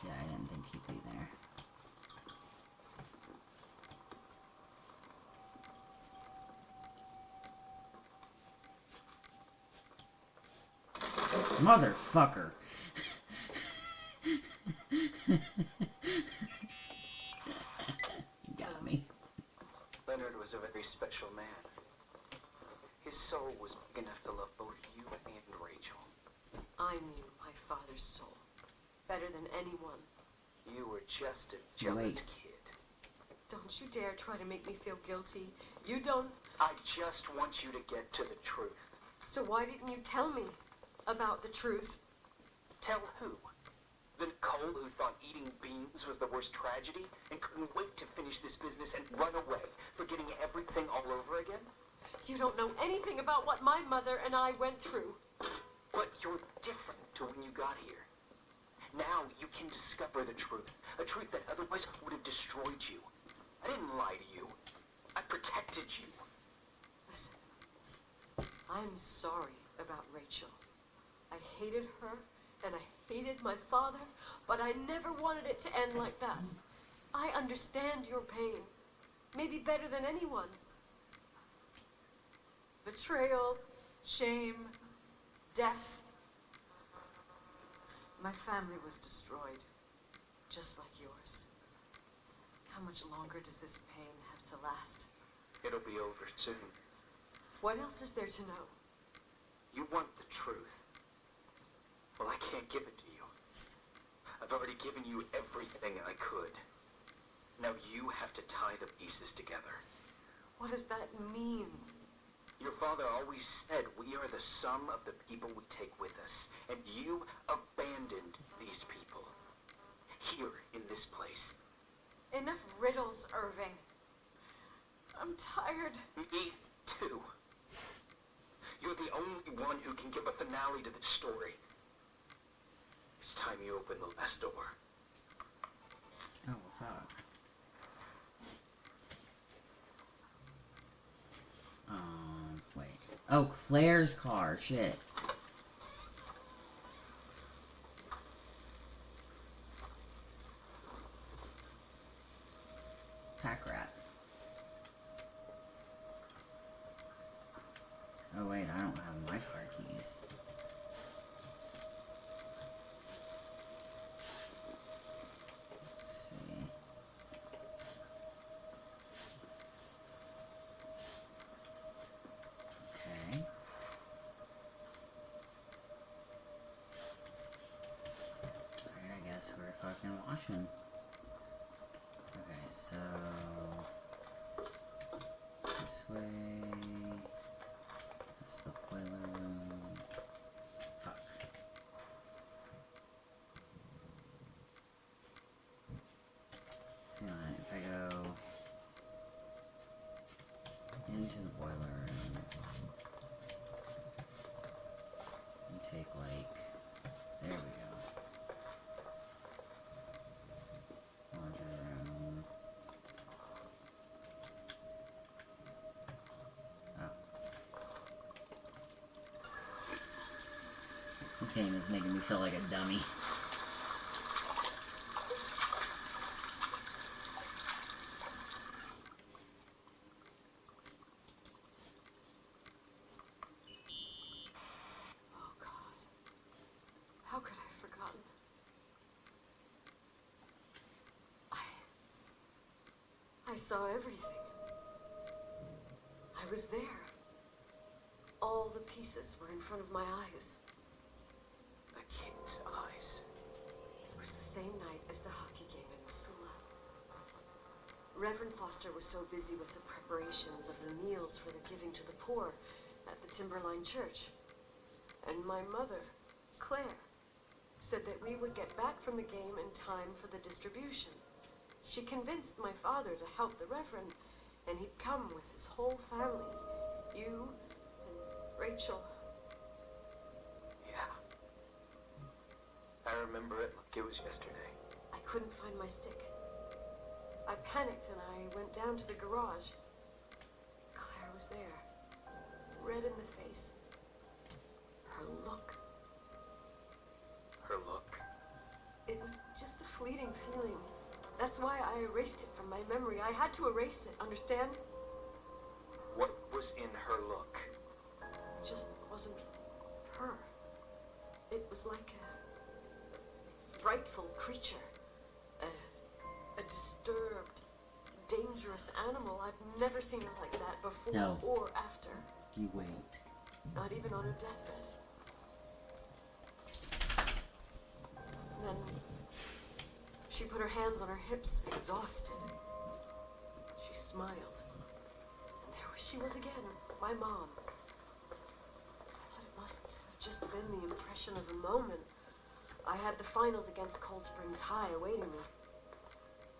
Yeah, I didn't think he'd be there. Motherfucker! You got me. Leonard was a very special man. His soul was big enough to love both you and Rachel. I knew my father's soul better than anyone. You were just a jealous kid. Don't you dare try to make me feel guilty. You don't... I just want you to get to the truth. So why didn't you tell me about the truth? Tell who? The Nicole who thought eating beans was the worst tragedy and couldn't wait to finish this business and run away, forgetting everything all over again? You don't know anything about what my mother and I went through. But you're different to when you got here. Now you can discover the truth, a truth that otherwise would have destroyed you. I didn't lie to you. I protected you. Listen, I'm sorry about Rachel. I hated her, and I hated my father, but I never wanted it to end like that. I understand your pain, maybe better than anyone. Betrayal, shame, death. My family was destroyed, just like yours. How much longer does this pain have to last? It'll be over soon. What else is there to know? You want the truth. Well, I can't give it to you. I've already given you everything I could. Now you have to tie the pieces together. What does that mean? Your father always said we are the sum of the people we take with us, and you abandoned these people. Here, in this place. Enough riddles, Irving. I'm tired. Me too. You're the only one who can give a finale to this story. It's time you open the last door. Oh, fuck. Wait. Oh, Claire's car. Shit. Pack rat. Oh, wait, I don't have my car keys. Let's see. Okay. Alright, I guess we're fucking washing. Okay, so... this way... that's the boiler room. Fuck. Hang on, if I go... into the boiler room... and take, like... there we go. Laundry room... oh. This game is making me feel like a dummy. Oh, God. How could I have forgotten? I saw everything. I was there. All the pieces were in front of my eyes. A kid's eyes. It was the same night as the hockey game in Missoula. Reverend Foster was so busy with the preparations of the meals for the giving to the poor at the Timberline church. And my mother, Claire, said that we would get back from the game in time for the distribution. She convinced my father to help the Reverend, and he'd come with his whole family. You and Rachel. Yeah. I remember it like it was yesterday. I couldn't find my stick. I panicked and I went down to the garage. Claire was there, red in the face. Her look. Her look? It was just a fleeting feeling. That's why I erased it from my memory. I had to erase it, understand? What was in her look? It just wasn't her. It was like a frightful creature. A disturbed, dangerous animal. I've never seen her like that before or after. You wait. Not even on her deathbed. And then she put her hands on her hips, exhausted. She smiled. And there she was again, my mom. But it must have just been the impression of a moment. I had the finals against Cold Springs High awaiting me.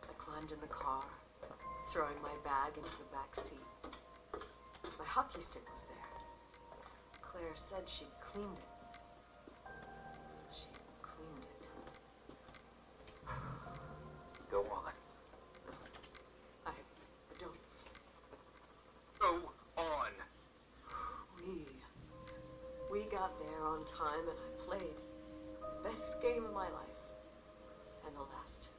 I climbed in the car, throwing my bag into the back seat. My hockey stick was there. Claire said she'd cleaned it. She cleaned it. Go on. I don't... Go on. We got there on time and I played. Best game of my life. And the last.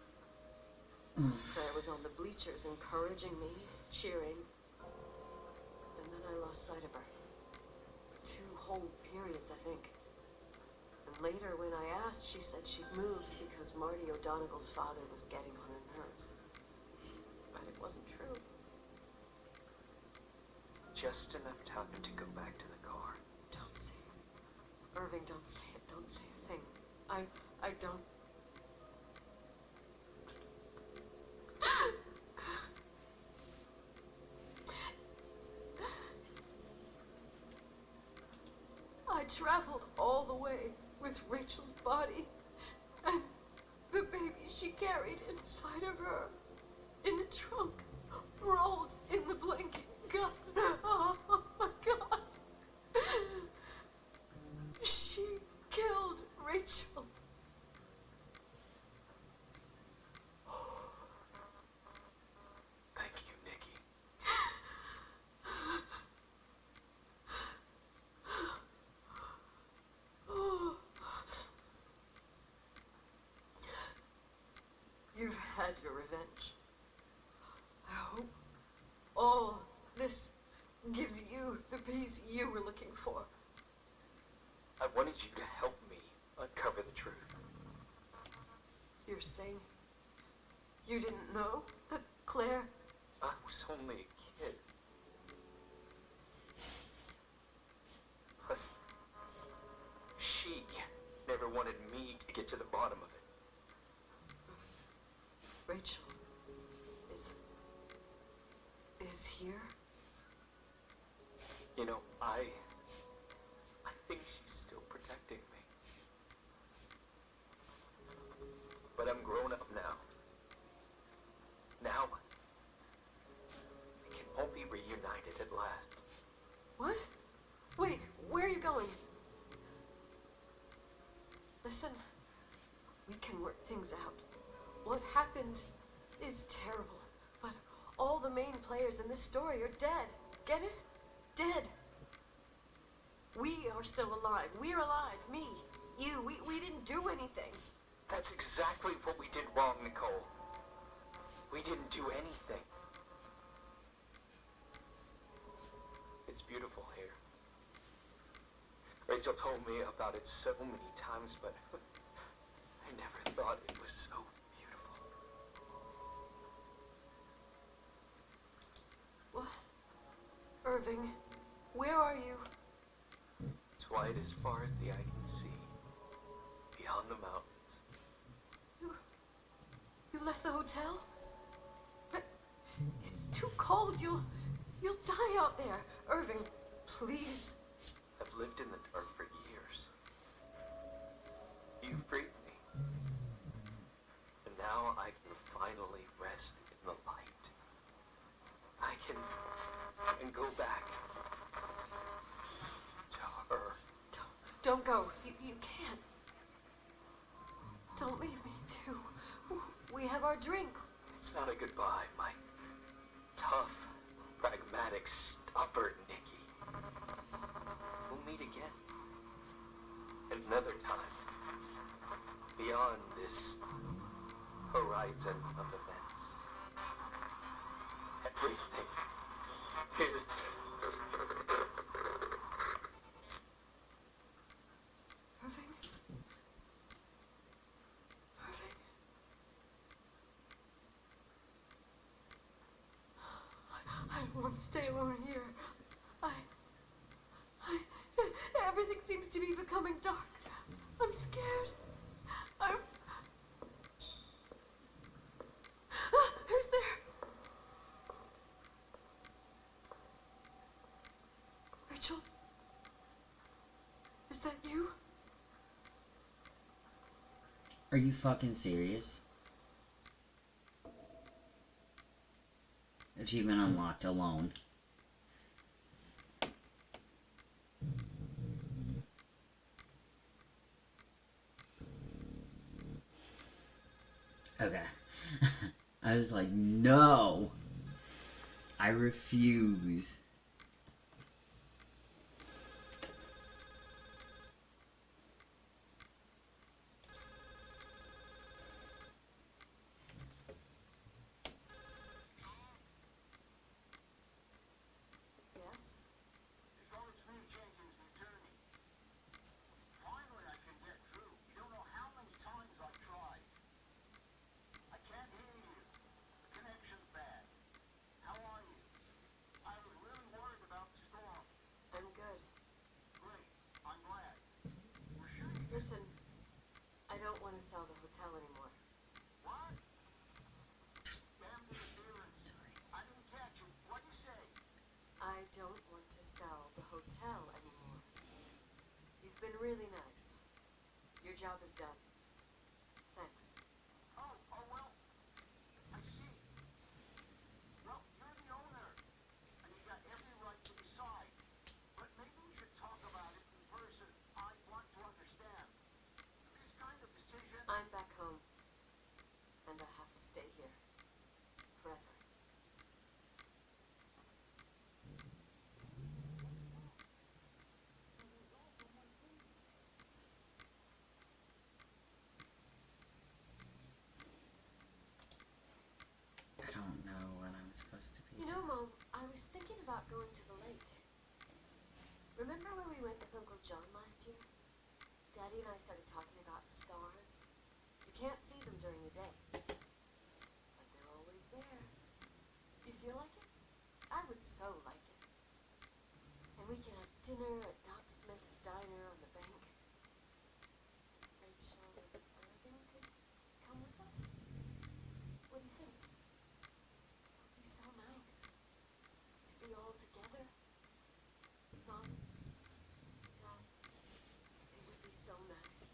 Claire was on the bleachers encouraging me, cheering. And then I lost sight of her. 2 whole periods, I think. And later, when I asked, she said she'd moved because Marty O'Donegal's father was getting on her nerves. But it wasn't true. Just enough time to go back to the car. Don't say it. Irving, don't say it. Don't say a thing. I don't... I traveled all the way with Rachel's body and the baby she carried inside of her in the trunk, rolled in the blanket. God, oh my God. She killed Rachel. Thank you, Nikki. You've had your revenge. I hope all this gives you the peace you were looking for. I wanted you to help me uncover the truth. You're saying you didn't know that Claire... I was only a kid. Plus, she never wanted me to get to the bottom of it. Rachel is here? You know, I think she's still protecting me. But I'm grown up now. Now, we can all be reunited at last. What? Wait, where are you going? Listen, we can work things out. What happened is terrible, but all the main players in this story are dead. Get it? Dead. We are still alive. We're alive. Me, you, we didn't do anything. That's exactly what we did wrong, Nicole. We didn't do anything. It's beautiful here. Rachel told me about it so many times, but I never thought it was so beautiful. What? Irving, where are you? It's white as far as the eye can see, beyond the mountains. You left the hotel? But it's too cold. You'll die out there. Irving, please. I've lived in the dark for years. You freed me. And now I can finally rest in the light. I can go back to her. Don't go. You can't. Don't leave me, too. We have our drink. It's not a goodbye, my tough, pragmatic, stubborn Nikki. We'll meet again. Another time. Beyond this horizon of events. Everything is... Irving? Irving? I don't want to stay alone here. Everything seems to be becoming dark. I'm scared. Who's there? Rachel? Is that you? Are you fucking serious? Achievement unlocked, alone. Okay. I was like, no! I refuse. Yes? Nicole, it's me, Jenkins, the attorney. Finally, I can get through. You don't know how many times I've tried. I can't hear you. The connection's bad. How are you? I was really worried about the storm. I'm good. Great. I'm glad. We're sure you get... Listen, I don't want to sell the hotel anymore. What? Damn interference. I didn't catch it. What'd you say? I don't want to sell the hotel anymore. You've been really nice. Your job is done. Thanks. Oh, well, I see. Well, you're the owner, and you got every right to decide. But maybe we should talk about it in person. I want to understand. This kind of decision... I'm back home, and I have to stay here. Forever. I don't know what I'm supposed to be. You know, Mom, I was thinking about going to the lake. Remember when we went with Uncle John last year? Daddy and I started talking about the stars. You can't see them during the day, but they're always there. You feel like it? I would so like it. And we can have dinner at Doc Smith's diner on the bank. Rachel and Irving could come with us. What do you think? It would be so nice to be all together. Mom, Dad, it would be so nice.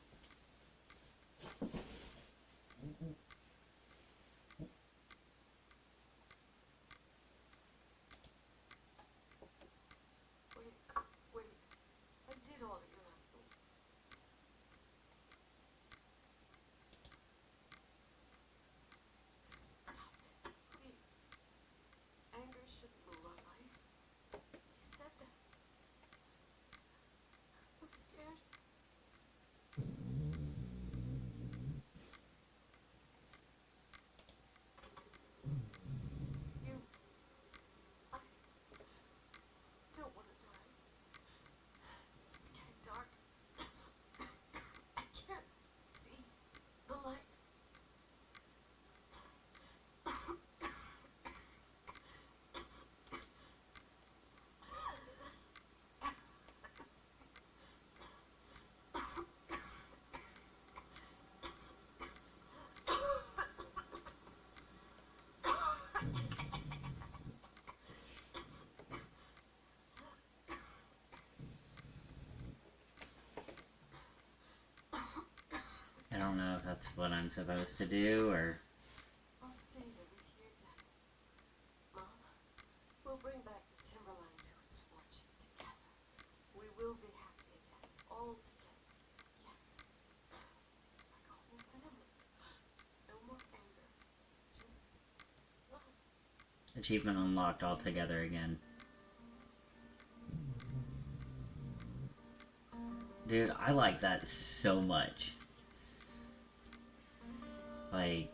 Wait. I did all that you asked me. Stop it, please. Anger shouldn't rule our life. You said that. I'm scared. I don't want to die. It's getting dark. I can't see the light. I don't know if that's what I'm supposed to do, or... I'll stay here with you, Dad. Mom, we'll bring back the Timberline to its fortune together. We will be happy again, all together. Yes. Like a whole family. Achievement unlocked altogether again. Dude, I like that so much. Like,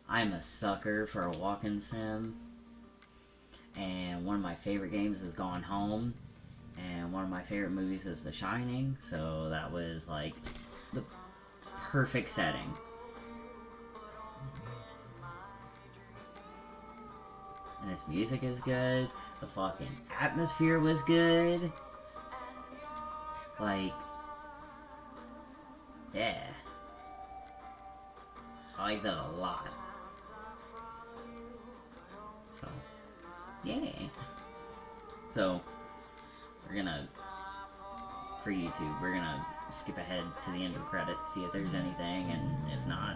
I'm a sucker for a walking sim. And one of my favorite games is Gone Home. And one of my favorite movies is The Shining. So that was like the perfect setting. And this music is good. The fucking atmosphere was good. Like, yeah. I like that a lot. So, yeah. So, we're gonna, for YouTube, we're gonna skip ahead to the end of the credits, see if there's anything, and if not,